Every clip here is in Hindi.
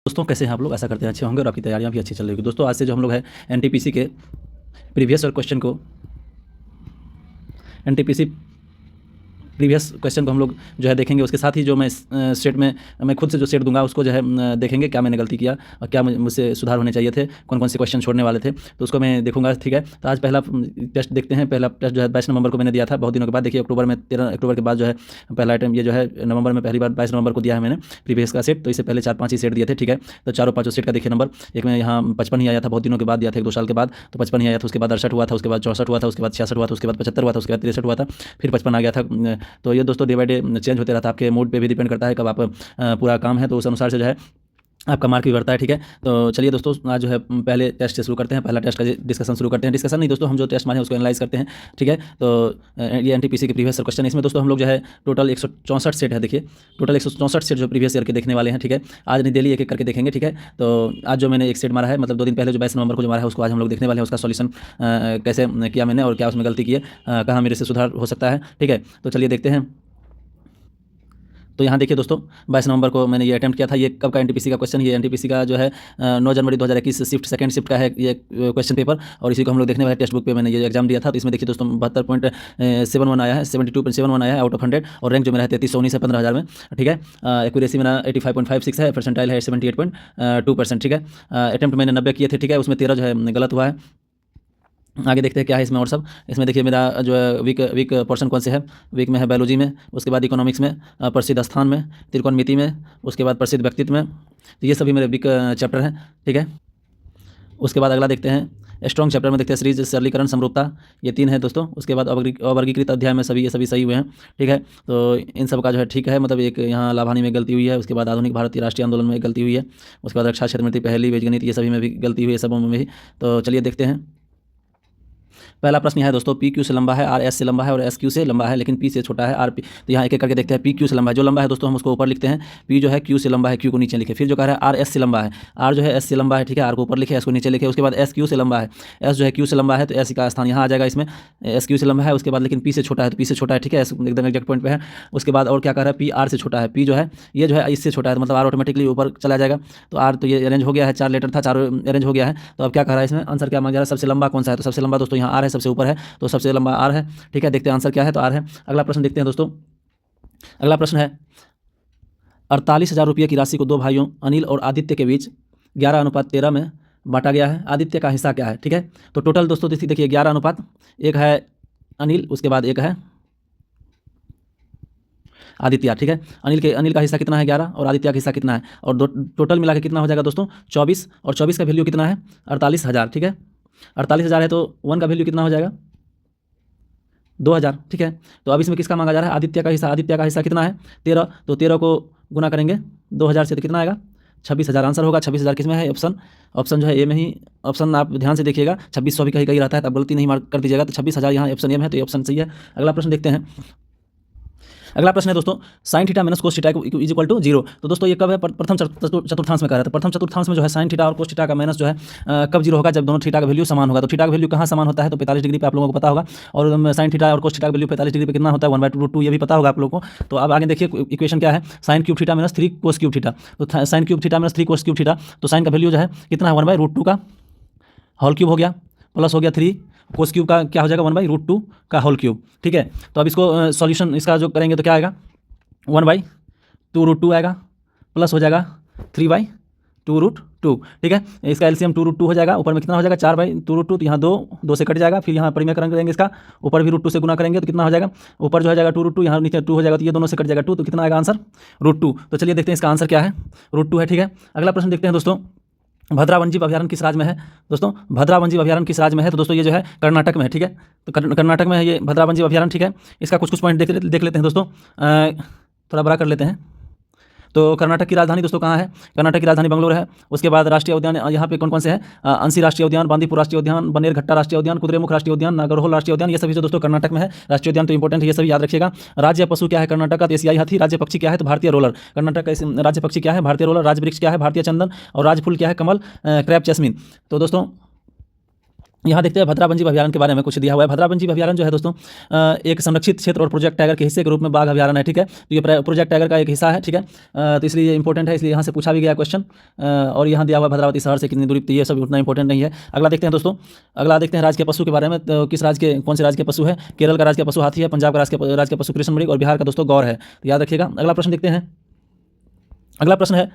दोस्तों कैसे हैं आप लोग। आशा करते हैं अच्छे होंगे और आपकी तैयारियां भी अच्छी चल रही होगी। दोस्तों आज से जो हम लोग है एनटीपीसी के प्रीवियस क्वेश्चन को हम लोग जो है देखेंगे। उसके साथ ही जो मैं सेट में मैं खुद से जो सेट दूंगा उसको जो है देखेंगे क्या मैंने गलती किया और क्या मुझसे सुधार होने चाहिए थे, कौन कौन से क्वेश्चन छोड़ने वाले थे, तो उसको मैं देखूंगा। ठीक है, तो आज पहला टेस्ट देखते हैं। पहला टेस्ट जो है 22 नवंबर को मैंने दिया था, बहुत दिनों के बाद। देखिए अक्टूबर में 13 अक्टूबर के बाद जो है पहला आइटम ये जो है नवंबर में पहली बार 22 नवंबर को दिया है मैंने प्रीवियस का सेट। तो इससे पहले 4-5 ही सेट दिए थे। ठीक है, तो चारों पाँचों सेट का देखिए नंबर। एक में यहाँ 55 ही आया था, बहुत दिनों के बाद दिया था, 1-2 साल के बाद, तो 55 ही आया था। उसके बाद 68 हुआ था, उसके बाद 64 हुआ था, उसके बाद 66 हुआ था, उसके बाद 75 हुआ था, उसके बाद 63 हुआ था, फिर 55 आ गया था। तो ये दोस्तों डे बाय डे चेंज होते रहता है। आपके मूड पे भी डिपेंड करता है, कब आप पूरा काम है तो उस अनुसार से जो है आपका मार्क भी बढ़ता है। ठीक है, तो चलिए दोस्तों आज जो है पहले टेस्ट से शुरू करते हैं। पहला टेस्ट का डिस्कशन शुरू करते हैं। डिस्कशन नहीं दोस्तों, हम जो टेस्ट मारे हैं उसको एनालाइज करते हैं। ठीक है, तो ये एनटीपीसी के प्रीवियस क्वेश्चन है। इसमें दोस्तों हम लोग जो है टोटल 164 सेट है। देखिए टोटल 164 सेट जो प्रीवियस ईयर के देखने वाले हैं। ठीक है, आज नहीं डेली एक एक करके देखेंगे। ठीक है, तो आज जो मैंने एक सेट मारा है, मतलब 2 दिन पहले जो 22 नवंबर को जो मारा है, उसको आज हम लोग देखने वाले हैं। उसका सॉल्यूशन कैसे किया मैंने और क्या उसमें गलती की है, कहाँ मेरे से सुधार हो सकता है। ठीक है, तो चलिए देखते हैं। तो यहाँ देखिए दोस्तों 22 नवंबर को मैंने ये अटैम्प्ट किया था। ये कब का एनटीपीसी का क्वेश्चन, ये एनटीपीसी का जो है 9 जनवरी 2021 शिफ्ट सेकंड शिफ्ट का है ये क्वेश्चन पेपर, और इसी को हम लोग देखने वाले टेक्स्ट बुक पे मैंने ये एग्जाम दिया था। तो इसमें देखिए दोस्तों 72.71 आया है, 72.71 आया है आउट ऑफ 100, और रैंक जो मेरा है 3319 है 15,000 में। ठीक है, एक्यूरेसी मेरा 85.56 है, परसेंटाइल है 78.2%। ठीक है, अटैम्प्ट मैंने 90 किए थे। ठीक है, उसमें 13 जो है गलत हुआ है। आगे देखते हैं क्या है इसमें और सब। इसमें देखिए मेरा जो है वीक पोर्शन कौन से है। वीक में है बायोलॉजी में, उसके बाद इकोनॉमिक्स में, प्रसिद्ध स्थान में, त्रिकोणमिति में, उसके बाद प्रसिद्ध व्यक्तित्व में। तो ये सभी मेरे वीक चैप्टर हैं। ठीक है, उसके बाद अगला देखते हैं स्ट्रॉन्ग चैप्टर में। देखते हैं सीरीज सरलीकरण समरूपता, ये 3 है दोस्तों। उसके बाद अवर्गीकृत अध्याय में सभी ये सभी सही हुए हैं। ठीक है, तो इन सब का जो है ठीक है, मतलब एक यहाँ लाभानी में गलती हुई है। उसके बाद आधुनिक भारतीय राष्ट्रीय आंदोलन में गलती हुई है। उसके बाद रक्षा क्षेत्र में पहली बीजगणित, ये सभी में भी गलती हुई है, सबों में भी। तो चलिए देखते हैं। पहला प्रश्न है दोस्तों, पी क्यू से लंबा है, आर एस से लंबा है और एस क्यू से लंबा है, लेकिन पी से छोटा है आर पी। तो यहाँ एक एक करके देखते हैं। पी क्यू से लंबा है, जो लंबा है दोस्तों हम उसको ऊपर लिखते हैं। पी जो है क्यू से लंबा है, क्यू को नीचे लिखे। फिर जो कह रहा है आर एस से लंबा है, आर जो है एस से लंबा है। ठीक है, आर को ऊपर लिखे, एस को नीचे लिखे। उसके बाद एस क्यू से लंबा है, एस जो है क्यू से लंबा है, तो एस का स्थान यहाँ आ जाएगा इसमें। एस क्यू से लंबा है, उसके बाद लेकिन पी से छोटा है, तो पी से छोटा है। ठीक है, एकदम एग्जैक्ट पॉइंट पे है। उसके बाद और क्या कह रहा है, पी आर से छोटा है। पी जो है ये जो है इससे छोटा है, तो मतलब आर ऑटोमेटिकली ऊपर चला जाएगा। तो आर तो ये अरेंज हो गया है, 4 लेटर था, 4 अरेंज हो गया है। तो अब क्या कह रहा है इसमें, आंसर क्या मांग रहा है, सबसे लंबा कौन सा है। तो सबसे लंबा दोस्तों यहाँ आर है, सबसे ऊपर है, तो सबसे लंबा आर है। ठीक है, देखते हैं आंसर क्या है, तो आर है। अगला प्रश्न देखते हैं दोस्तों। अगला प्रश्न है 48,000 रुपये की राशि को 2 भाइयों अनिल और आदित्य के बीच 11:13 में बांटा गया है। आदित्य का हिस्सा क्या है। ठीक है, तो टोटल दोस्तों देखिए 11:1 है अनिल, उसके बाद 1 है आदित्य। ठीक है, अनिल का हिस्सा कितना है 11 और आदित्य का हिस्सा कितना है, और टोटल मिला के कितना हो जाएगा दोस्तों 24, और 24 का वैल्यू कितना है 48,000। ठीक है, 48,000 है तो 1 का वैल्यू कितना हो जाएगा 2,000। ठीक है, तो अब इसमें किसका मांगा जा रहा है, आदित्य का हिस्सा। आदित्य का हिस्सा कितना है 13, तो 13 को गुना करेंगे 2,000 से, तो कितना आएगा 26,000 आंसर होगा। 26,000 किस में है, ऑप्शन जो है ए में ही। ऑप्शन आप ध्यान से देखिएगा, 2600 भी कहीं कहीं रहता है, तो आप गलती नहीं मार्क कर दीजिएगा। तो 26,000 यहाँ ऑप्शन ए में है, तो ये ऑप्शन सही है। अगला प्रश्न देखते हैं। अगला प्रश्न है दोस्तों, sine theta minus cos theta is equal to 0। तो दोस्तों ये कब है, प्रथम चतुर्थांश में कह रहा था। प्रथम चतुर्थांश में जो है साइन थीटा और कोस थीटा का माइनस जो है कब 0 होगा, जब दोनों थीटा का वैल्यू समान होगा। तो थीटा का वैल्यू कहाँ समान होता है, तो 45 डिग्री पे, आप लोगों को पता होगा। और साइन थीटा और कोस थीटा का वैल्यू 45 डिग्री पे कितना होता है 1/√2, ये भी पता होगा आप लोगों को। तो अब आगे देखिए इक्वेशन क्या है, sine cube theta minus 3 cos cube theta. तो sine cube theta minus 3 cos cube theta, तो साइन का वैल्यू जो है कितना है 1/√2 का होल क्यूब हो गया, प्लस हो गया 3 कोस क्यूब का क्या हो जाएगा 1/√2 का होल क्यूब। ठीक है, तो अब इसको सॉल्यूशन इसका जो करेंगे तो क्या आएगा 1/2√2 आएगा, प्लस हो जाएगा 3/2√2। ठीक है, इसका एलसीएम 2√2 हो जाएगा। ऊपर में कितना हो जाएगा 4/2√2, तो यहाँ 2 से कट जाएगा। फिर यहाँ परिमेय करेंगे इसका, ऊपर भी √2 से गुना करेंगे तो कितना हो जाएगा, ऊपर जो हो जाएगा 2√2, यहाँ नीचे 2 हो जाएगा, तो ये दोनों से कट जाएगा 2, तो कितना आएगा आंसर √2। तो चलिए देखते हैं इसका आंसर क्या है, √2 है। ठीक है, अगला प्रश्न देखते हैं दोस्तों। भद्रा वन्यजीव अभयारण्य किस राज्य में है दोस्तों, भद्रा वन्यजीव अभयारण्य किस राज्य में है, तो दोस्तों ये जो है कर्नाटक में है। ठीक है, तो कर्नाटक में है ये भद्रा वन्यजीव अभयारण्य। ठीक है, इसका कुछ पॉइंट देख लेते हैं दोस्तों, थोड़ा बड़ा कर लेते हैं। तो कर्नाटक की राजधानी दोस्तों कहाँ है, कर्नाटक की राजधानी बंगलोर है। उसके बाद राष्ट्रीय उद्यान यहाँ पे कौन कौन से हैं, अंसी राष्ट्रीय उद्यान, बांदीपुर राष्ट्रीय उद्यान, बनेरघट्टा राष्ट्रीय उद्यान, कुद्रेमुख राष्ट्रीय उद्यान, नागरहोल राष्ट्रीय उद्यान, ये सभी जो दोस्तों कर्नाटक में है। राष्ट्रीय उद्यान तो इंपॉर्टेंट है, ये सभी याद रखिएगा। राज्य पशु क्या है कर्नाटक का, तो एशियाई हाथी। राज्य पक्षी क्या है, तो भारतीय रोलर। कर्नाटक का राज्य पक्षी क्या है, भारतीय रोलर। राज्य वृक्ष क्या है, भारतीय चंदन। और राजफूल क्या है, कमल, क्रैप जैस्मिन। तो दोस्तों यहाँ देखते हैं भद्रा वन्यजीव अभयारण्य के बारे में कुछ दिया हुआ है। भद्रा वन्यजीव अभयारण्य जो है दोस्तों एक संरक्षित क्षेत्र और प्रोजेक्ट टाइगर के हिस्से के रूप में बाघ अभयारण्य है, ठीक है। तो ये प्रोजेक्ट टाइगर का एक हिस्सा है, ठीक है। तो इसलिए ये इंपॉर्टेंट है, इसलिए यहाँ से पूछा भी गया क्वेश्चन। और यहाँ दिया हुआ भद्रावती शहर से कितनी दूरी, तो ये सब उतना इंपॉर्टेंट नहीं है। अगला देखते हैं दोस्तों, अगला देखते हैं राज्य के पशु के बारे में। तो किस राज्य के, कौन से राज्य के पशु है? केरल का राज्य के पशु हाथी है, पंजाब का राज्य के पशु कृष्ण मृग और बिहार का दोस्तों गौर है। तो याद रखिएगा। अगला प्रश्न देखते हैं। अगला प्रश्न है,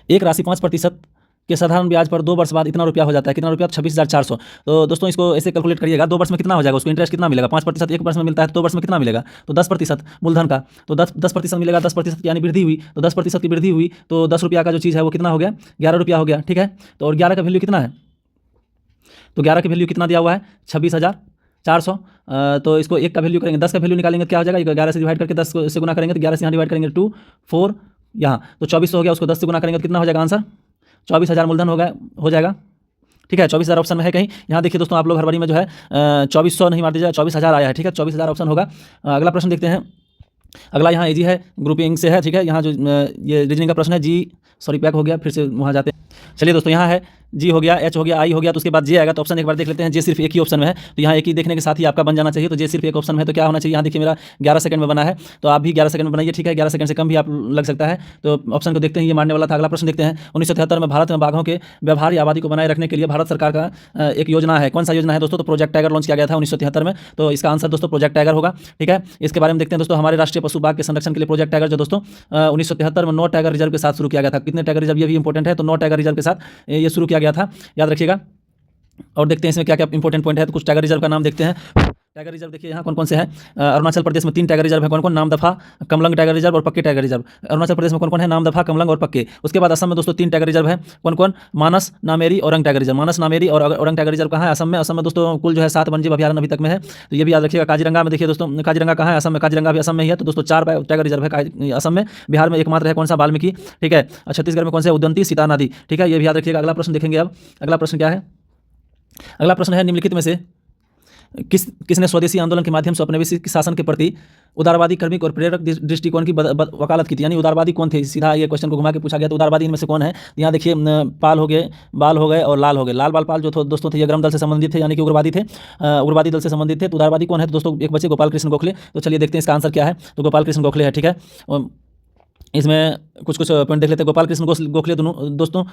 एक राशि 5% के साधारण ब्याज पर 2 वर्ष बाद इतना रुपया हो जाता है, कितना रुपया? 26,400। तो दोस्तों इसको ऐसे कैलकुलेट करिएगा, 2 वर्ष में कितना हो जाएगा, उसको इंटरेस्ट कितना मिलेगा? 5% एक वर्ष में मिलता है, तो 2 वर्ष में कितना मिलेगा? तो 10% मूलधन का, तो 10% मिलेगा। 10% यानी वृद्धि हुई, तो 10% की वृद्धि हुई तो 10 रुपया का जो चीज़ है वो कितना हो गया? 11 रुपया हो गया, ठीक है। तो और 11 का वैल्यू कितना है? तो 11 की वैल्यू कितना दिया हुआ है? 26,400। तो इसको 1 का वैल्यू करेंगे, 10 का वैल्यू निकालेंगे तो क्या हो जाएगा? 11 से डिवाइड करके 10 से गुना करेंगे, तो 11 से यहाँ डिवाइड करेंगे 2 4 यहाँ, तो 2400 हो गया। उसको 10 से गुना करेंगे तो कितना हो जाएगा आंसर? 24,000 मूलधन हो जाएगा, ठीक है। 24,000 ऑप्शन में है कहीं? यहाँ देखिए दोस्तों, आप लोग हड़बड़ी में जो है 2400 नहीं मार दीजिएगा, 24,000 आया है, ठीक है। 24,000 ऑप्शन होगा। अगला प्रश्न देखते हैं। अगला यहाँ इजी है, ग्रुपिंग से है, ठीक है। यहाँ जो ये रीजनिंग का प्रश्न है, पैक हो गया, फिर से वहाँ जाते हैं। चलिए दोस्तों, यहाँ है जी हो गया, एच हो गया, आई हो गया, तो उसके बाद जे आएगा। तो ऑप्शन एक बार देख लेते हैं। जे सिर्फ एक ही ऑप्शन में है, तो यहाँ एक ही देखने के साथ ही आपका बन जाना चाहिए। तो जे सिर्फ एक ऑप्शन में है तो क्या होना चाहिए? यहाँ देखिए मेरा 11 सेकंड में बना है, तो आप भी 11 सेकंड में बनाइए, ठीक है। 11 सेकंड से कम भी आप लग सकता है। तो ऑप्शन को देखते हैं, ये मारने वाला था। अगला प्रश्न देखते हैं। 1973 में भारत में बाघों के व्यवहार्य आबादी को बनाए रखने के लिए भारत सरकार का एक योजना है। कौन सा योजना है दोस्तों? तो प्रोजेक्ट टाइगर लॉन्च किया गया था 1973 में। तो इसका आंसर दोस्तों प्रोजेक्ट टाइगर होगा, ठीक है। इसके बारे में देखते हैं दोस्तों। हमारे राष्ट्रीय पशु बाघ के संरक्षण के लिए प्रोजेक्ट टाइगर जो दोस्तों 1973 में 9 टाइगर रिजर्व के साथ शुरू किया गया था। कितने टाइगर रिजर्व, ये भी इंपॉर्टेंट है। तो 9 टाइगर रिजर्व के साथ ये शुरू किया गया था, याद रखिएगा। और देखते हैं इसमें क्या क्या इंपॉर्टेंट पॉइंट है। तो कुछ टाइगर रिजर्व का नाम देखते हैं। टाइगर रिजर्व देखिए यहाँ कौन कौन से हैं। अरुणाचल प्रदेश में 3 टाइगर रिजर्व है। कौन कौन? नामदफा, कमलंग टाइगर रिजर्व और पक्के टाइगर रिजर्व। अरुणाचल प्रदेश में कौन कौन है? नामदफा, कमलंग और पक्के। उसके बाद असम में दोस्तों 3 टाइगर रिजर्व है। कौन कौन? मानस, नामेरी, औरंग टाइगर रिजर्व। मानस, नामेरी और औरंग टाइगर रिजर्व कहाँ है? असम में। असम में दोस्तों कुल जो है 7 वन्यजीव अभयारण्य अभी तक में है, तो ये भी याद रखिएगा। काजीरंगा में देखिए दोस्तों, काजीरंगा कहाँ है? असम में। काजीरंगा भी असम में ही है। तो दोस्तों 4 टाइगर रिजर्व है असम में। बिहार में एकमात्र है, कौन सा? वाल्मीकि, ठीक है। छत्तीसगढ़ में कौन सा? उदंती, सीता नदी, ठीक है। ये भी याद रखिएगा। अगला प्रश्न देखेंगे अब। अगला प्रश्न क्या है? अगला प्रश्न है, निम्नलिखित में से किसने स्वदेशी आंदोलन के माध्यम से औपनिवेशिक शासन के प्रति उदारवादी, कार्मिक और प्रेरक दृष्टिकोण की वकालत की थी? यानी उदारवादी कौन थे? सीधा ये क्वेश्चन को घुमा के पूछा गया। तो उदारवादी इनमें से कौन है? यहाँ देखिए, पाल हो गए, बाल हो गए और लाल हो गए। लाल बाल पाल जो दोस्तों थे, ये ग्राम दल से संबंधित थे, यानी कि उग्रवादी थे, उग्रवादी दल से संबंधित थे। तो उदारवादी कौन है? तो दोस्तों एक बच्चे गोपाल कृष्ण गोखले। तो चलिए देखते हैं इसका आंसर क्या है। तो गोपाल कृष्ण गोखले है, ठीक है। इसमें कुछ पॉइंट देख लेते हैं। गोपाल कृष्ण गोखले दोस्तों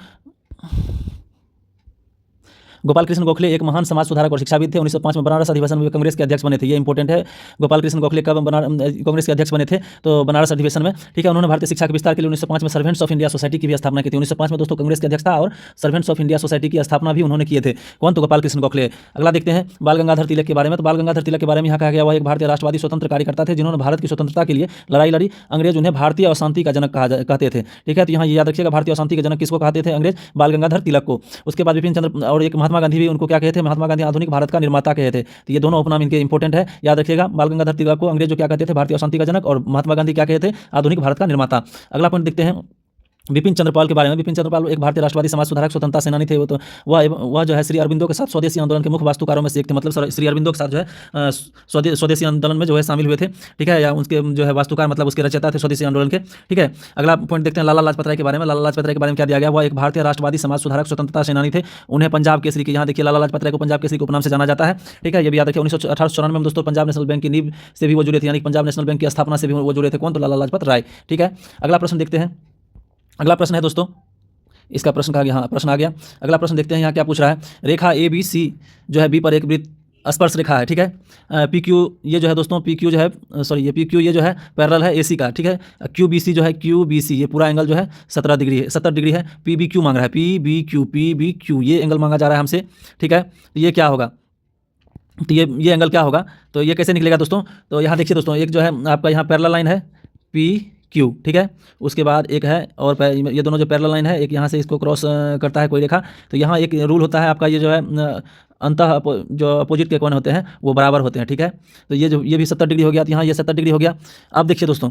गोपाल कृष्ण गोखले एक महान समाज सुधारक और शिक्षाविद थे। 1905 में बनारस अधिवेशन में कांग्रेस के अध्यक्ष बने थे। ये इंपॉर्टेंट है। गोपाल कृष्ण गोखले कब कांग्रेस के अध्यक्ष बने थे? तो बनारस अधिवेशन में, ठीक है। उन्होंने भारतीय शिक्षा के विस्तार के लिए 1905 में सर्वेंट्स ऑफ इंडिया सोसाइटी की भी स्थापना की थी। 1905 में दोस्तों कांग्रेस के अध्यक्ष था और सर्वेंट्स ऑफ इंडिया सोसाइटी की स्थापना भी उन्होंने किए थे। कौन? तो गोपाल कृष्ण गोखले। अगला देखते हैं बाल गंगाधर तिलक के बारे में। तो बाल गंगाधर तिलक के बारे में यहाँ कहा गया, वह एक भारतीय राष्ट्रवादी स्वतंत्र कार्यकर्ता थे, जिन्होंने भारत की स्वतंत्रता के लिए लड़ाई लड़ी। अंग्रेज उन्हें भारतीय अशांति का जनक कहते थे, ठीक है। तो यहाँ याद रखिएगा, भारतीय अशांति के जनक किसको कहते थे? अंग्रेज बाल गंगाधर तिलक को। उसके बाद विपिन चंद्र और एक महात्मा गांधी भी उनको क्या कहते थे? महात्मा गांधी आधुनिक भारत का निर्माता कहे थे। तो ये दोनों उपनाम इनके इंपॉर्टेंट है, याद रखिएगा। बाल गंगाधर तिलक को अंग्रेज जो क्या कहते थे? भारतीय अशांति का जनक, और महात्मा गांधी क्या कहते थे? आधुनिक भारत का निर्माता। अगला पॉइंट देखते हैं विपिन चंद्रपाल के बारे में। विपिन चंद्रपाल एक भारतीय राष्ट्रवादी समाज सुधारक, स्वतंत्रता सेनानी थे। वो तो वह जो है श्री अरविंदो के साथ स्वदेशी आंदोलन के मुख्य वास्तुकारों में से एक थे। मतलब श्री अरविंदो के साथ जो है स्वदेशी आंदोलन में जो है शामिल हुए थे, ठीक है। या उनके जो है वास्तुकार, मतलब उसके रचयिता थे स्वदेशी आंदोलन के, ठीक है। अगला पॉइंट देखते हैं लाला लाजपत राय के बारे में। लाला लाजपत राय के बारे में क्या दिया गया? वह एक भारतीय राष्ट्रवादी समाज सुधारक, स्वतंत्रता सेनानी थे। उन्हें पंजाब केसरी की, यहाँ देखिए लाला लाजपत राय को पंजाब केसरी के उपनाम से जाना जाता है, ठीक है। ये भी याद रखिए। 1894 में दोस्तों पंजाब नेशनल बैंक की नींव से भी वो जुड़े थे, यानी पंजाब नेशनल बैंक की स्थापना से भी वो जुड़े थे। कौन? तो लाला लाजपत राय, ठीक है। अगला प्रश्न देखते हैं। अगला प्रश्न है दोस्तों, इसका प्रश्न कहा गया, हाँ प्रश्न आ गया। अगला प्रश्न देखते हैं यहाँ क्या पूछ रहा है। रेखा ABC जो है बी पर एक वृत्त स्पर्श रेखा है, ठीक है। PQ ये जो है दोस्तों, PQ जो है ये PQ ये जो है पैरेलल है AC का, ठीक है। QBC जो है QBC ये पूरा एंगल जो है 70 डिग्री है। PBQ मांग रहा है, PBQ ये एंगल मांगा जा रहा है हमसे, ठीक है। तो ये क्या होगा? तो ये एंगल क्या होगा? तो ये कैसे निकलेगा दोस्तों? तो यहाँ देखिए दोस्तों, एक जो है आपका यहाँ पैरेलल लाइन है PQ, ठीक है। उसके बाद एक है और ये दोनों जो पैरेलल लाइन है, एक यहाँ से इसको क्रॉस करता है कोई रेखा। तो यहाँ एक रूल होता है आपका, ये जो है अंतः जो अपोजिट के कोण होते हैं वो बराबर होते हैं, ठीक है। तो ये भी 70 डिग्री हो गया। तो यहाँ ये 70 डिग्री हो गया। अब देखिए दोस्तों,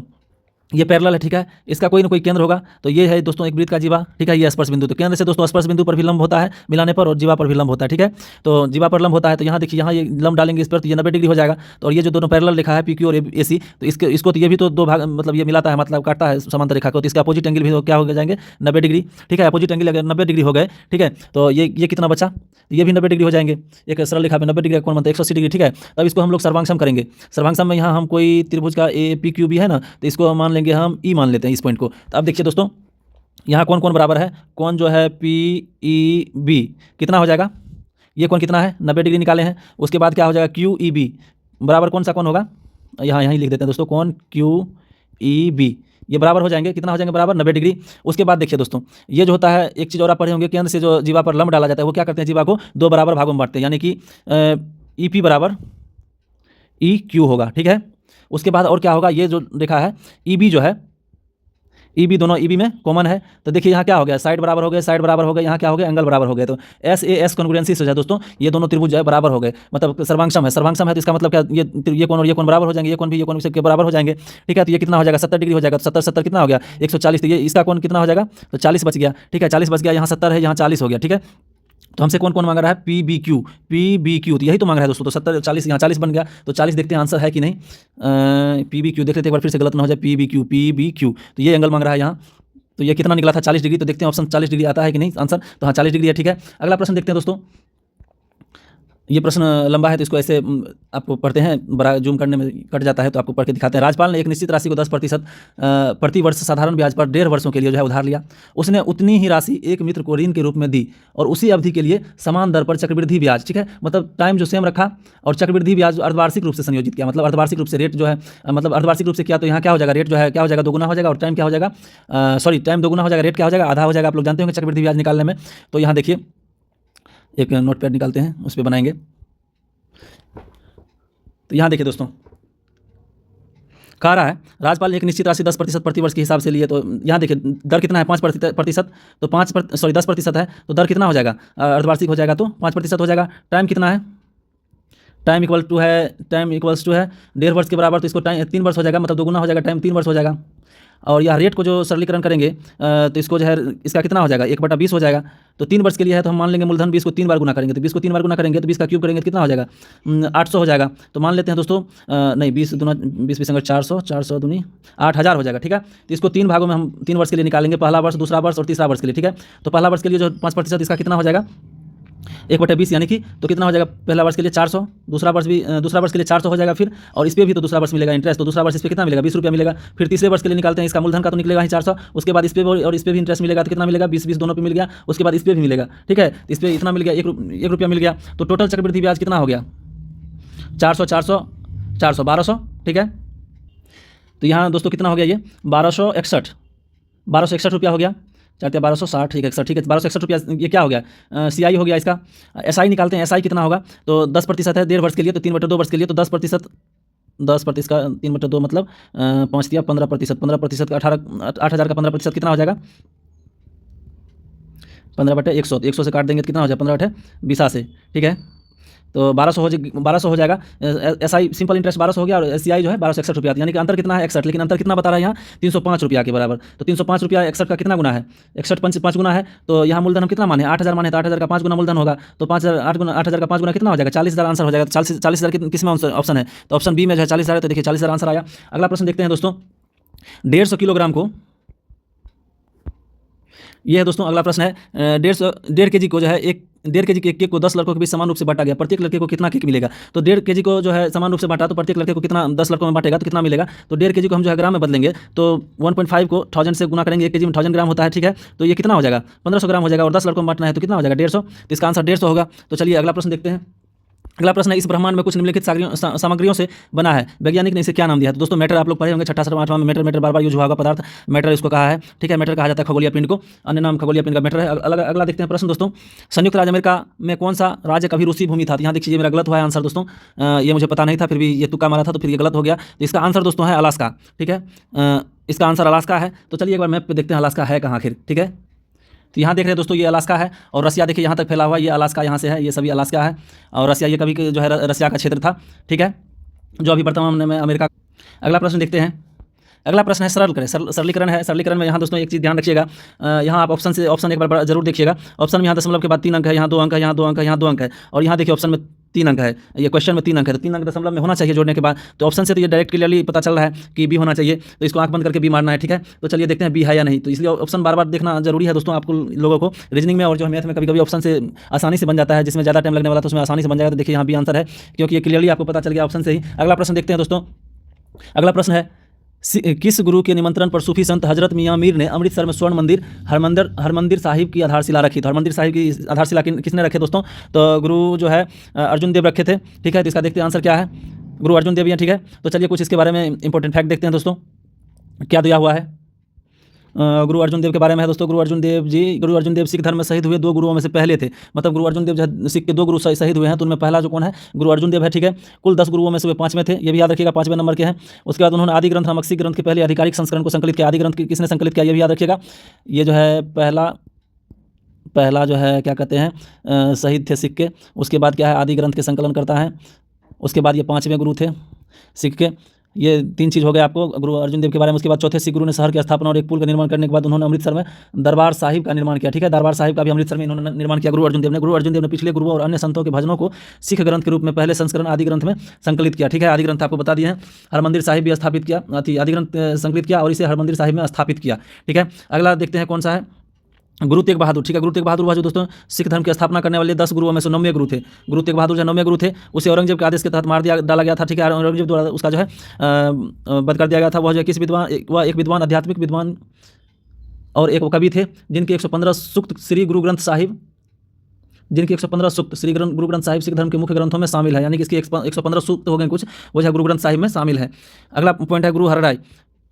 ये पैरेलल है, ठीक है। इसका कोई ना कोई केंद्र होगा, तो ये है दोस्तों एक वृत्त का जीवा, ठीक है। ये स्पर्श बिंदु, तो केंद्र से दोस्तों स्पर्श बिंदु पर भी लंब होता है मिलाने पर, और जीवा पर भी लंब होता है, ठीक है। तो जीवा पर लंब होता है, तो यहाँ देखिए, यहाँ ये लंब डालेंगे इस पर, तो ये 90 डिग्री हो जाएगा। तो और ये जो दोनों पैरेलल लिखा है PQ और AC, तो इसको तो ये भी तो दो भाग, मतलब ये मिलाता है, मतलब काटता है समांतर रेखा को, तो इसका अपोजिट एंगल भी तो क्या हो जाएंगे 90 डिग्री, ठीक है। अपोजिट एंगल अगर 90 डिग्री हो गए, ठीक है, तो ये कितना बचा, ये भी 90 डिग्री हो जाएंगे। एक सरल रेखा में 90 डिग्री का कोण बनता है 180 डिग्री, ठीक है। तब इसको हम लोग सर्वांगसम करेंगे। सर्वांगसम में यहाँ हम कोई त्रिभुज का APQ भी है ना, तो इसको मान लेंगे हम E मान लेते हैं इस पॉइंट को। तो अब देखिए दोस्तों, यहाँ कौन कौन बराबर है, कौन जो है PEB कितना हो जाएगा, ये कौन कितना है 90 डिग्री निकाले हैं। उसके बाद क्या हो जाएगा QEB बराबर कौन सा कौन होगा, यहाँ यहीं लिख देते हैं दोस्तों, कौन QEB ये बराबर हो जाएंगे, कितना हो जाएंगे बराबर 90 डिग्री। उसके बाद देखिए दोस्तों, ये जो होता है, एक चीज़ और आप पढ़े होंगे, केंद्र से जो जीवा पर लंब डाला जाता है वो क्या करते हैं, जीवा को दो बराबर भागों में बांटते हैं, यानी कि EP बराबर EQ होगा, ठीक है। उसके बाद और क्या होगा, ये जो रेखा है EB जो है, EB दोनों EB में कॉमन है, तो देखिए यहाँ क्या हो गया, साइड बराबर हो गए, साइड बराबर हो गए, यहाँ क्या हो गया, एंगल बराबर हो गए। तो SAS कॉन्ग्रुएंसी से है दोस्तों, ये दोनों त्रिभुज जो है बराबर हो गए, मतलब सर्वांगसम है। सर्वांगसम है तो इसका मतलब क्या, ये कोण और ये कोण बराबर हो जाएंगे, ये कोण भी ये कोण के बराबर हो जाएंगे, ठीक है। तो ये कितना हो जाएगा 70 डिग्री हो जाएगा, तो 70 कितना हो गया 140, तो ये इसका कोण कितना हो जाएगा, तो 40 बच गया, ठीक है। 40 बच गया, यहाँ 70 है, यहाँ 40 हो गया, ठीक है। तो हमसे कौन कौन मांग रहा है, PBQ, तो यही तो मांग रहा है दोस्तों। तो 70 40 यहाँ 40 बन गया, तो 40 देखते हैं आंसर है कि नहीं। PBQ देख लेते हैं एक बार, फिर से गलत ना हो जाए, PBQ, तो ये एंगल मांग रहा है यहाँ। तो ये कितना निकला था 40 डिग्री, तो देखते हैं ऑप्शन 40 डिग्री आता है कि नहीं आंसर। तो हाँ 40 डिग्री है, ठीक है। अगला प्रश्न देखते हैं दोस्तों, ये प्रश्न लंबा है तो इसको ऐसे आपको पढ़ते हैं, बड़ा जूम करने में कट जाता है, तो आपको पढ़ के दिखाते हैं। राज्यपाल ने एक निश्चित राशि को 10% प्रति वर्ष साधारण ब्याज पर 1.5 वर्षों के लिए जो है उधार लिया। उसने उतनी ही राशि एक मित्र को ऋण के रूप में दी, और उसी अवधि के लिए समान दर पर चक्रवृद्धि ब्याज, ठीक है, मतलब टाइम जो सेम रखा, और चक्रवृद्धि ब्याज अर्धवार्षिक रूप से संयोजित किया, मतलब अर्धवार्षिक रूप से रेट जो है, मतलब अर्धवार्षिक रूप से किया, तो यहाँ क्या हो जाएगा, रेट जो है क्या हो जाएगा, दोगुना हो जाएगा, और टाइम क्या हो जाएगा, सॉरी टाइम दोगुना हो जाएगा, रेट क्या हो जाएगा, आधा हो जाएगा। आप लोग जानते होंगे चक्रवृद्धि ब्याज निकालने में। तो यहाँ देखिए एक नोट पैड निकालते हैं, उस पर बनाएंगे। तो यहाँ देखिए दोस्तों, कह रहा है राज्यपाल ने एक निश्चित राशि 10% प्रति वर्ष के हिसाब से लिए। तो यहाँ देखिए दर कितना है 5%, तो 10% है, तो दर कितना हो जाएगा, अर्धवार्षिक हो जाएगा, तो 5% हो जाएगा। टाइम कितना है, टाइम इक्वल्स टू है 1.5 वर्ष के बराबर, तो इसको टाइम 3 वर्ष हो जाएगा, मतलब दोगुना हो जाएगा, टाइम 3 वर्ष हो जाएगा। और यह रेट को जो सरलीकरण करेंगे तो इसको जो है, इसका कितना हो जाएगा 1/20 हो जाएगा। तो 3 वर्ष के लिए है, तो हम मान लेंगे मूलधन 20 को 3 बार गुना करेंगे, तो 20 को 3 बार गुना करेंगे, तो 20 का क्यूब करेंगे तो कितना हो जाएगा 800 हो जाएगा। तो मान लेते हैं दोस्तों, नहीं 20 दूना 20 संग 400 दूनी 8000 हो जाएगा, ठीक है। तो इसको 3 भागों में हम 3 वर्ष के लिए निकालेंगे, पहला वर्ष, दूसरा वर्ष और तीसरा वर्ष के लिए, ठीक है। तो पहला वर्ष के लिए जो 5%, इसका कितना हो जाएगा 1/20, यानी कि तो कितना हो जाएगा, पहला वर्ष के लिए 400, दूसरा वर्ष के लिए 400 हो जाएगा फिर, और इस पर भी तो दूसरा वर्ष मिलेगा इंटरेस्ट, तो दूसरा वर्ष इस पर कितना मिलेगा 20 रुपया मिलेगा। फिर तीसरे वर्ष के लिए निकालते हैं, इसका मूलधन का तो निकलेगा ही 400, उसके बाद इस पर और इस पर भी इंटरेस्ट मिलेगा, तो कितना मिलेगा 20 दोनों पे मिल गया, उसके बाद इस पर भी मिलेगा, ठीक है। इस पर इतना मिल गया, 1 रुपया मिल गया। तो टोटल चक्रवृद्धि ब्याज कितना हो गया 400 1200, ठीक है। तो यहाँ दोस्तों कितना हो गया, ये 1261 रुपया हो गया, 4 1260, ठीक है 61, ठीक है 1261 रुपया। ये क्या हो गया, CI हो गया इसका। SI निकालते हैं, SI कितना होगा, तो 10% है 1.5 वर्ष के लिए, तो 3/2 वर्ष के लिए, तो 10% का 3/2 मतलब 5 दिया 15%, 15% का 8,000 का 15% कितना हो जाएगा 15/100, 100 से काट देंगे तो कितना हो जाएगा 15/20 से, ठीक है। तो 1200 हो जाएगा। SI सिंपल इंटरेस्ट 1200 हो गया, और CI जो है 1261 रुपया, यानी कि अंतर कितना है 61, लेकिन अंतर कितना बता रहा है यहाँ 305 रुपया के बराबर। तो 305 रुपया 61 का कितना गुना है, 61 5 गुना है, तो यहाँ मूलधन हम कितना माने 8000 माने, तो 8000 का 5 गुना मूलधन होगा, तो 8000 का 5 गुना कितना हो जाएगा 40,000 आंसर हो जाएगा। 40,000 किस में ऑप्शन है, तो ऑप्शन बी में जो है 40,000 है, तो देखिए 40,000 आंसर आया। अगला प्रश्न देखते हैं दोस्तों, 150 किलोग्राम को, ये है दोस्तों अगला प्रश्न है, 1.5 kg को जो है 1.5 kg के केक को 10 लड़कों के बीच समान रूप से बांटा गया, प्रत्येक लड़के को कितना केक मिलेगा। तो 1.5 kg को जो है समान रूप से बांटा, तो प्रत्येक लड़के को कितना 10 लड़कों में बांटेगा, तो कितना मिलेगा। तो 1.5 kg को हम जो है ग्राम में बदलेंगे, तो 1.5 को 1000 से गुना करेंगे, 1 kg में 1000 ग्राम होता है, ठीक है। तो ये कितना हो जाएगा 1500 ग्राम हो जाएगा, और 10 लड़कों में बांटना है तो कितना हो जाएगा 150, तो इसका आंसर 150 होगा। तो चलिए अगला प्रश्न देखते हैं। अगला प्रश्न है, इस ब्रह्मांड में कुछ निम्नलिखित सामग्रियों से बना है, वैज्ञानिक ने इसे क्या नाम दिया है। तो दोस्तों मैटर आप लोग पढ़े होंगे, 6ठा 7वां 8वां में मैटर बार बार यूज हुआ होगा पदार्थ, मैटर इसको कहा है, ठीक है। मैटर कहा जाता है खगोलीय पिंड को, अन्य नाम खगोलीय पिंड का मैटर है। अगला देखते हैं प्रश्न दोस्तों, संयुक्त राज्य अमेरिका में कौन सा राज्य कभी रूसी भूमि था। यहाँ देखिए ये मेरा गलत हुआ है आंसर दोस्तों, ये मुझे पता नहीं था, फिर भी ये तुक्का मारा था, तो फिर ये गलत हो गया। तो इसका आंसर दोस्तों है अलास्का, ठीक है, इसका आंसर अलास्का है। तो चलिए एक बार मैप पे देखते हैं अलास्का है कहाँ आखिर, ठीक है। तो यहाँ देख रहे हैं दोस्तों, ये अलास्का है, और रसिया देखिए यहाँ तक फैला हुआ है, ये अलास्का यहाँ से है, ये सभी अलास्का है, और रसिया ये कभी जो है रसिया का क्षेत्र था, ठीक है, जो अभी वर्तमान में अमेरिका। अगला प्रश्न देखते हैं, अगला प्रश्न है सरल करें। सरलीकरण है। सरलीकरण में यहाँ दोस्तों एक चीज़ ध्यान रखिएगा, यहाँ आप ऑप्शन एक बार जरूर देखिएगा। ऑप्शन में यहाँ दशमलव के बाद 3 अंक है, यहाँ 2 अंक है, यहाँ 2 अंक है, यहाँ 2 अंक है, और यहाँ देखिए ऑप्शन में 3 अंक है, ये क्वेश्चन में 3 अंक है, तो 3 अंक दशमलव में होना चाहिए जोड़ने के बाद। तो ऑप्शन से तो ये डायरेक्ट क्लियरली पता चल रहा है कि बी होना चाहिए, तो इसको आंख बंद करके बी मारना है, ठीक है। तो चलिए देखते हैं बी है या नहीं। तो इसलिए ऑप्शन बार बार देखना जरूरी है दोस्तों आपको लोगों को। रीजनिंग में और जो मैथ में कभी कभी ऑप्शन से आसानी से बन जाता है, जिसमें ज़्यादा टाइम लगने वाला तो उसमें आसानी से बन जाएगा। तो देखिए यहाँ बी आंसर है, क्योंकि ये क्लियरली आपको पता चल गया ऑप्शन से ही। अगला प्रश्न देखते हैं दोस्तों। अगला प्रश्न है किस गुरु के निमंत्रण पर सूफी संत हजरत मियाँ मीर ने अमृतसर में स्वर्ण मंदिर हरमंदिर साहिब की आधारशिला रखी? तो हरमंदिर साहिब की आधारशिला किसने रखे दोस्तों? तो गुरु जो है अर्जुन देव रखे थे, ठीक है। तो इसका देखते हैं आंसर क्या है, गुरु अर्जुन देव ही है, ठीक है। तो चलिए कुछ इसके बारे में इंपॉर्टेंट फैक्ट देखते हैं दोस्तों, क्या दिया हुआ है गुरु अर्जुन देव के बारे में है दोस्तों। गुरु अर्जुन देव सिख धर्म में शहीद हुए 2 गुरुओं में से पहले थे। मतलब गुरु अर्जुन देव जो सिख के 2 गुरु शहीद हुए हैं, तो उनमें पहला जो कौन है, गुरु अर्जुन देव है, ठीक है। कुल 10 गुरुओं में से वे 5वें थे, ये भी याद रखिएगा, 5वें नंबर के हैं। उसके बाद उन्होंने आदि ग्रंथ रामक्सी ग्रंथ के पहले आधिकारिक संस्करण को संकलित किया। आदि ग्रंथ किसने संकलित किया, ये भी याद रखिएगा। ये जो है पहला जो है क्या कहते हैं शहीद थे सिख के। उसके बाद क्या है, आदि ग्रंथ के संकलन करता है। उसके बाद ये 5वें गुरु थे सिख के। ये 3 चीज़ हो गए आपको गुरु अर्जुन देव के बारे में। उसके बाद चौथे सिख गुरु ने शहर की स्थापना और एक पुल का निर्माण करने के बाद उन्होंने अमृतसर में दरबार साहिब का निर्माण किया, ठीक है। दरबार साहिब का भी अमृतसर में इन्होंने निर्माण किया गुरु अर्जुन देव ने। गुरु अर्जुन देव ने पिछले गुरुओं और अन्य संतों के भजनों को सिख ग्रंथ के रूप में पहले संस्करण आदि ग्रंथ में संकलित किया, ठीक है। आदि ग्रंथ आपको बता दिए हैं। हरमंदिर साहिब भी स्थापित किया, आदि ग्रंथ संकलित किया और इसे हरमंदिर साहिब में स्थापित किया, ठीक है। अगला देखते हैं कौन सा है, गुरु तेग बहादुर, ठीक है। गुरु तेग बहादुर जो दोस्तों सिख धर्म की स्थापना करने वाले 10 गुरुओं में से 9वें गुरु थे। गुरु तेग बहादुर जो 9वें गुरु थे, उसे औरंगजेब के आदेश के तहत डाला गया था, ठीक है। औरंगजेब द्वारा उसका जो है वध कर दिया गया था। वह जो है किस विद्वान, वह एक विद्वान, आध्यात्मिक विद्वान और एक कवि थे, जिनके 115 सूक्त श्री गुरु ग्रंथ साहिब गुरु ग्रंथ साहिब सिख धर्म के मुख्य ग्रंथों में शामिल है, यानी कि इसके 115 सूक्त हो गए कुछ, वो जो है गुरु ग्रंथ साहिब में शामिल है। अगला पॉइंट है गुरु हरराय।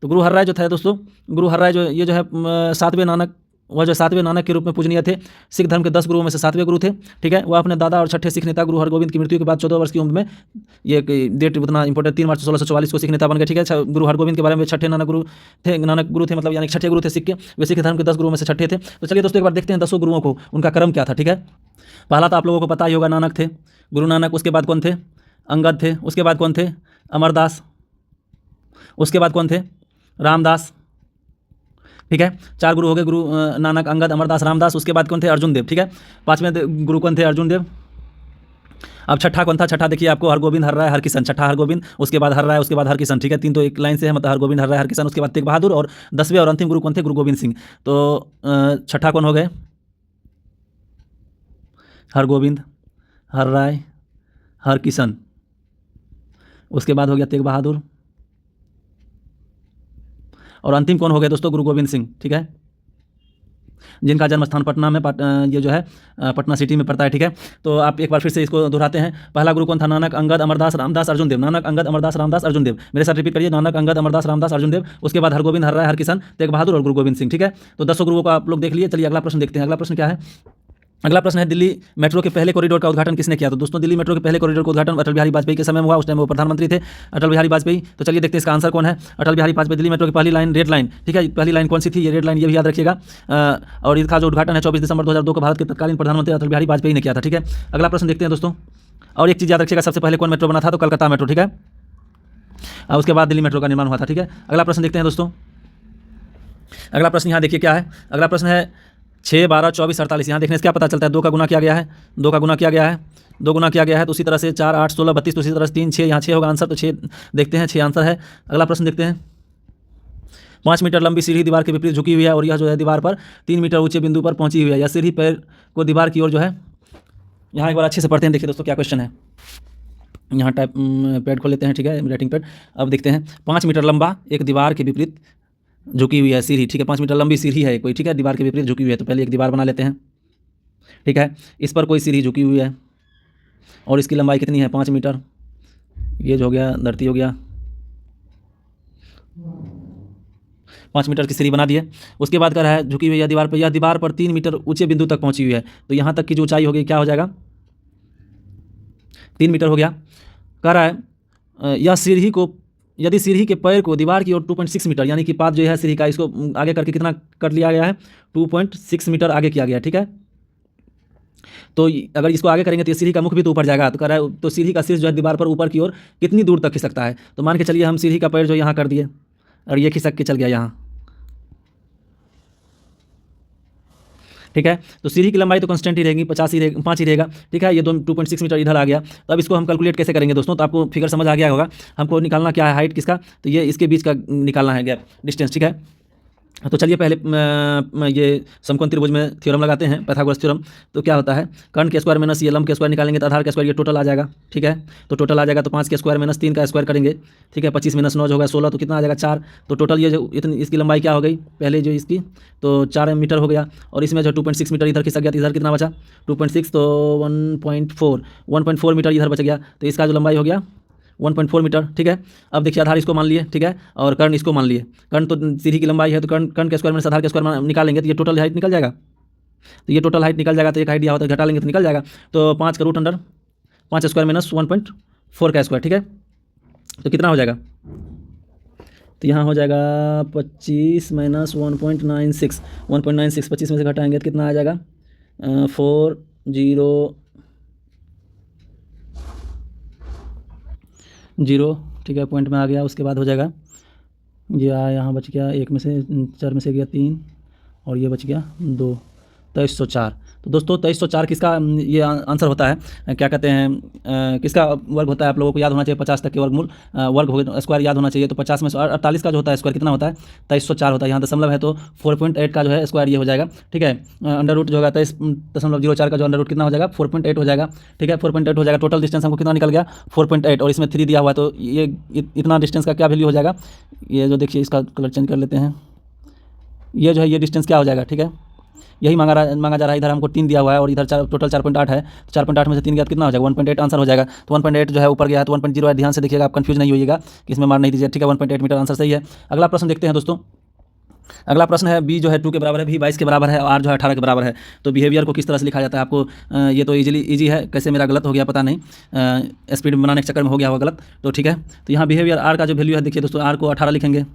तो गुरु हरराय जो था दोस्तों, गुरु हरराय जो ये जो है 7वें नानक के रूप में पूजनीय थे। सिख धर्म के 10 गुरुओं में से 7वें गुरु थे, ठीक है। वह अपने दादा और छठे सिख नेता गुरु हरगोबिंद की मृत्यु के बाद 14 वर्ष की उम्र में, ये डेट उतना इंपॉर्टेंट, 3 मार्च 1644 को सिख नेता बन गए, ठीक है। गुरु हरगोबिंद के बारे में छठे नानक गुरु थे, मतलब यानी छठे गुरु थे सिख के। वे सिख धर्म के 10 गुरुओं में से छठे थे। तो चलिए दोस्तों एक बार देखते हैं 10 गुरुओं को, उनका क्रम क्या था, ठीक है। पहला तो आप लोगों को पता ही होगा, नानक थे, गुरु नानक। उसके बाद कौन थे, अंगद थे। उसके बाद कौन थे, अमरदास। उसके बाद कौन थे, रामदास, ठीक है। 4 गुरु हो गए, गुरु नानक, अंगद, अमरदास, रामदास। उसके बाद कौन थे, अर्जुन देव, ठीक है। 5वें गुरु कौन थे, अर्जुन देव। अब छठा कौन था, छठा देखिए आपको, हरगोबिंद, हरराय, हरकिशन। छठा हरगोबिंद, उसके बाद हरराय, उसके बाद हरकिशन, ठीक है। 3 तो एक लाइन से है, मतलब हरगोबिंद, हरराय, हरकिशन। उसके बाद तेग बहादुर, और 10वें और अंतिम गुरु कौन थे, गुरु गोविंद सिंह। तो छठा कौन हो गए, हरगोबिंद, हरराय, हरकिशन। उसके बाद हो गया तेग बहादुर, और अंतिम कौन हो गए दोस्तों, गुरु गोविंद सिंह, ठीक है, जिनका जन्म स्थान पटना में ये जो है पटना सिटी में पड़ता है, ठीक है। तो आप एक बार फिर से इसको दोहराते हैं। पहला गुरु कौन था, नानक, अंगद, अमरदास, रामदास, अर्जुन देव। नानक, अंगद, अमरदास, रामदास, अर्जुन देव। मेरे साथ रिपीट करिए, नानक, अंगद, अमरदास, रामदास, अर्जुन देव। उसके बाद हरगोबिंद, हरराय, हरकिशन, तेग बहादुर और गुरु गोविंद सिंह, ठीक है। तो 10 गुरुओं को आप लोग देख लिए। चलिए अगला प्रश्न देखते हैं। अगला प्रश्न क्या है, अगला प्रश्न है दिल्ली मेट्रो के पहले कॉरिडोर का उद्घाटन किसने किया? तो दोस्तों दिल्ली मेट्रो के पहले कॉरिडोर का उद्घाटन अटल बिहारी वाजपेयी के समय में हुआ। उस टाइम वो प्रधानमंत्री थे, अटल बिहारी वाजपेयी। तो चलिए देखते हैं इसका आंसर कौन है, अटल बिहारी वाजपेयी। दिल्ली मेट्रो की पहली लाइन रेड लाइन, ठीक है। पहली लाइन कौन सी थी, ये रेड लाइन, ये भी याद रखिएगा। और इसका जो उद्घाटन है 24 दिसंबर 2002 को भारत के तत्कालीन प्रधानमंत्री अटल बिहारी वाजपेयी ने किया था, ठीक है। अगला प्रश्न देखते हैं दोस्तों। और एक चीज़ याद रखिएगा, सबसे पहले कौन मेट्रो बना था, तो कलकत्ता मेट्रो, ठीक है। उसके बाद दिल्ली मेट्रो का निर्माण हुआ था, ठीक है। अगला प्रश्न देखते हैं दोस्तों। अगला प्रश्न यहाँ देखिए क्या है। अगला प्रश्न है 6, 12, 24, 48। यहाँ देखने से क्या पता चलता है, 2 का गुना किया गया है, 2 का गुना किया गया है, 2 गुना किया गया है। तो उसी तरह से 4, 8, 16, 32, तो उसी तरह से 3, 6, यहाँ 6 होगा आंसर। तो 6 देखते हैं, 6 आंसर है। अगला प्रश्न देखते हैं। 5 मीटर लंबी सीढ़ी दीवार के विपरीत झुकी हुई है और यह जो है दीवार पर 3 मीटर ऊंचे बिंदु पर पहुंची हुई है। यह सीढ़ी पैर को दीवार की ओर जो है, यहाँ एक बार अच्छे से पढ़ते हैं, देखिए दोस्तों क्या क्वेश्चन है। यहाँ टाइप पैड खोल लेते हैं, ठीक है, राइटिंग पैड। अब देखते हैं, 5 मीटर लंबा एक दीवार के विपरीत झुकी हुई है सीढ़ी, ठीक है। 5 मीटर लंबी सीढ़ी है कोई, ठीक है, दीवार के विपरीत झुकी हुई है। तो पहले एक दीवार बना लेते हैं, ठीक है। इस पर कोई सीढ़ी झुकी हुई है और इसकी लंबाई कितनी है, 5 मीटर। ये जो हो गया, धरती हो गया, 5 मीटर की सीढ़ी बना दिए। उसके बाद कह रहा है झुकी हुई है दीवार पर, यह दीवार पर 3 मीटर ऊंचे बिंदु तक पहुंची हुई है। तो यहाँ तक की जो ऊंचाई होगी क्या हो जाएगा, 3 मीटर हो गया। कह रहा है यह सीढ़ी को, यदि सीढ़ी के पैर को दीवार की ओर 2.6 मीटर, यानी कि पाथ जो है सीढ़ी का, इसको आगे करके कितना कर लिया गया है, 2.6 मीटर आगे किया गया, ठीक है। तो अगर इसको आगे करेंगे तो सीढ़ी का मुख भी तो ऊपर जाएगा। तो कह रहा है तो सीढ़ी का शीर्ष जो है दीवार पर ऊपर की ओर कितनी दूर तक खिसकता है। तो मान के चलिए हम सीढ़ी का पैर जो यहाँ कर दिए, और ये खिसक के चल गया यहाँ, ठीक है। तो सीढ़ी की लंबाई तो कांस्टेंट ही रहेगी, 50 ही रहेगा, 5 ही रहेगा, ठीक है। ये 2.6 मीटर इधर आ गया। तो अब इसको हम कैलकुलेट कैसे करेंगे दोस्तों, तो आपको फिगर समझ आ गया होगा। हमको निकालना क्या है, हाइट किसका, तो ये इसके बीच का निकालना है गैप, डिस्टेंस, ठीक है। तो चलिए पहले ये समकोण त्रिभुज में थ्योरम लगाते हैं, पाइथागोरस थ्योरम। तो क्या होता है, कर्ण के स्क्वायर माइनस ये लंब के स्क्वायर निकालेंगे तो आधार का स्क्वायर, ये टोटल आ जाएगा, ठीक है। तो टोटल आ जाएगा, तो 5 के स्क्वायर माइनस 3 का स्क्वायर करेंगे, ठीक है। 25 माइनस 9 जो होगा 16, तो कितना आ जाएगा 4। तो टोटल ये जो इतनी इसकी लंबाई क्या हो गई, पहले जो इसकी तो 4 मीटर हो गया, और इसमें जो 2.6 मीटर इधर खिसक गया, तो इधर कितना बचा 2.6, तो 1.4 मीटर इधर बच गया। तो इसका जो लंबाई हो गया 1.4 मीटर, ठीक है। अब देखिए आधार इसको मान लिए, ठीक है, और कर्ण इसको मान लिए। कर्ण तो सीढ़ी की लंबाई है, तो कर्ण के स्क्वायर में आधार के स्क्वायर निकालेंगे तो ये टोटल हाइट निकल जाएगा। तो ये टोटल हाइट निकल जाएगा, तो एक हाइट दिया होता है, घटा लेंगे तो निकल जाएगा। तो 5 का रूट अंडर 5 स्क्वायर माइनस 1.4 का स्क्वायर, ठीक है। तो कितना हो जाएगा, तो यहाँ हो जाएगा 25 माइनस 1.96, 25 में से घटाएंगे तो कितना आ जाएगा 400, ठीक है, पॉइंट में आ गया। उसके बाद हो जाएगा ये यहाँ बच गया, एक में से 4 में से गया 3, और ये बच गया 2, 2304। तो दोस्तों 2304 किसका ये आंसर होता है, क्या कहते हैं, किसका वर्ग होता है, आप लोगों को याद होना चाहिए। 50 तक के वर्गमूल वर्ग हो स्क्वायर याद होना चाहिए। तो 50 में से 48 का जो होता है स्क्वायर कितना होता है 2304 होता है। यहाँ दशमलव है तो 4.8 का जो है स्क्वायर ये हो जाएगा, ठीक है। अंडर रूट जो होगा 23.04 का जो अंडर रूट कितना हो जाएगा 4.8 हो जाएगा, ठीक है। 4.8 हो जाएगा। टोटल डिस्टेंस हमको कितना निकल गया 4.8, और इसमें 3 दिया हुआ है, तो ये इतना डिस्टेंस का क्या वैल्यू हो जाएगा। ये जो देखिए इसका कलर चेंज कर लेते हैं, ये जो है ये डिस्टेंस क्या हो जाएगा, ठीक है। यही मांगा जा रहा है। इधर हमको 3 दिया हुआ है और इधर टोटल 4.8 है। तो 4.8 में से 3 गया तो कितना हो जाएगा 1.8 आंसर हो जाएगा। तो 1.8 जो है ऊपर गया है, तो 1.0 है, ध्यान से देखिएगा, आप कंफ्यूज नहीं होइएगा कि इसमें मार नहीं दीजिए, ठीक है। 1.8 मीटर आंसर सही है। अगला प्रश्न देखते हैं दोस्तों। अगला प्रश्न है, बी जो है 2 के बराबर है, भी 22 के बराबर है, और आर जो है 18 के बराबर है। तो बिहेवियर को किस तरह से लिखा जाता है आपको, ये तो इजी है। कैसे मेरा गलत हो गया पता नहीं, स्पीड बनाने के चक्कर में हो गया होगा गलत, तो ठीक है। तो यहाँ बिहेवियर आर का जो वैल्यू है, देखिए दोस्तों, आर को 18 लिखेंगे,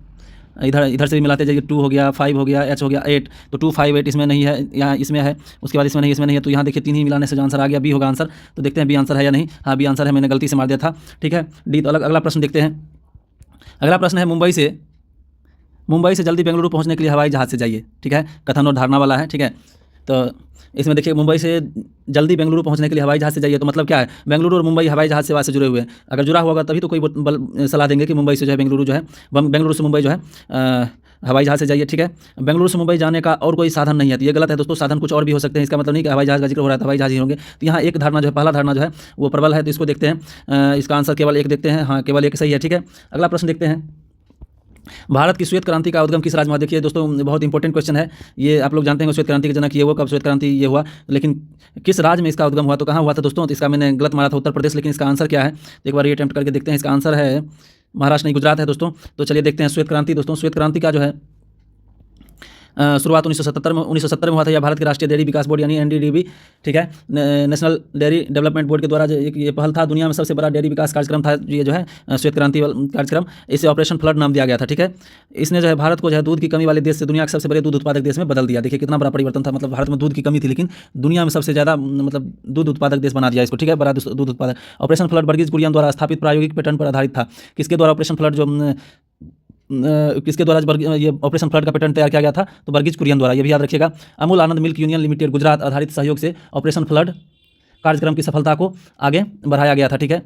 इधर से भी मिलाते जाइए। 2 हो गया, 5 हो गया, एच हो गया 8, तो 2 5 8 इसमें नहीं है, यहाँ इसमें है, उसके बाद इसमें नहीं है। तो यहाँ देखिए 3 ही मिलाने से जो आंसर आ गया बी होगा आंसर। तो देखते हैं बी आंसर है या नहीं। हाँ बी आंसर है, मैंने गलती से मार दिया था, ठीक है। डी तो अगला प्रश्न देखते हैं। अगला प्रश्न है, मुंबई से जल्दी बेंगलुरु पहुंचने के लिए हवाई जहाज़ से जाइए, ठीक है। कथन और धारणा वाला है, ठीक है। तो इसमें देखिए मुंबई से जल्दी बेंगलुरु पहुंचने के लिए हवाई जहाज़ से जाइए, तो मतलब क्या है, बेंगलुरु और मुंबई हवाई जहाज़ सेवा से जुड़े हुए हैं। अगर जुड़ा हुआ होगा तभी तो कोई सलाह देंगे कि मुंबई से जो है बेंगलुरु जो है, बेंगलुरु से मुंबई जो है हवाई जहाज़ से जाइए, ठीक है। बेंगलुरु से मुंबई जाने का और कोई साधन नहीं है, तो ये गलत है दोस्तों। साधन कुछ और भी हो सकते हैं, इसका मतलब नहीं कि हवाई जहाज़ का जिक्र हो रहा है तो हवाई जहाज़ ही होंगे। तो यहाँ एक धारणा जो है, पहला धारणा जो है वो प्रबल है, तो इसको देखते हैं। इसका आंसर केवल एक देखते हैं, हाँ केवल एक सही है, ठीक है। अगला प्रश्न देखते हैं। भारत की श्वेत क्रांति का उद्गम किस राज्य में, देखिए दोस्तों बहुत इंपॉर्टेंट क्वेश्चन है ये। आप लोग जानते हैं श्वेत क्रांति के जनक ये हुआ, कब श्वेत क्रांति ये हुआ, लेकिन किस राज्य में इसका उद्गम हुआ, तो कहाँ हुआ था दोस्तों। तो इसका मैंने गलत मारा था उत्तर प्रदेश, लेकिन इसका आंसर क्या है एक बार ये अटेम्प्ट करके देखते हैं। इसका आंसर है महाराष्ट्र नहीं, गुजरात है दोस्तों। तो चलिए देखते हैं श्वेत क्रांति। दोस्तों श्वेत क्रांति का जो है शुरुआत 1970 में हुआ था। यह भारत के राष्ट्रीय डेयरी विकास बोर्ड यानी एनडीडीबी, ठीक है, नेशनल डेयरी डेवलपमेंट बोर्ड के द्वारा जो ये पहल था, दुनिया में सबसे बड़ा डेयरी विकास कार्यक्रम था ये जो है श्वेत क्रांति कार्यक्रम। इसे ऑपरेशन फ्लड नाम दिया गया था, ठीक है। इसने जो है भारत को जो है दूध की कमी वाले देश से दुनिया के सबसे बड़े दूध उत्पादक देश में बदल दिया। देखिए कितना बड़ा परिवर्तन था, मतलब भारत में दूध की कमी थी लेकिन दुनिया में सबसे ज़्यादा मतलब दूध उत्पादक देश बना दिया इसको, ठीक है, बड़ा दूध उत्पादक। ऑपरेशन फ्लड वर्गीज कुरियन द्वारा स्थापित प्रायोगिक पैटर्न पर आधारित था। किसके द्वारा ऑपरेशन फ्लड किसके द्वारा ये ऑपरेशन फ्लड का पैटर्न तैयार किया गया था, तो वर्गीज कुरियन द्वारा, ये भी याद रखिएगा। अमूल आनंद मिल्क यूनियन लिमिटेड गुजरात आधारित सहयोग से ऑपरेशन फ्लड कार्यक्रम की सफलता को आगे बढ़ाया गया था, ठीक है।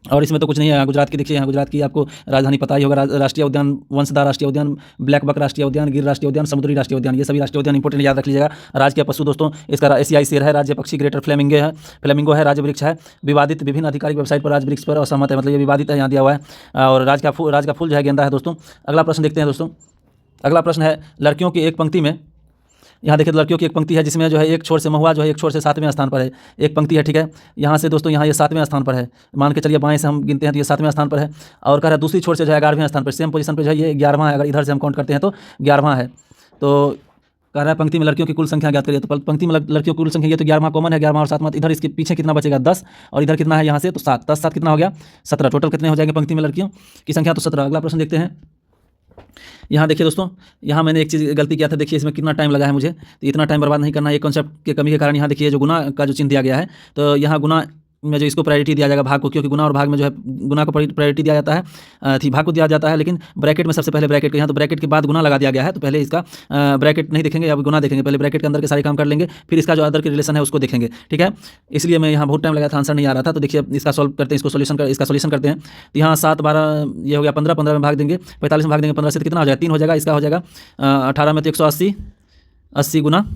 और इसमें तो कुछ नहीं है, गुजरात की देखिए, यहाँ गुजरात की आपको राजधानी पता ही होगा, राष्ट्रीय उद्यान वंशधार राष्ट्रीय उद्यान, ब्लैक बक राष्ट्रीय उद्यान, गिर राष्ट्रीय उद्यान, समुद्री राष्ट्रीय उद्यान, ये सभी राष्ट्रीय उद्यान इंपोर्टेंट याद रख लीजिएगा। राज्य पशु दोस्तों इसका एशियाई शेर है, राज्य पक्षी ग्रेटर फ्लेमिंगो है, राज्य वृक्ष है विवादित, विभिन्न आधिकारिक वेबसाइट पर राज्य वृक्ष पर असहमत है, मतलब ये विवादित है, यहाँ दिया हुआ है। और राज का फूल जो है गेंदा है दोस्तों। अगला प्रश्न देखते हैं दोस्तों। अगला प्रश्न है, लड़कियों की एक पंक्ति में, यहाँ देखिए लड़कियों की एक पंक्ति है जिसमें जो है एक छोर से महुआ जो है एक छोर से 7वें स्थान पर है, एक पंक्ति है, ठीक है। यहाँ से दोस्तों यहाँ ये 7वें स्थान पर है, मान के चलिए बाएं से हम गिनते हैं तो ये 7वें स्थान पर है। और कह रहा है दूसरी छोर से जो है 11वें स्थान पर, सेम पोजीशन पर जो है ये 11वां है, अगर इधर से हम काउंट करते हैं तो 11वां है। तो कह रहा है पंक्ति में लड़कियों की कुल संख्या ज्ञात करिए, तो पंक्ति में लड़कियों की कुल संख्या ये तो 11वां कॉमन है, 11वां और 7वां, इधर इसके पीछे कितना बचेगा 10, और इधर कितना है यहाँ से तो 7, 10 7 कितना हो गया 17, टोटल कितने हो जाएंगे पंक्ति में लड़कियों की संख्या, तो 17। अगला प्रश्न देखते हैं। यहाँ देखिए दोस्तों, यहाँ मैंने एक चीज़ गलती किया था, देखिए इसमें कितना टाइम लगा है मुझे, तो इतना टाइम बर्बाद नहीं करना है। ये कॉन्सेप्ट के कमी के कारण यहाँ देखिए जो गुना का जो चिन्ह दिया गया है, तो यहाँ गुना में जो इसको प्रायोरिटी दिया जाएगा भाग को, क्योंकि गुना और भाग में जो है गुना को प्रायोरिटी दिया जाता है, भाग को दिया जाता है, लेकिन ब्रैकेट में सबसे पहले ब्रैकेट के यहाँ तो ब्रैकेट के बाद गुना लगा दिया गया है, तो पहले इसका ब्रैकेट नहीं देखेंगे, अब गुना देखेंगे, पहले ब्रैकेट के अंदर के सारे काम कर लेंगे, फिर इसका जो अदर के रिलेशन है उसको देखेंगे, ठीक है। इसलिए मैं यहाँ बहुत टाइम लगा था, आंसर नहीं आ रहा था। तो देखिए इसका सॉल्व करते हैं, इसका सोल्यूशन करते हैं। तो यहाँ 7 12 ये हो गया 15, 15 में भाग देंगे, 45 में भाग देंगे 15 से, तो कितना हो जाएगा 3 हो जाएगा। इसका हो जाएगा 18 में तो 180, 80 गुना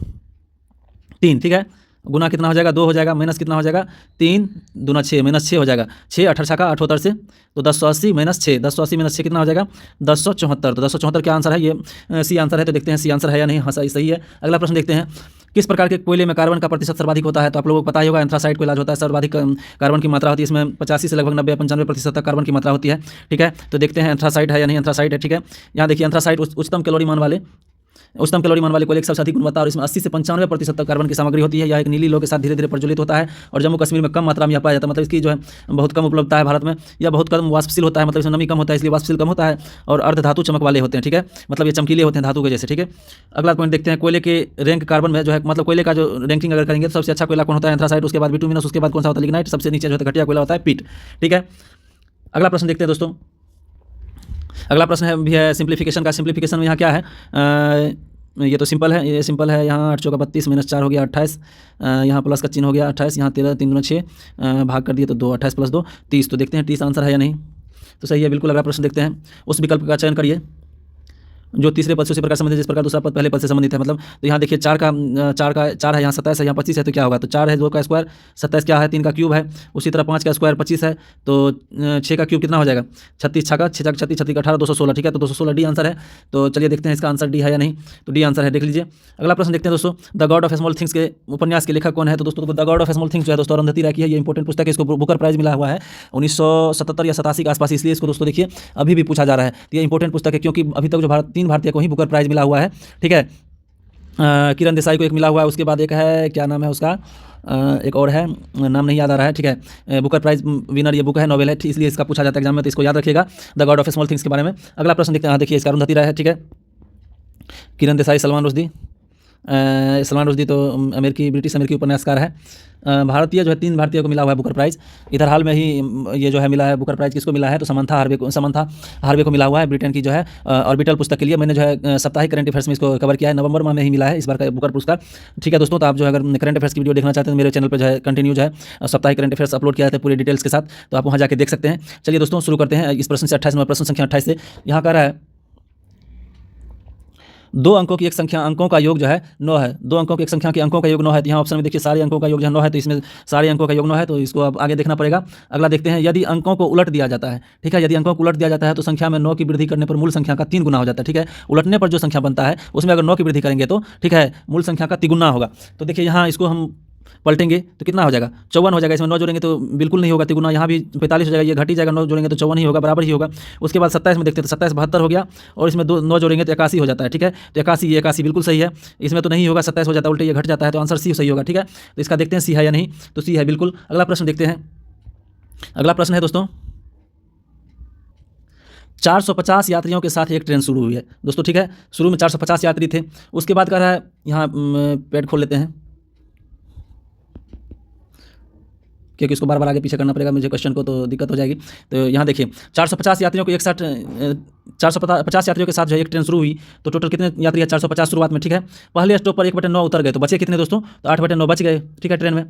3, ठीक है। गुना कितना हो जाएगा 2 हो जाएगा, माइनस कितना हो जाएगा 3 दूना 6, माइनस 6 हो जाएगा, 6 18 का 78 से, तो 1080 माइनस 6, 1080 माइनस 6 कितना हो जाएगा 1074। तो 1074 क्या आंसर है, ये सी आंसर है। तो देखते हैं सी आंसर है या नहीं। हाँ सही है। अगला प्रश्न देखते हैं, किस प्रकार के कोयले में कार्बन का प्रतिशत सर्वाधिक होता है। तो आप लोगों को पता ही होगा, एंथ्रासाइट कोयला जो होता है सर्वाधिक कार्बन की मात्रा होती है, इसमें 85 से लगभग 90-95% तक कार्बन की मात्रा होती है, ठीक है। तो देखते हैं एंथ्रासाइट है या नहीं। एंथ्रासाइट है, ठीक है। यहाँ देखिए एंथ्रासाइट उच्चतम कैलोरी मान वाले कोयले की सबसे अधिक गुणवत्ता, और इसमें 80 से 95% तक कार्बन की सामग्री होती है। यह एक नीली लौ के साथ धीरे धीरे प्रज्वलित होता है और जम्मू कश्मीर में कम मात्रा में यह पाया जाता है, मतलब इसकी जो है बहुत कम उपलब्धता है भारत में। यह बहुत कम वाष्पशील होता है, मतलब इसमें नमी कम होता है, इसलिए वाष्पशील कम होता है, और अर्ध धातु चमक वाले होते हैं, ठीक है। मतलब ये चमकीले होते हैं धातु के जैसे, ठीक है। अगला पॉइंट देखते हैं, कोयले के रैंक कार्बन में जो है, मतलब कोयले का जो रैंकिंग अगर करेंगे तो सबसे अच्छा कोयला कौन होता है, एंथ्रासाइट, उसके बाद बिटुमिनस, उसके बाद कौन सा होता है लिग्नाइट, सबसे नीचे जो है घटिया कोयला होता है पीट, ठीक है। अगला प्रश्न देखते हैं दोस्तों। अगला प्रश्न है भी है सिंप्लीफिकेशन का। सिंप्लीफिकेशन में यहाँ क्या है, ये तो सिंपल है, ये सिंपल है। यहाँ 8 चौका 32 माइनस 4 हो गया 28, यहाँ प्लस का चिन्ह हो गया 28, यहाँ 13 3 दूना 6, भाग कर दिए तो 2, 28 + 2 30। तो देखते हैं 30 आंसर है या नहीं। तो सही है बिल्कुल। अगला प्रश्न देखते हैं, उस विकल्प का चयन करिए जो तीसरे पद से उसी प्रकार संबंधित जिस प्रकार दूसरा पद पहले पद से संबंधित है। मतलब तो यहाँ देखिए 4 है, यहाँ 27 है, यहाँ 25 है, तो क्या होगा, तो 4 है 2 का स्क्वायर, 27 क्या है 3 का क्यूब है, उसी तरह 5 का स्क्वायर 25 है, तो 6 का क्यूब कितना हो जाएगा 36, 6 का 36, 36 का 18, 216, ठीक है। तो 216 डी आंसर है। तो चलिए देखते हैं इसका आंसर डी है या नहीं। तो डी आंसर है, देख लीजिए। अगला प्रश्न देखते हैं दोस्तों, the God of small things के उपन्यास के लेखक कौन है। तो दोस्तों the God of small things जो है दोस्तों अरुंधति राय की है। ये इंपॉर्टेंट पुस्तक है, इसको बुकर प्राइज मिला हुआ है 1977 या 87 के आसपास, इसलिए इसको दोस्तों देखिए अभी भी पूछा जा रहा है। तो ये इंपॉर्टेंट पुस्तक है, क्योंकि अभी तक जो 3 भारतीय को ही बुकर प्राइज मिला हुआ है, ठीक है। किरण देसाई को एक मिला हुआ है, उसके बाद एक है, क्या नाम है उसका, एक और है, नाम नहीं याद आ रहा है, ठीक है। बुकर प्राइज विनर ये बुक है, नॉवेल है, इसलिए इसका पूछा जाता है एग्जाम में, तो इसको याद रखिएगा the God of small things के बारे में। अगला प्रश्न देखते हैं, देखिए इसका अरुंधति राय है, ठीक है। किरण देसाई, सलमान रुश्दी तो ब्रिटिश अमेरिकी उपन्यासकार है। भारतीय जो है 3 भारतीय को मिला हुआ है बुकर प्राइज़। इधर हाल में ही ये जो है मिला है बुकर प्राइज़, किसको मिला है, तो समंथा हार्वे को मिला हुआ है, ब्रिटेन की जो है ऑर्बिटल पुस्तक के लिए। मैंने जो है साप्ताहिक करंट अफेयर्स में इसको कवर किया है, नवंबर माह में ही मिला है इस बार का बुकर पुरस्कार, ठीक है दोस्तों। तो आप जो है अगर करंट अफेयर्स की वीडियो देखना चाहते हैं तो मेरे चैनल पर जो है कंटिन्यू जो है साप्ताहिक करंट अफेयर्स अपलोड किया जाता है पूरे डिटेल्स के साथ, तो आप वहाँ जाकर देख सकते हैं। चलिए दोस्तों शुरू करते हैं इस प्रश्न से। 28 नंबर प्रश्न संख्या 28 से यहाँ कह रहा है 2 अंकों की एक संख्या अंकों का योग जो है 9 है। 2 अंकों की एक संख्या के अंकों का योग 9 है। तो यहाँ ऑप्शन में देखिए सारे अंकों का योग जो है 9 है, तो इसमें सारे अंकों का योग 9 है, तो इसको अब आगे देखना पड़ेगा। अगला देखते हैं, यदि अंकों को उलट दिया जाता है, ठीक है, यदि अंकों को उलट दिया जाता है तो संख्या में 9 की वृद्धि करने पर मूल संख्या का 3 गुना हो जाता है, ठीक है। उलटने पर जो संख्या बनता है उसमें अगर 9 की वृद्धि करेंगे तो ठीक है मूल संख्या का 3 गुना होगा। तो देखिए यहाँ इसको हम पलटेंगे तो कितना हो जाएगा 54 हो जाएगा। इसमें 9 जोड़ेंगे तो बिल्कुल नहीं होगा तिगुना, यहाँ भी 45 हो जाएगा, ये घट ही जाएगा, 9 जोड़ेंगे तो 54 ही होगा, बराबर ही होगा। उसके बाद 27 में देखते हैं तो 27 72 हो गया, और इसमें 9 जोड़ेंगे तो 81 हो जाता है, ठीक है। तो 81 बिल्कुल सही है, इसमें तो नहीं होगा, 27 हो जाता है, उल्टे ये घट जाता है, तो आंसर सी सही होगा, ठीक है। तो इसका देखते हैं सी है या नहीं, तो सी है बिल्कुल। अगला प्रश्न देखते हैं। अगला प्रश्न है दोस्तों, 450 यात्रियों के साथ एक ट्रेन शुरू हुई है दोस्तों, ठीक है। शुरू में 450 यात्री थे, उसके बाद कह रहा है, यहाँ पेड खोल लेते हैं क्योंकि इसको बार बार आगे पीछे करना पड़ेगा मुझे क्वेश्चन को, तो दिक्कत हो जाएगी। तो यहाँ देखिए 450 यात्रियों को एक साथ 450 यात्रियों के साथ जो है एक ट्रेन शुरू हुई, तो टोटल कितने यात्री है 450 शुरुआत में, ठीक है। पहले स्टॉप पर 1/9 उतर गए, तो बचे कितने दोस्तों, तो 8/9 बच गए, ठीक है ट्रेन में।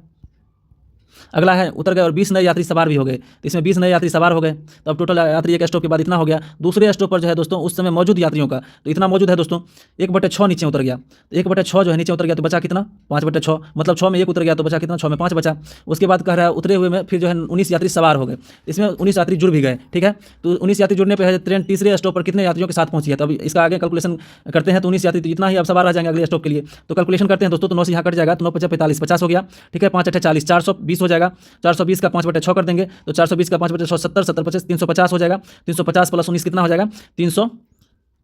अगला है उतर गए और 20 नए यात्री सवार भी हो गए, तो इसमें 20 नए यात्री सवार हो गए, तो अब टोटल यात्री एक स्टॉप के बाद इतना हो गया। दूसरे स्टॉप पर जो है दोस्तों उस समय मौजूद यात्रियों का तो इतना मौजूद है दोस्तों 1/6 नीचे उतर गया, तो 1/6 जो है नीचे उतर गया, तो बचा कितना 5/6, मतलब 6 में 1 उतर गया तो बचा कितना 6 में 5 बचा। उसके बाद कह रहा है उतरे हुए में फिर जो है 19 यात्री सवार हो गए, इसमें 19 यात्री जुड़ भी गए, ठीक है। तो 19 यात्री जुड़ने पर ट्रेन तीसरे स्टॉप पर कितने यात्रियों के साथ पहुंची है, तो अब इसका आगे कैलकुलेशन करते हैं। तो 19 यात्री तो इतना ही अब सवार आ जाएंगे अगले स्टॉप के लिए, तो कैलकुलेशन करते हैं दोस्तों। तो 9 से यहाँ कट जाएगा, तो 9 × 5 = 45, 50 हो गया, ठीक है। 5 × 8 = 40, 420 हो जाएगा। 420 का 5/6 कर देंगे, तो 420 का 5/6 70, 70 25 350 हो जाएगा। 350 + 19 कितना हो जाएगा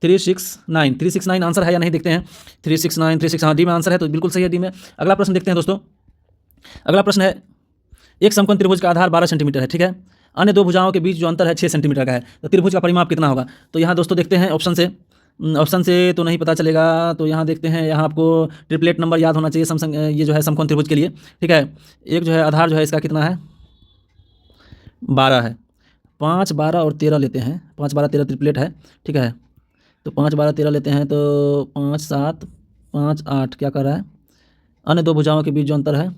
369 आंसर है या नहीं देखते हैं। 369 हाँ डी में आंसर है, तो बिल्कुल सही है डी में। अगला प्रश्न देखते हैं दोस्तों। अगला प्रश्न है, एक समकोण त्रिभुज का आधार 12 सेंटीमीटर है, ठीक है। अन्य 2 भुजाओं के बीच जो अंतर है 6 सेंटीमीटर का है, तो त्रिभुज का परिमाप कितना होगा। तो यहाँ दोस्तों देखते हैं ऑप्शन से तो नहीं पता चलेगा, तो यहाँ देखते हैं, यहाँ आपको ट्रिपलेट नंबर याद होना चाहिए ये जो है समकोण त्रिभुज के लिए, ठीक है। एक जो है आधार जो है इसका कितना है 12 है। 5, 12 और 13 लेते हैं, 5, 12, 13 ट्रिपलेट है, ठीक है। तो 5, 12, 13 लेते हैं तो 5, 7, 5, 8 क्या कर रहा है, अन्य दो भुजाओं के बीच जो अंतर है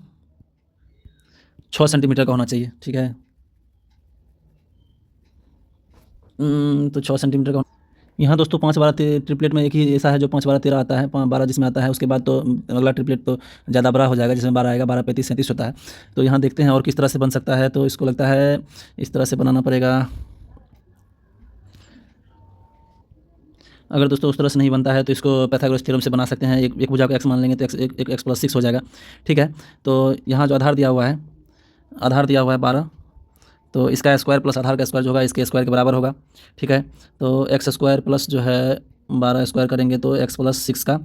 6 सेंटीमीटर का होना चाहिए, ठीक है। तो 6 सेंटीमीटर का यहाँ दोस्तों 5, 12 ट्रिपलेट में एक ही ऐसा है जो 5, 12, 13 आता है, 12 जिसमें आता है, उसके बाद तो अगला ट्रिपलेट तो ज़्यादा बड़ा हो जाएगा, जिसमें 12 आएगा, 12, 35, 37 होता है। तो यहाँ देखते हैं और किस तरह से बन सकता है, तो इसको लगता है इस तरह से बनाना पड़ेगा। अगर दोस्तों उस तरह से नहीं बनता है तो इसको पैथागोरस थ्योरम से बना सकते हैं। एक भुजा को x मान लेंगे तो x प्लस 6 हो जाएगा, ठीक है। तो यहाँ जो आधार दिया हुआ है, आधार दिया हुआ है 12, तो इसका स्क्वायर प्लस आधार का स्क्वायर जो होगा इसके स्क्वायर के बराबर होगा, ठीक है। तो एक्स स्क्वायर प्लस जो है 12 स्क्वायर करेंगे तो x प्लस 6 का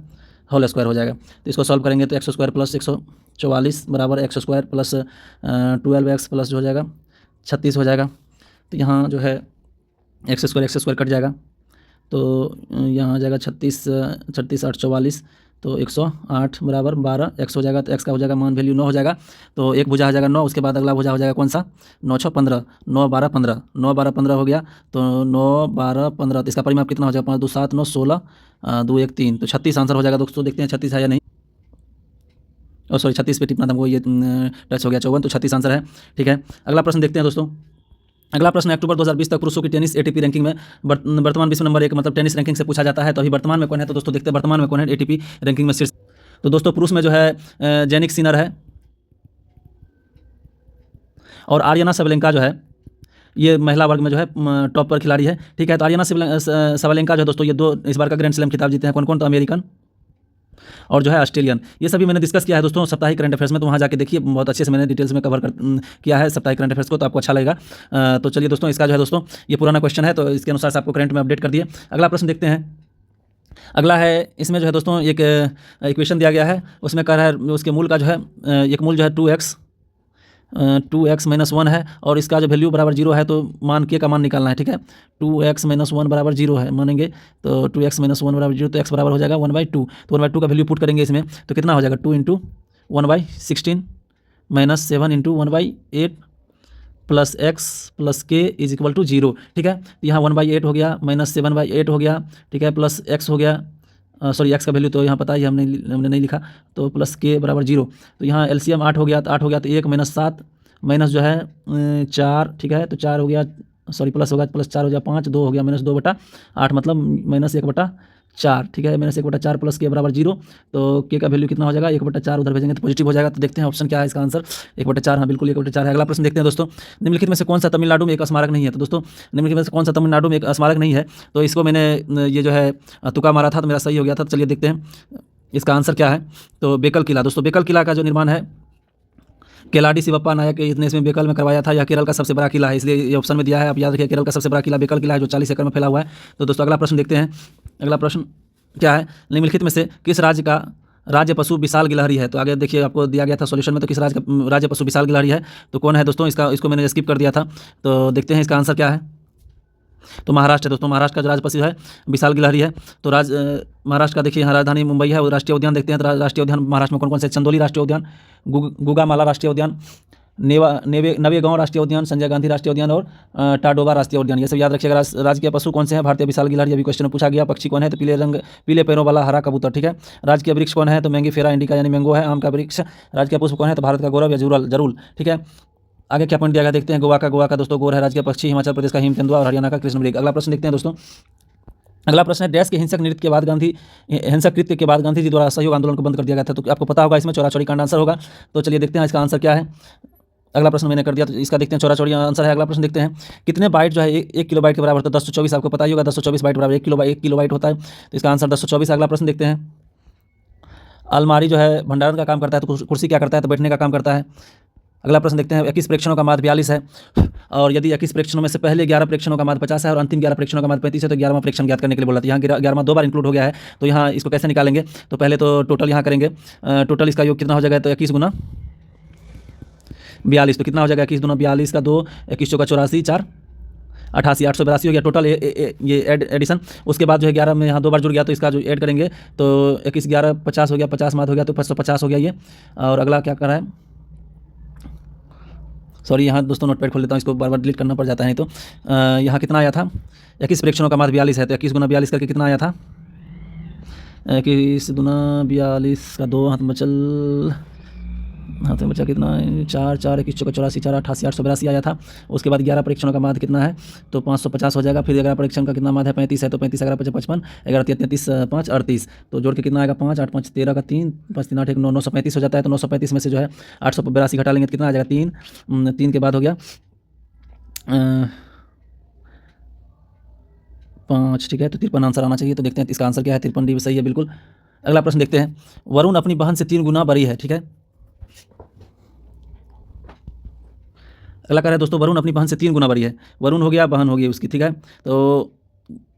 होल स्क्वायर हो जाएगा। तो इसको सॉल्व करेंगे तो एक्स स्क्वायर प्लस 144 बराबर x square plus 12x plus जो हो जाएगा 36 हो जाएगा। तो यहाँ जो है एक्स स्क्वायर कट जाएगा, तो यहाँ आ जाएगा 36, 36, 8, 44, तो 108 बराबर 12 x हो जाएगा। तो x का हो जाएगा मान वैल्यू 9 हो जाएगा। तो एक भुजा हो जाएगा 9, उसके बाद अगला भुजा हो जाएगा कौन सा, 9, 6, 15, 9, 12, 15, 9, 12, 15 हो गया। तो 9, 12, 15, तो इसका परिमाप कितना हो जाएगा, 5, 2, 7, 9, 16, 2, 1, 3, तो 36 आंसर हो जाएगा दोस्तों। देखते हैं 36 है या नहीं। और सॉरी 36 पे टिपना था हमको, ये टच हो गया 54, तो 36 आंसर है, ठीक है। अगला प्रश्न देखते हैं दोस्तों। अगला प्रश्न अक्टूबर 2020 तक पुरुषों की टेनिस एटीपी रैंकिंग में वर्तमान विश्व नंबर 1 मतलब टेनिस रैंकिंग से पूछा जाता है। तो अभी वर्तमान में कौन है, तो दोस्तों देखते हैं वर्तमान में कौन है एटीपी रैंकिंग में शीर्ष। तो दोस्तों पुरुष में जो है जेनिक सिनर है और आर्यना सबलेंका जो है ये महिला वर्ग में जो है टॉप पर खिलाड़ी है, ठीक है। तो आर्यना सबलेंका जो है दोस्तों ये 2 इस बार का ग्रैंड स्लैम खिताब जीते हैं। कौन कौन, तो अमेरिकन और जो है ऑस्ट्रेलियन। ये सभी मैंने डिस्कस किया है दोस्तों साप्ताहिक करंट अफेयर्स में, तो वहाँ जाके देखिए बहुत अच्छे से मैंने डिटेल्स में कवर किया है साप्ताहिक करंट अफेयर्स को, तो आपको अच्छा लगेगा। तो चलिए दोस्तों इसका जो है दोस्तों ये पुराना क्वेश्चन है, तो इसके अनुसार से आपको करंट में अपडेट कर दिए। अगला प्रश्न देखते हैं। अगला है इसमें जो है दोस्तों एक इक्वेशन दिया गया है, उसमें कह रहा है उसके मूल का जो है एक मूल जो है 2x माइनस 1 है और इसका जो वैल्यू बराबर 0 है, तो मान के का मान निकालना है, ठीक है। 2x माइनस 1 बराबर 0 है मानेंगे, तो 2x माइनस 1 बराबर 0, तो x बराबर हो जाएगा 1/2। तो 1/2 का वैल्यू पुट करेंगे इसमें, तो कितना हो जाएगा 2 into 1/16 minus 7 into 1/8 plus x plus के इज इक्वल टू 0, ठीक है। तो यहाँ 1/8 हो गया माइनस 7/8 हो गया, ठीक है, प्लस x हो गया, सॉरी एक्स का वैल्यू तो यहाँ पता ही हमने नहीं लिखा, तो प्लस के बराबर 0। तो यहाँ एलसीएम 8 हो गया, तो 8 हो गया तो 1 माइनस 7 माइनस जो है 4, ठीक है। तो 4 हो गया, सॉरी प्लस होगा, प्लस 4 हो गया 5, 2 हो गया माइनस 2/8 मतलब माइनस 1/4, ठीक है। माइनस 1/4 प्लस के बराबर 0, तो के का वैल्यू कितना हो जाएगा 1/4 उधर भेजेंगे तो पॉजिटिव हो जाएगा। तो देखते हैं ऑप्शन क्या है इसका आंसर, 1/4, हाँ बिल्कुल 1/4 है। अगला प्रश्न देखते हैं दोस्तों। निम्नलिखित में से कौन सा तमिलनाडु में एक स्मारक नहीं है, तो दोस्तों निम्नलिखित में से कौन सा तमिलनाडु में एक स्मारक नहीं है, तो इसको मैंने ये जो है तुक्का मारा था तो मेरा सही हो गया था। तो चलिए देखते हैं इसका आंसर क्या है। तो बेकल किला, दोस्तों बेकल किला का जो निर्माण है केलाडी शिवप्पा नायक ने इसमें बेकल में करवाया था। यह केरल का सबसे बड़ा किला है, इसलिए ये ऑप्शन में दिया है। आप याद रखिए केरल का सबसे बड़ा किला बेकल किला है जो 40 एकड़ में फैला हुआ है। तो दोस्तों अगला प्रश्न देखते हैं। अगला प्रश्न क्या है, निम्नलिखित में से किस राज्य का राज्य पशु विशाल गिलहरी है। तो आगे देखिए आपको दिया गया था सॉल्यूशन में, तो किस राज्य पशु विशाल गिलहरी है, तो कौन है दोस्तों, इसको मैंने स्किप कर दिया था। तो देखते हैं इसका आंसर क्या है। तो महाराष्ट्र है दोस्तों, महाराष्ट्र का जो राज्य पशु है विशाल गिलहरी है। तो महाराष्ट्र का देखिए यहाँ राजधानी मुंबई है। और राष्ट्रीय उद्यान देखते हैं, तो राष्ट्रीय उद्यान महाराष्ट्र में कौन कौन से, चंदोली राष्ट्रीय उद्यान, गुगामाला राष्ट्रीय उद्यान, नवेगांव राष्ट्रीय उद्यान, संजय गांधी राष्ट्रीय उद्यान और टाडोबा राष्ट्रीय उद्यान। ये सब याद रखिएगा। राज्य के पशु कौन से हैं, भारतीय विशाल गिलहरी, अभी क्वेश्चन में पूछा गया। पक्षी कौन है, तो पीले पैरों वाला हरा कबूतर, ठीक है। राज्य के वृक्ष कौन है, तो मैंगीफेरा इंडिका यानी मैंगो है, आम का वृक्ष। राज्य के पुष्प कौन है, तो भारत का गौरव या जरूल, ठीक है। आगे क्या पॉइंट दिया गया देखते हैं। गोवा का दोस्तों गोर है। राज्य के पक्षी हिमाचल प्रदेश का हिम तेंदुआ और हरियाणा का कृष्ण मृग। अगला प्रश्न देखते हैं दोस्तों। अगला प्रश्न है डैश के हिंसक कृत्य के बाद गांधी जी द्वारा असहयोग आंदोलन को बंद कर दिया गया था। तो आपको पता होगा इसमें चौरा चौरी कांड आंसर होगा। तो चलिए देखते हैं इसका आंसर क्या है। अगला प्रश्न मैंने कर दिया, तो इसका देखते हैं चौरा चौरी आंसर है। अगला प्रश्न देखते हैं कितने बाइट जो है 1 किलोबाइट के बराबर होता है, 1024, आपको पता ही होगा 1024 बाइट बराबर 1 किलोबाइट होता है। तो इसका आंसर 1024। अगला प्रश्न देखते हैं। अलमारी जो है भंडारण का काम करता है, तो कुर्सी क्या करता है, तो बैठने का काम करता है। अगला प्रश्न देखते हैं। 21 प्रेक्षणों का माध्य 42 है और यदि 21 प्रेक्षणों में से पहले 11 प्रेक्षणों का माध्य 50 है और अंतिम 11 प्रेक्षणों का माध्य 35 है, तो 11वां प्रेक्षण ज्ञात करने के लिए बोला था। यहाँ 11वां 2 बार इंक्लूड हो गया है, तो यहाँ इसको कैसे निकालेंगे। तो पहले तो टोटल यहाँ करेंगे, टोटल इसका योग कितना हो जाएगा, तो 21 गुना 42, तो कितना हो जाएगा 21 गुना 42 का 2, 21 चौका 84, 4 88, 882 हो गया टोटल ये एडिशन। उसके बाद जो है 11 में यहाँ 2 बार जुड़ गया, तो इसका जो ऐड करेंगे तो 21 11 50 हो गया, 50 माध्य हो गया, तो 550 हो गया ये। और अगला क्या कर रहा है, सॉरी, यहाँ दोस्तों नोटपैड खोल लेता हूँ, इसको बार बार डिलीट करना पड़ जाता है। नहीं तो यहाँ कितना आया था, 21 परीक्षणों का माध्य 42 है, तो 21 गुना 42 करके कितना आया था, 21 गुना 42 का 2 हाथ में बचा कितना, 4 4 21 चौका 84 4 88 882 आया था। उसके बाद 11 परीक्षणों का माध्य कितना है, तो 550 हो जाएगा। फिर 11 परीक्षण का कितना माध्य है, 35 है, तो 35 11 55 55, 11 33 5 38, तो जोड़ के कितना आएगा, 5 8 5 13 का 3 5 3 8 1 9 935 हो जाता है। तो 935 में से जो है 882 घटा लेंगे तो कितना आ जाएगा, 3 के बाद हो गया 5, ठीक है। तो 53 आंसर आना चाहिए। तो देखते हैं इसका आंसर क्या है, 53 डी सही है बिल्कुल। अगला प्रश्न देखते हैं, वरुण अपनी बहन से 3 गुना बड़ी है, ठीक है। अगला कह रहा है दोस्तों, वरुण अपनी बहन से 3 गुना बड़ी है। वरुण हो गया, बहन हो गई उसकी, ठीक है। तो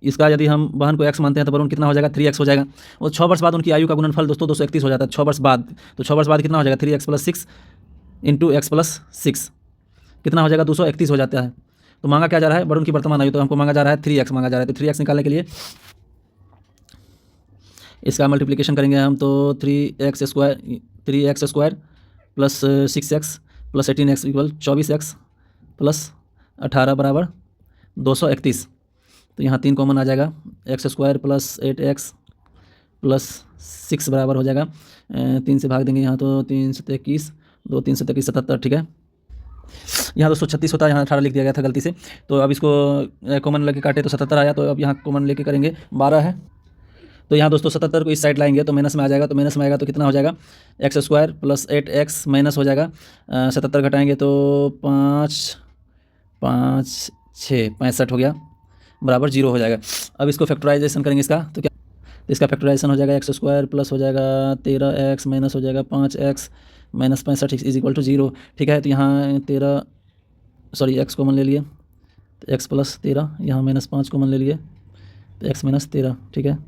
इसका यदि हम बहन को x मानते हैं तो वरुण कितना हो जाएगा, 3x हो जाएगा। और 6 वर्ष बाद उनकी आयु का गुणनफल दोस्तों 231 हो जाता है 6 वर्ष बाद। तो 6 वर्ष बाद कितना हो जाएगा, 3x + 6 इंटू x + 6 कितना हो जाएगा, 231 हो जाता है। तो मांगा क्या जा रहा है, वरुण की वर्तमान आयु, तो हमको मांगा जा रहा है 3x मांगा जा रहा है। तो 3x निकालने के लिए इसका मल्टीप्लिकेशन करेंगे हम, तो 3x square plus 6x plus 18x equal 24x plus 18 बराबर 231। तो यहाँ 3 कॉमन आ जाएगा, x square plus 8x plus 6 बराबर हो जाएगा 3 से भाग देंगे यहाँ, तो 3 से 21 2 3 से 23 77, ठीक है। यहाँ दोस्तों 36 होता है, यहाँ 18 लिख दिया गया था गलती से। तो अब इसको कॉमन लेके काटे तो 77 आया। तो अब यहाँ कॉमन लेके करेंगे 12 है। तो यहाँ दोस्तों 77 को इस साइड लाएंगे तो माइनस में आ जाएगा। तो माइनस में आएगा तो कितना हो जाएगा, x square plus 8x minus हो जाएगा 77 घटाएंगे तो 5 5 6 65 हो गया बराबर 0 हो जाएगा। अब इसको फैक्टराइजेशन करेंगे इसका, तो क्या, तो इसका फैक्टराइजेशन हो जाएगा x स्क्वायर प्लस हो जाएगा 13x माइनस हो जाएगा 5x minus 65 is equal to 0, ठीक है। तो यहाँ x कॉमन ले लिए तो x प्लस 13, यहाँ माइनस 5 कॉमन ले लिए तो x माइनस 13, ठीक है,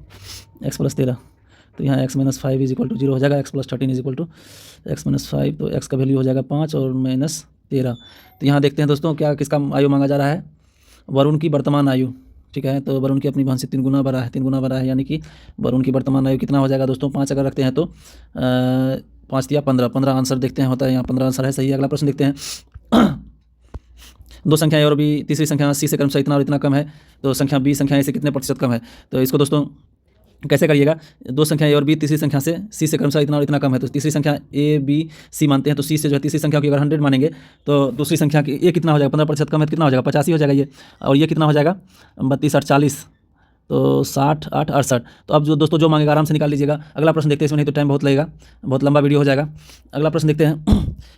x प्लस 13। तो यहाँ x minus 5 is equal to 0 हो जाएगा, x plus 13 is equal to x minus 5। तो x का वैल्यू हो जाएगा 5 और माइनस 13। तो यहाँ देखते हैं दोस्तों क्या किसका आयु मांगा जा रहा है, वरुण की वर्तमान आयु, ठीक है। तो वरुण की अपनी बहन से 3 गुना बड़ा है, 3 गुना बड़ा है, यानी कि वरुण की वर्तमान आयु कितना हो जाएगा दोस्तों, 5 अगर रखते हैं तो 5 या 15 आंसर देखते हैं होता है, यहाँ 15 आंसर है, सही है। अगला प्रश्न देखते हैं, 2 संख्याएं और भी तीसरी संख्या c से क्रमशः इतना और इतना कम है, तो संख्या b संख्या a से कितने प्रतिशत कम है। तो इसको दोस्तों कैसे करिएगा, 2 संख्या a और b तीसरी संख्या से c से क्रमशः इतना और इतना कम है, तो तीसरी संख्या a b c मानते हैं। तो c से जो है तीसरी संख्या की अगर 100 मानेंगे तो दूसरी संख्या की a कितना हो जाएगा, 15% कम है तो कितना हो जाएगा, 85 हो जाएगा ये। और ये कितना हो जाएगा, 32 8 40, तो 60 8 68। तो अब जो दोस्तों जो मांगेगा आराम से निकाल लीजिएगा। अगला प्रश्न देखते हैं, इसमें नहीं तो टाइम बहुत लगेगा, बहुत लंबा वीडियो हो जाएगा। अगला प्रश्न देखते हैं,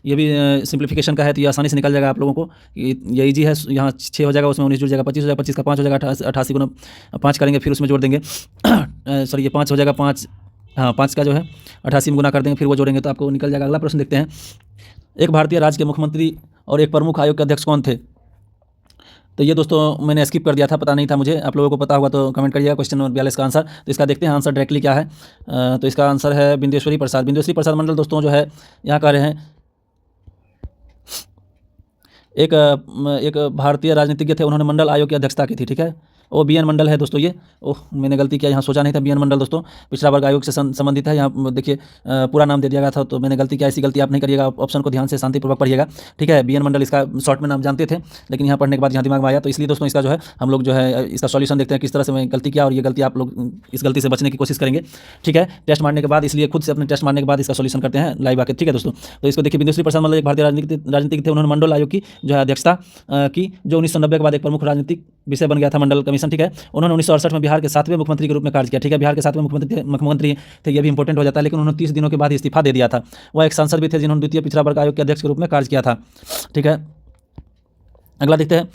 ये भी सिंप्लीफिकेशन का है, तो ये आसानी से निकल जाएगा आप लोगों को, ये ईजी है। यहाँ 6 हो जाएगा, उसमें 19 जुड़ जाएगा, 25 हो जाएगा, 25 का 5 हो जाएगा, 88 गुना 5 करेंगे, फिर उसमें जोड़ देंगे सॉरी ये 5 हो जाएगा, 5 हाँ 5 का जो है 88 में गुना कर देंगे, फिर वो जोड़ेंगे तो आपको निकल जाएगा। अगला प्रश्न देखते हैं, एक भारतीय राज्य के मुख्यमंत्री और एक प्रमुख आयोग के अध्यक्ष कौन थे। तो ये दोस्तों मैंने स्किप कर दिया था, पता नहीं था मुझे, आप लोगों को पता होगा तो कमेंट करिएगा। क्वेश्चन नंबर 42 का आंसर, तो इसका देखते हैं आंसर डायरेक्टली क्या है। तो इसका आंसर है बिंदेश्वरी प्रसाद। बिंदेश्वरी प्रसाद मंडल दोस्तों जो है यहाँ कह रहे हैं एक भारतीय राजनीतिज्ञ थे, उन्होंने मंडल आयोग की अध्यक्षता की थी, ठीक है। वो बी एन मंडल है दोस्तों ये, ओह मैंने गलती किया, यहाँ सोचा नहीं था। बी एन मंडल दोस्तों पिछड़ा वर्ग आयोग से संबंधित है, यहाँ देखिए पूरा नाम दे दिया गया था, तो मैंने गलती किया, ऐसी गलती आप नहीं करिएगा, ऑप्शन को ध्यान से शांतिपूर्वक पढ़िएगा, ठीक है। बी एन मंडल इसका शॉर्ट में नाम जानते थे, लेकिन यहाँ पढ़ने के बाद यहाँ दिमाग में आया, तो इसलिए दोस्तों इसका जो है हम लोग जो है इसका सॉल्यूशन देखते हैं किस तरह से मैं गलती किया, और ये गलती आप लोग इस गलती से बचने की कोशिश करेंगे, ठीक है। टेस्ट मारने के बाद, इसलिए खुद से अपने टेस्ट मारने के बाद इसका सॉल्यूशन करते हैं लाइव आके, ठीक है दोस्तों। तो इसको देखिए, बिंदेश्वरी प्रसाद मंडल एक भारतीय राजनीतिक थे, उन्होंने मंडल आयोग की जो है अध्यक्षता की, जो 1990 के बाद एक प्रमुख राजनीतिक विषय बन गया था मंडल कमीशन, ठीक है। उन्होंने 1968 में बिहार के 7वें मुख्यमंत्री के रूप में कार्य किया, ठीक है। बिहार के 7वें मुख्यमंत्री थे, ये भी इंपॉर्टेंट हो जाता है, लेकिन उन्होंने 30 दिनों के बाद इस्तीफा दे दिया था। वह एक सांसद भी थे जिन्होंने द्वितीय पिछड़ा वर्ग आयोग के अध्यक्ष के रूप में कार्य किया था, ठीक है। अगला देखते हैं,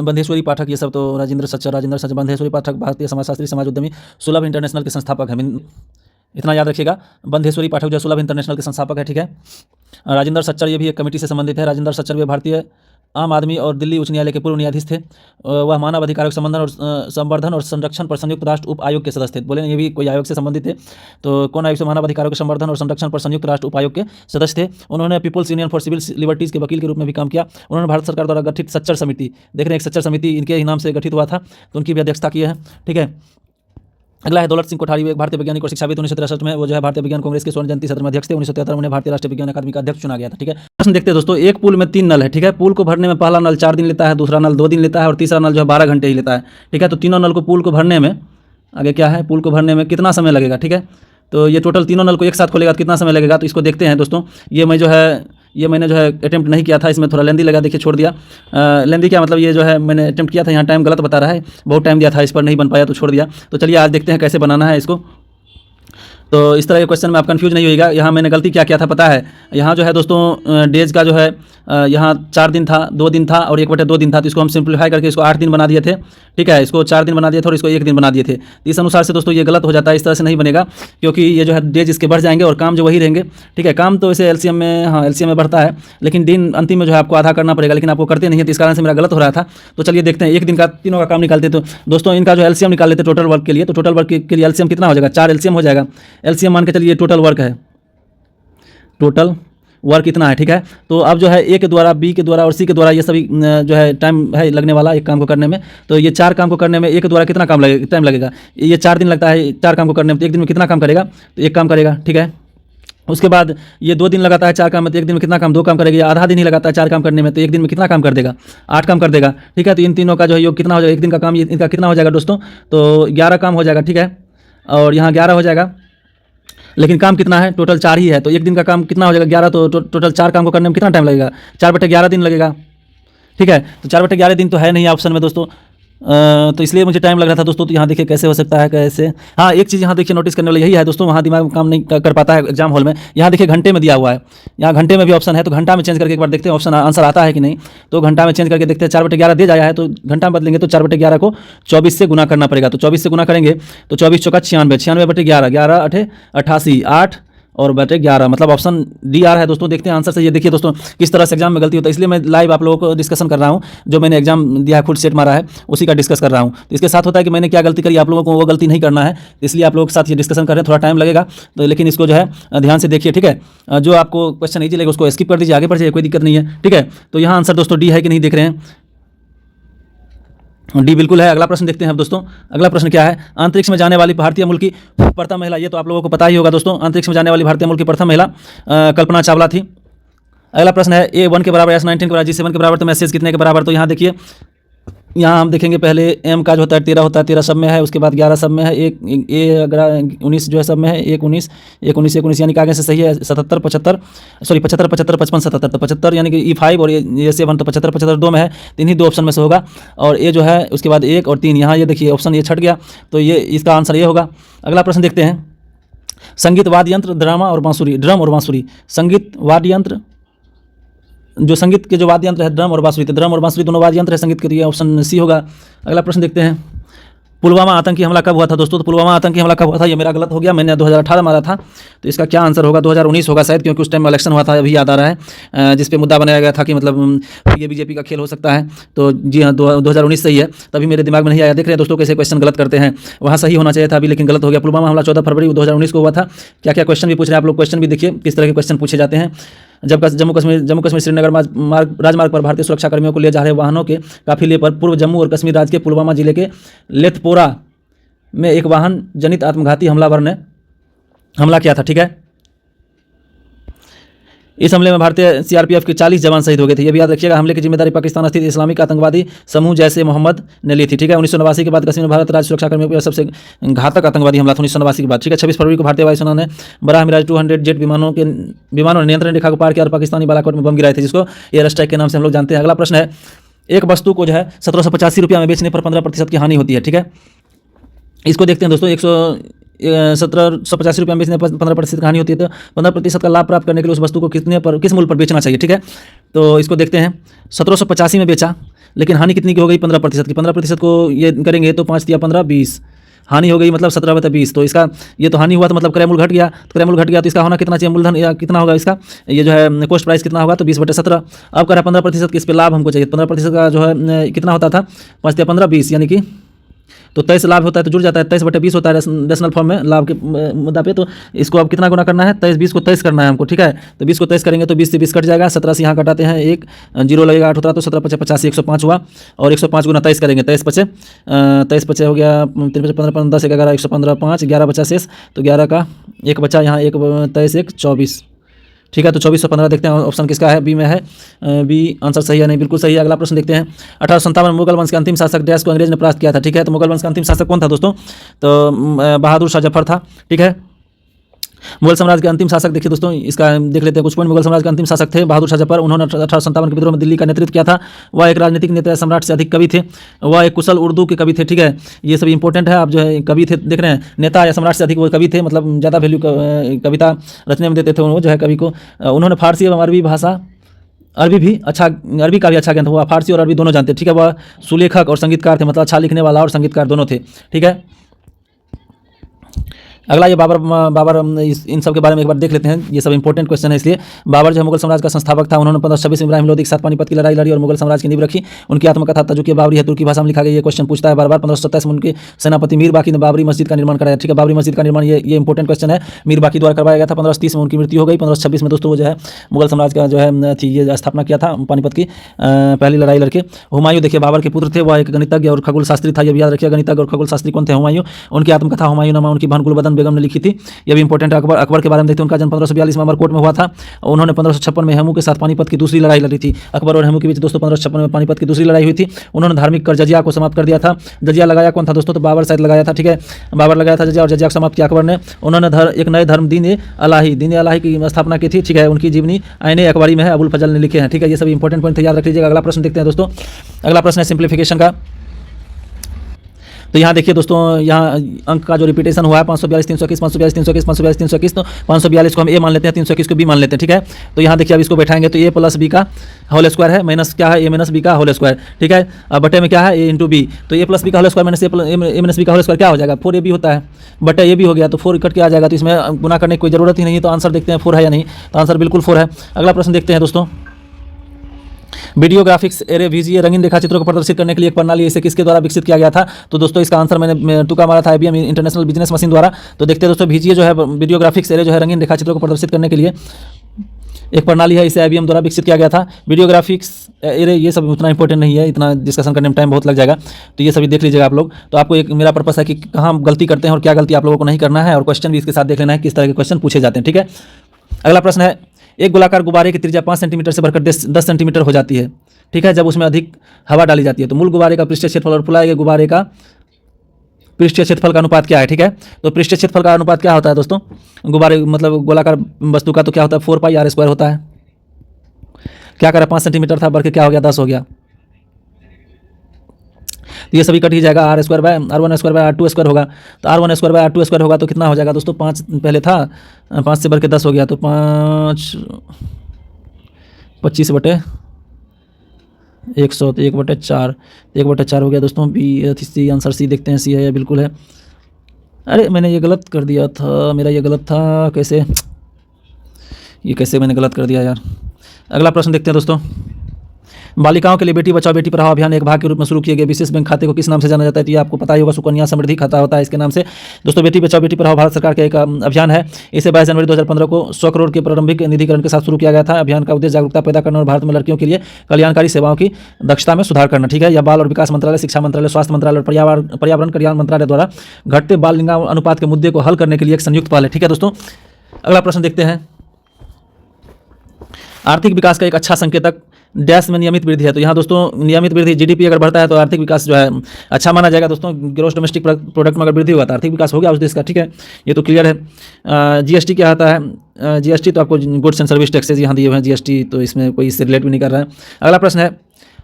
बंधेश्वरी पाठक, ये सब तो राजेंद्र सच्चर बंधेश्वरी पाठक भारतीय समाजशास्त्री समाज उद्यमी सुलभ इंटरनेशनल के संस्थापक हैं, इतना याद रखिएगा। बंधेश्वरी पाठक जो सुलभ इंटरनेशनल के संस्थापक है, ठीक है। राजेंद्र सच्चर ये भी एक कमेटी से संबंधित है। राजेंद्र सच्चर भी भारतीय आम आदमी और दिल्ली उच्च न्यायालय के पूर्व न्यायाधीश थे। वह मानव अधिकारों के संवर्धन और संरक्षण पर संयुक्त राष्ट्र उप आयोग के सदस्य थे। बोले ये भी कोई आयोग से संबंधित थे, तो कौन आयोग से, मानव अधिकारों के संवर्धन और संरक्षण पर संयुक्त राष्ट्र उप आयोग के सदस्य थे। उन्होंने people's union for civil liberties के वकील के रूप में भी काम किया। उन्होंने भारत सरकार द्वारा गठित सच्चर समिति, देख रहे हैं एक सच्चर समिति इनके ही नाम से गठित हुआ था, तो उनकी भी अध्यक्षता की है, ठीक है। अगला है दौलत सिंह कोठारी, एक भारतीय वैज्ञानिक और शिक्षाविद 1963 में वो जो है भारतीय विज्ञान कांग्रेस के स्वर्ण जयंती सत्र में अध्यक्ष थे। 1973 में उन्हें भारतीय राष्ट्रीय विज्ञान अकादमी का अध्यक्ष चुना गया था। ठीक है, प्रश्न देखते हैं दोस्तों। एक पुल में 3 नल है। ठीक है, पुल को भरने में पहला नल 4 दिन लेता है, दूसरा नल 2 दिन लेता है और तीसरा नल जो है 12 घंटे ही लेता है। ठीक है, तो तीनों नल को पुल को भरने में आगे क्या है, पुल को भरने में कितना समय लगेगा। ठीक है, तो ये टोटल तीनों नल को एक साथ खोलेगा तो कितना समय लगेगा, तो इसको देखते हैं दोस्तों। ये मैंने जो है अटेम्प्ट नहीं किया था, इसमें थोड़ा लेंदी लगा, देखिए छोड़ दिया। लेंदी क्या मतलब, ये जो है मैंने अटेम्प्ट किया था, यहाँ टाइम गलत बता रहा है, बहुत टाइम दिया था, इस पर नहीं बन पाया तो छोड़ दिया। तो चलिए आज देखते हैं कैसे बनाना है इसको। तो इस तरह के क्वेश्चन में आप कंफ्यूज नहीं होइएगा। यहाँ मैंने गलती क्या किया था पता है, यहाँ जो है दोस्तों डेज का जो है यहाँ 4 दिन था, 2 दिन था और 1/2 दिन था, तो इसको हम सिंप्लीफाई करके इसको 8 दिन बना दिए थे। ठीक है, इसको 4 दिन बना दिए थे और इसको 1 दिन बना दिए थे। इस अनुसार से दोस्तों ये गलत हो जाता है, इस तरह से नहीं बनेगा, क्योंकि ये जो है डेज इसके बढ़ जाएंगे और काम जो वही रहेंगे। ठीक है, काम तो इसे एलसीएम में, हाँ एलसीएम में बढ़ता है, लेकिन दिन अंतिम में जो है आपको आधा करना पड़ेगा, लेकिन आपको करते नहीं है, तो इस कारण से मेरा गलत हो रहा था। तो चलिए देखते हैं, 1 दिन का तीनों का काम निकालते। तो दोस्तों इनका जो एलसीएम निकाल लेते टोटल वर्क के लिए, तो टोटल वर्क के लिए एलसीएम कितना हो जाएगा, 4 एलसीएम हो जाएगा। एलसीएम मान के चलिए टोटल वर्क है, टोटल वर्क इतना है। ठीक है, तो अब जो है ए के द्वारा, बी के द्वारा और सी के द्वारा ये सभी जो है टाइम है लगने वाला एक काम को करने में। तो ये 4 काम को करने में ए के द्वारा कितना टाइम लगेगा, ये 4 दिन लगता है 4 काम को करने में, तो 1 दिन में कितना काम करेगा, तो 1 काम करेगा। ठीक है, उसके बाद ये 2 दिन लगाता है 4 काम में, तो 1 दिन में कितना काम, 2 काम करेगा। आधा दिन ही लगाता है 4 काम करने में, तो 1 दिन में कितना काम कर देगा, 8 काम कर देगा। ठीक है, तो इन तीनों का जो है योग कितना हो जाएगा, 1 दिन का काम इनका कितना हो जाएगा दोस्तों, तो 11 काम हो जाएगा। ठीक है, और यहाँ 11 हो जाएगा, लेकिन काम कितना है, टोटल 4 ही है, तो 1 दिन का काम कितना हो जाएगा 11, तो टोटल 4 काम को करने में कितना टाइम लगेगा, 4/11 दिन लगेगा। ठीक है, तो 4/11 दिन तो है नहीं ऑप्शन में दोस्तों, तो इसलिए मुझे टाइम लग रहा था दोस्तों। तो यहाँ देखिए कैसे हो सकता है, कैसे, हाँ एक चीज़ यहाँ देखिए नोटिस करने वाली यही है दोस्तों, वहाँ दिमाग काम नहीं कर पाता है एग्जाम हॉल में। यहाँ देखिए घंटे में दिया हुआ है, यहाँ घंटे में भी ऑप्शन है, तो घंटा में चेंज करके एक बार देखते हैं ऑप्शन आंसर आता है कि नहीं। तो घंटा में चेंज करके देखते हैं, 4/11 दे जाया है, तो घंटा में बदलेंगे तो 4/11 को 24 से गुना करना पड़ेगा। तो 24 से गुना करेंगे तो 24 चौका 96, 96/11, 11 8 88, 8 और बटे 11, मतलब ऑप्शन डी आ रहा है दोस्तों। देखते हैं आंसर से। ये देखिए दोस्तों किस तरह से एग्जाम में गलती होता है, इसलिए मैं लाइव आप लोगों को डिस्कशन कर रहा हूँ, जो मैंने एग्जाम दिया है खुद सेट मारा है उसी का डिस्कस कर रहा हूँ। तो इसके साथ होता है कि मैंने क्या गलती करी, आप लोगों को वो गलती नहीं करना है, इसलिए आप लोगों के साथ ये डिस्कशन कर रहे हैं। थोड़ा टाइम लगेगा तो, लेकिन इसको जो है ध्यान से देखिए। ठीक है, जो आपको क्वेश्चन ईजी लगेगा उसको स्किप कर दीजिए, आगे बढ़ जाइए, कोई दिक्कत नहीं है। ठीक है, तो यहाँ आंसर दोस्तों डी है कि नहीं देख रहे हैं, डी बिल्कुल है। अगला प्रश्न देखते हैं अब दोस्तों। अगला प्रश्न क्या है, अंतरिक्ष में जाने वाली भारतीय मूल की प्रथम महिला, ये तो आप लोगों को पता ही होगा दोस्तों, अंतरिक्ष में जाने वाली भारतीय मूल की प्रथम महिला कल्पना चावला थी। अगला प्रश्न है A1 के बराबर, S19 के बराबर, G7 के बराबर, तो मैसेज कितने के बराबर। तो यहाँ देखिए, यहाँ हम देखेंगे पहले m का जो होता है 13 होता है, 13 सब में है, उसके बाद 11 सब में है, एक 19 जो है सब में है, 19 19 19 यानी कि आगे से सही है 77 75, सॉरी 75 75 55 77, तो 75 यानी कि E5 और ये 7, तो 75 75 2 में है, इन्हीं 2 ऑप्शन में से होगा। और ये जो है उसके बाद 1 और 3, यहाँ ये देखिए ऑप्शन ये छट गया, तो ये इसका आंसर ये होगा। अगला प्रश्न देखते हैं, संगीत वाद्य यंत्र, ड्रम और बांसुरी, संगीत वाद्य यंत्र, जो संगीत के जो वाद्य यंत्र है ड्रम और बांसुरी, तो ड्रम और बांसुरी दोनों वाद्य यंत्र है संगीत के लिए, ऑप्शन सी होगा। अगला प्रश्न देखते हैं, पुलवामा आतंकी हमला कब हुआ था दोस्तों। तो पुलवामा आतंकी हमला कब हुआ था, ये मेरा गलत हो गया, मैंने 2018 मारा था, तो इसका क्या आंसर होगा, 2019 होगा शायद, क्योंकि उस टाइम इलेक्शन हुआ था, अभी याद आ रहा है, जिस पे मुद्दा बनाया गया था कि मतलब ये बीजेपी का खेल हो सकता है। तो जी हाँ 2019 सही है, तभी मेरे दिमाग में नहीं आया। देख रहे हैं दोस्तों कैसे क्वेश्चन गलत करते हैं, वहाँ सही होना चाहिए था अभी, लेकिन गलत हो गया। पुलवामा हमला 14 फरवरी 2019 को हुआ था। क्या क्या क्वेश्चन भी पूछ रहे हैं आप लोग, क्वेश्चन भी देखिए किस तरह के क्वेश्चन पूछे जाते हैं। जब जम्मू कश्मीर श्रीनगर राजमार्ग पर भारतीय सुरक्षा कर्मियों को ले जा रहे वाहनों के काफिले पर पूर्व जम्मू और कश्मीर राज्य के पुलवामा जिले के लेथपोरा में एक वाहन जनित आत्मघाती हमलावर ने हमला किया था। ठीक है, इस हमले में भारतीय सीआरपीएफ के 40 जवान शहीद हो गए थे। ये भी याद रखिएगा, हमले की जिम्मेदारी पाकिस्तान स्थित इस्लामिक आतंकवादी समूह जैसे मोहम्मद ने ली थी। ठीक है, 1989 के बाद कश्मीर में भारत राज्य सुरक्षा कर्मियों पर सबसे घातक आतंकवादी हमला था 1989 के बाद। ठीक है, 26 फरवरी को भारतीय वायुसेना ने बराह मिराज 200 जेट विमानों ने नियंत्रण रेखा को पार किया और पाकिस्तानी बालाकोट में बम गिराए थे, जिसको एयर स्ट्राइक के नाम से हम लोग जानते हैं। अगला प्रश्न है, एक वस्तु को जो है 1785 रुपया में बेचने पर 15% की हानि होती है। ठीक है, इसको देखते हैं दोस्तों, 1785 रुपये में बेचने पर 15% की हानि होती है, तो 15% का लाभ प्राप्त करने के लिए उस वस्तु को किस मूल्य पर बेचना चाहिए। ठीक है, तो इसको देखते हैं, 1785 में बेचा, लेकिन हानि कितनी की हो गई, 15% की। 15% को ये करेंगे तो 5 या 15 20, हानि हो गई मतलब 17/20, तो इसका ये तो हानि हुआ तो मतलब क्रय मूल्य घट गया, तो क्रय मूल्य घट गया तो इसका होना कितना चाहिए, मूलधन या कितना होगा इसका, ये जो है कॉस्ट प्राइस कितना होगा, तो 20/17। अब कह रहा है 15% की इस पर लाभ हमको चाहिए, 15% का जो है कितना होता था, 5 या 15 20 यानी कि तो 23 लाभ होता है तो जुड़ जाता है, 23/20 होता है रेशनल फॉर्म में लाभ के मुद्दा पे। तो इसको अब कितना गुना करना है, 23 20 को 23 करना है हमको, ठीक है। तो 20 को 23 करेंगे तो 20 से 20 कट जाएगा, 17 से यहाँ कटाते हैं, 1 0 लगेगा, 8 होता है तो 17 5 85 105 हुआ। और 105 गुना 23 करेंगे, 23 पचे हो गया, 3 5 15 15 10 11 115 5 11 बचा शेष, तो 11 का 1 बचा, यहाँ 1 23 1 24, ठीक है। तो 2415 देखते हैं ऑप्शन किसका है, बी में है। बी आंसर सही है, नहीं बिल्कुल सही है। अगला प्रश्न देखते हैं। 1857 में मुगल वंश के अंतिम शासक डैश को अंग्रेज ने परास्त किया था, ठीक है। तो मुगल वंश का अंतिम शासक कौन था दोस्तों, तो बहादुर शाह जफर था, ठीक है। मुगल साम्राज्य के अंतिम शासक देखिए दोस्तों, इसका देख लेते हैं कुछ पॉइंट। मुगल साम्राज्य के अंतिम शासक थे बहादुर शाह जफर। उन्होंने 1857 के विद्रोह में दिल्ली का नेतृत्व किया था। वह एक राजनीतिक नेता, सम्राट से अधिक कवि थे। वह एक कुशल उर्दू के कवि थे, ठीक है। ये सब इंपॉर्टेंट है। आप जो है कवि थे, देख रहे हैं, नेता या सम्राट से अधिक वो कवि थे, मतलब ज़्यादा वैल्यू कविता रचने में देते थे वो जो है कवि को। उन्होंने फारसी एवं अरबी भाषा, अरबी का भी अच्छा ज्ञान था, वो फारसी और अरबी दोनों जानते, ठीक है। वह सुलेखक और संगीतकार थे, मतलब अच्छा लिखने वाला और संगीतकार दोनों थे, ठीक है। अगला ये बाबर इन सब के बारे में एक बार देख लेते हैं, ये सब इंपॉर्टेंट क्वेश्चन है इसलिए। बाबर जो है मुगल साम्राज्य का संस्थापक था। उन्होंने 1526 में इब्राहिम लोदी के साथ पानीपत की लड़ाई लड़ी और मुगल साम्राज्य की नींव रखी। उनकी आत्मकथा तजुकी बाबरी है, तुर्की भाषा में लिखा गया। ये क्वेश्चन पूछता है बार बार। 1527 में उनके सेनापति मीर बाकी ने बाबरी मस्जिद का निर्माण कराया, ठीक है। बाबरी मस्जिद का निर्माण ये इंपॉर्टेंट क्वेश्चन है, मीर बाकी द्वारा करवाया गया था। 1530 में उनकी मृत्यु हो गई। 1526 में दोस्तों वो जो है मुगल साम्राज्य का जो है थी ये स्थापना किया था पानीपत की पहली लड़ाई लड़के। हुमायूं देखिए बाबर के पुत्र थे, वह एक गणितज्ञ और खगोल शास्त्री था, ये भी याद रखिए। गणितज्ञ और खगोल शास्त्री कौन थे, हुमायूं। उनकी आत्मकथा हुमायूंनामा उनकी बहन गुलबदन बेगम ने लिखी थी, ये भी इंपॉर्टेंट है। अकबर के बारे में देखते हैं। उनका जन्म 1542 में अमरकोट में हुआ था। उन्होंने 1556 में हेमू के साथ पानीपत की दूसरी लड़ाई लड़ी थी। अकबर और हेमू के बीच दोस्तों 1556 में पानीपत की दूसरी लड़ाई हुई थी। उन्होंने धार्मिक कर जजिया को समाप्त कर दिया था। जजिया लगाया कौन था दोस्तों, तो बाबर शायद लगाया था, ठीक है। बाबर लगाया था जजिया, और जजिया को समाप्त किया अकबर ने। उन्होंने एक नए धर्म दीन ए अलाही की स्थापना की थी, ठीक है। उनकी जीवनी आईने अकबरी में है, अबुल फजल ने लिखे हैं, ठीक है। ये सभी इंपॉर्टेंट पॉइंट याद रख लीजिएगा। अगला प्रश्न देखते हैं दोस्तों। अगला प्रश्न है सिंप्लीफिकेशन का। तो यहाँ देखिए दोस्तों, यहाँ अंक का जो रिपीटेशन हुआ है 542 321 542 321 542 321, तो 542 को हम ए मान लेते हैं, 321 को बी मान लेते हैं, ठीक है। तो यहाँ देखिए अब इसको बैठाएंगे तो ए प्लस बी का होल स्क्वायर है, माइनस क्या है, ए माइनस बी का होल स्क्वायर, ठीक है। अब बटे में क्या है, ए इंटू बी, तो ए प्लस बी का होल स्क्वायर माइनस ए माइनस बी का होल स्क्वायर क्या हो जाएगा, 4ab होता है, बटे ए भी हो गया, तो 4 कट के आ जाएगा। तो इसमें गुना करने की कोई जरूरत ही नहीं है। तो आंसर देखते हैं 4 है या नहीं, तो आंसर बिल्कुल 4 है। अगला प्रश्न देखते हैं दोस्तों। वीडियो ग्राफिक्स एरे वीजीए रंगीन रेखा चित्रों को प्रदर्शित करने के लिए एक प्रणाली इसे किसके द्वारा विकसित किया गया था, तो दोस्तों इसका आंसर मैंने तुक्का मारा था, IBM इंटरनेशनल बिजनेस मशीन द्वारा। तो देखते हैं दोस्तों, वीजीए जो है वीडियो ग्राफिक्स एरे जो है रंगीन रेखा चित्रों को प्रदर्शित करने के लिए एक प्रणाली है, इसे IBM द्वारा विकसित किया गया था। वीडियो ग्राफिक्स एरे ये सब उतना इंपॉर्टेंट नहीं है, इतना डिस्कशन करने में टाइम बहुत लग जाएगा, तो ये सभी देख लीजिएगा आप लोग। तो आपको एक मेरा पर्पस है कि कहाँ गलती करते हैं और क्या गलती आप लोगों को नहीं करना है, और क्वेश्चन भी इसके साथ देख लेना है किस तरह के क्वेश्चन पूछे जाते हैं, ठीक है। अगला प्रश्न है, एक गोलाकार गुब्बारे की त्रिज्या 5 सेंटीमीटर से बढ़कर 10 सेंटीमीटर हो जाती है, ठीक है, जब उसमें अधिक हवा डाली जाती है। तो मूल गुब्बारे का पृष्ठीय क्षेत्रफल और फुलाए गए गुब्बारे का पृष्ठीय क्षेत्रफल का अनुपात क्या है, ठीक है। तो पृष्ठीय क्षेत्रफल का अनुपात क्या होता है दोस्तों, गुब्बारे मतलब गोलाकार वस्तु का, तो क्या होता है 4πr² होता है। क्या करा, 5 सेंटीमीटर था, बढ़ के क्या हो गया, 10 हो गया। तो ये सभी कट ही जाएगा, r² होगा। तो r² होगा तो कितना हो जाएगा दोस्तों, 5 पहले था, 5 से बढ़ के 10 हो गया, तो 25 बटे 100, तो 1/4 हो गया दोस्तों। सी आंसर सी देखते हैं, सी है या बिल्कुल है। अरे मैंने ये गलत कर दिया था, मेरा ये गलत था, कैसे मैंने गलत कर दिया यार। अगला प्रश्न देखते हैं दोस्तों। बालिकाओं के लिए बेटी बचाओ बेटी पढ़ाओ अभियान एक भाग के रूप में शुरू किए गए विशेष बैंक खाते को किस नाम से जाना जाता है, तो ये आपको पता ही होगा, सुकन्या समृद्धि खाता होता है इसके नाम से। दोस्तों बेटी बचाओ बेटी पढ़ाओ भारत सरकार का एक अभियान है। इसे 22 जनवरी 2015 को 100 करोड़ के प्रारंभिक निधिकरण के साथ शुरू किया गया था। अभियान का उद्देश्य जागरूकता पैदा करना और भारत में लड़कियों के लिए कल्याणकारी सेवाओं की दक्षता में सुधार करना, ठीक है। यह बाल और विकास मंत्रालय, शिक्षा मंत्रालय, स्वास्थ्य मंत्रालय और पर्यावरण कल्याण मंत्रालय द्वारा घटते बाल लिंग अनुपात के मुद्दे को हल करने के लिए एक संयुक्त पहल है, ठीक है दोस्तों। अगला प्रश्न देखते हैं। आर्थिक विकास का एक अच्छा संकेतक डैश में नियमित वृद्धि है। तो यहाँ दोस्तों नियमित वृद्धि, GDP अगर बढ़ता है तो आर्थिक विकास जो है अच्छा माना जाएगा दोस्तों। ग्रॉस डोमेस्टिक प्रोडक्ट में अगर वृद्धि हुआ तो आर्थिक विकास हो गया उस देश का, ठीक है, ये तो क्लियर है। GST क्या आता है, GST तो आपको गुड्स एंड सर्विस टैक्सेज यहाँ दिए हुए हैं, GST तो इसमें कोई इससे रिलेट भी नहीं कर रहा है। अगला प्रश्न है,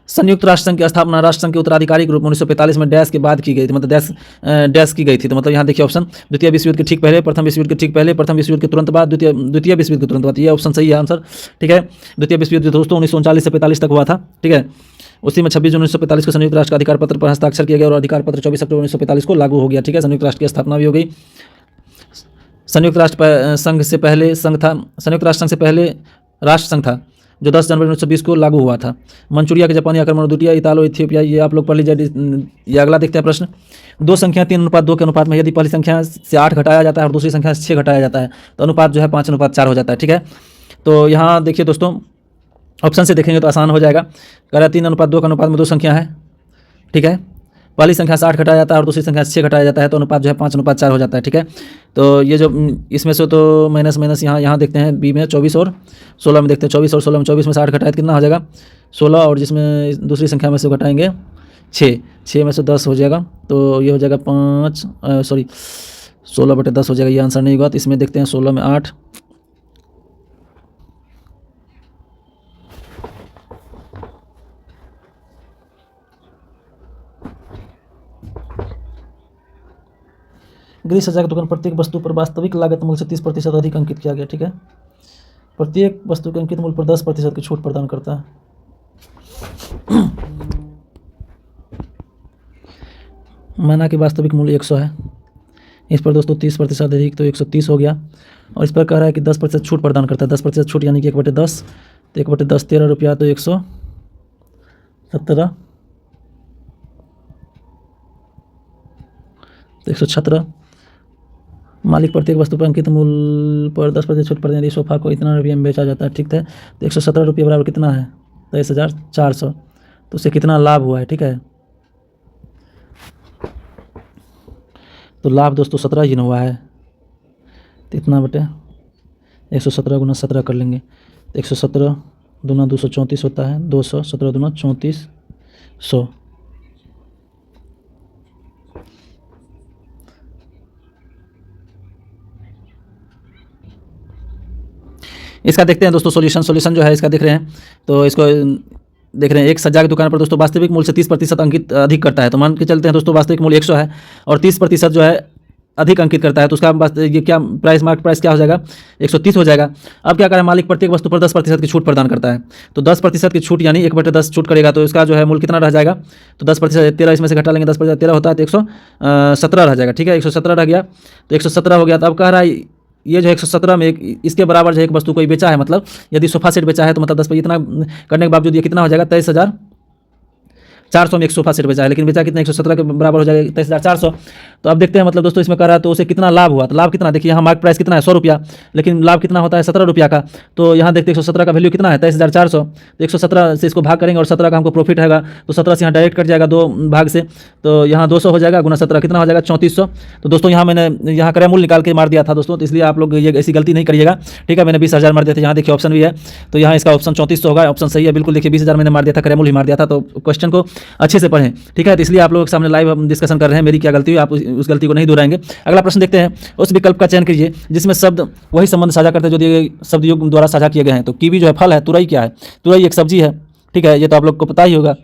संयुक्त राष्ट्र संघ की स्थापना राष्ट्र संघ के उत्तराधिकारी के रूप में 1945 में डैश के बाद की गई थी, मतलब डैश की गई थी। तो मतलब यहाँ देखिए ऑप्शन, द्वितीय विश्व युद्ध के ठीक पहले, प्रथम विश्व युद्ध के ठीक पहले, प्रथम विश्व युद्ध के तुरंत बाद, द्वितीय विश्व युद्ध के तुरंत बाद, ये ऑप्शन सही है आंसर, ठीक है। द्वितीय विश्व युद्ध दोस्तों 1939 से 45 तक हुआ था, ठीक है। उसी में 26 जून 1945 को संयुक्त राष्ट्र का अधिकार पत्र पर हस्ताक्षर किया गया और अधिकार पत्र 24 अक्टूबर 1945 को लागू हो गया, ठीक है। संयुक्त राष्ट्र की स्थापना भी हो गई। संयुक्त राष्ट्र संघ से पहले संघ था, संयुक्त राष्ट्र संघ से पहले राष्ट्र संघ था, जो 10 जनवरी 1920 को लागू हुआ था। मंचूरिया के जापानी आक्रमण, द्वितीय इतालो इथियोपिया, ये आप लोग पढ़ लीजिए। ये अगला देखते हैं प्रश्न। दो संख्या 3:2 के अनुपात में यदि पहली संख्या से 8 घटाया जाता है और दूसरी संख्या से 6 घटाया जाता है तो अनुपात जो है 5:4 हो जाता है। ठीक है, तो यहाँ देखिए दोस्तों, ऑप्शन से देखेंगे तो आसान हो जाएगा। कह रहा है 3:2 के अनुपात में दो संख्या है। ठीक है, पहली संख्या से 8 घटाया जाता है और दूसरी संख्या से 6 घटाया जाता है तो अनुपात जो है 5:4 हो जाता है। ठीक है, तो ये जो इसमें से तो माइनस माइनस यहाँ देखते हैं बी में 24 और 16 में देखते हैं। 24 और 16 में 24 में से 8 घटाए तो कितना हो जाएगा 16, और जिसमें दूसरी संख्या में से घटाएंगे 6 में से 10 हो जाएगा, तो ये हो जाएगा 16/10 हो जाएगा। ये आंसर नहीं होगा, तो इसमें देखते हैं 16 में 8, गृह सज्जा की दुकान प्रत्येक वस्तु पर वास्तविक लागत मूल्य से 30% अधिक अंकित किया गया। ठीक है, प्रत्येक वस्तु के अंकित मूल्य पर 10% की छूट प्रदान करता है। माना कि वास्तविक मूल्य 100 है, इस पर दोस्तों 30% अधिक तो 130 हो गया, और इस पर कह रहा है कि 10% छूट प्रदान करता है। 10% छूट यानी कि 1/10, तो 1/10 13 रुपया, तो 117, तो 117। मालिक प्रत्येक वस्तु पर अंकित मूल्य पर 10% छूट प्रदान यदि सोफा को इतना रुपये में बेचा जाता है। ठीक है, तो 117 रुपये बराबर कितना है 23,400, तो उससे कितना लाभ हुआ है। ठीक है, तो लाभ दोस्तों 17 ही हुआ है, तो इतना बटे 117 गुना 17 कर लेंगे, तो 117 दूना 234 होता है, 200, 17 दूना 3400। इसका देखते हैं दोस्तों सॉल्यूशन जो है इसका देख रहे हैं, तो इसको देख रहे हैं। एक सज्जा की दुकान पर दोस्तों वास्तविक मूल्य से 30% अंकित अधिक करता है, तो मान के चलते हैं दोस्तों वास्तविक मूल्य 100 है और 30% जो है अधिक अंकित करता है, तो उसका ये क्या प्राइस, मार्केट प्राइस क्या हो जाएगा 130 हो जाएगा। अब क्या करें, मालिक प्रत्येक वस्तु पर 10% की छूट प्रदान करता है, तो 10% की छूट यानी 1/10 छूट करेगा, तो इसका जो है मूल्य कितना रह जाएगा, तो 10% 13 इसमें से घटा लेंगे, 10% 13 होता है तो 117 रह जाएगा। ठीक है, 117 रह गया, तो 117 हो गया। तो अब कह रहा है ये जो 117 में इसके बराबर जो एक वस्तु कोई बेचा है, मतलब यदि सोफा सेट बेचा है तो मतलब 10 पर इतना करने के बावजूद ये कितना हो जाएगा 23,400 में एक सोफा सेट बेचा है, लेकिन बेचा कितना 117 के बराबर हो जाएगा 23,400। तो अब देखते हैं मतलब दोस्तों इसमें कह रहा है तो उसे कितना लाभ हुआ, तो लाभ कितना देखिए, यहाँ मार्केट प्राइस कितना है 100 रुपया, लेकिन लाभ कितना होता है 17 रुपया का, तो यहाँ देखते हैं 117 का वैल्यू कितना है 23,400, तो 117 से इसको भाग करेंगे और 17 का हमको प्रॉफिट है, तो 17 से यहाँ डायरेक्ट कट जाएगा 2 भाग से, तो यहाँ 200 हो जाएगा, गुना 17 कितना हो जाएगा 3400। तो दोस्तों यहाँ मैंने यहाँ क्रय मूल्य निकाल के मार दिया था दोस्तों, तो इसलिए आप लोग ये ऐसी गलती नहीं करिएगा। ठीक है, मैंने 20,000 मार दिया था, यहाँ देखिए ऑप्शन भी है, तो यहाँ इसका ऑप्शन 3400 होगा, ऑप्शन सही है बिल्कुल। देखिए 20,000 मैंने मार दिया था, क्रय मूल्य मार दिया था, तो क्वेश्चन को अच्छे से पढ़ें। ठीक है, तो इसलिए आप लोगों के सामने लाइव हम डिस्कशन कर रहे हैं, मेरी क्या गलती हुई, आप उस गलती को नहीं दोहराएंगे। अगला प्रश्न देखते हैं, उस विकल्प का चयन कीजिए जिसमें शब्द वही संबंध साझा करते हैं जो दिए गए शब्द युग्म द्वारा साझा किए गए हैं। तो कीवी जो है फल है, तुरई क्या है, तुरई एक सब्जी है। ठीक है, ये तो आप लोग को पता ही होगा।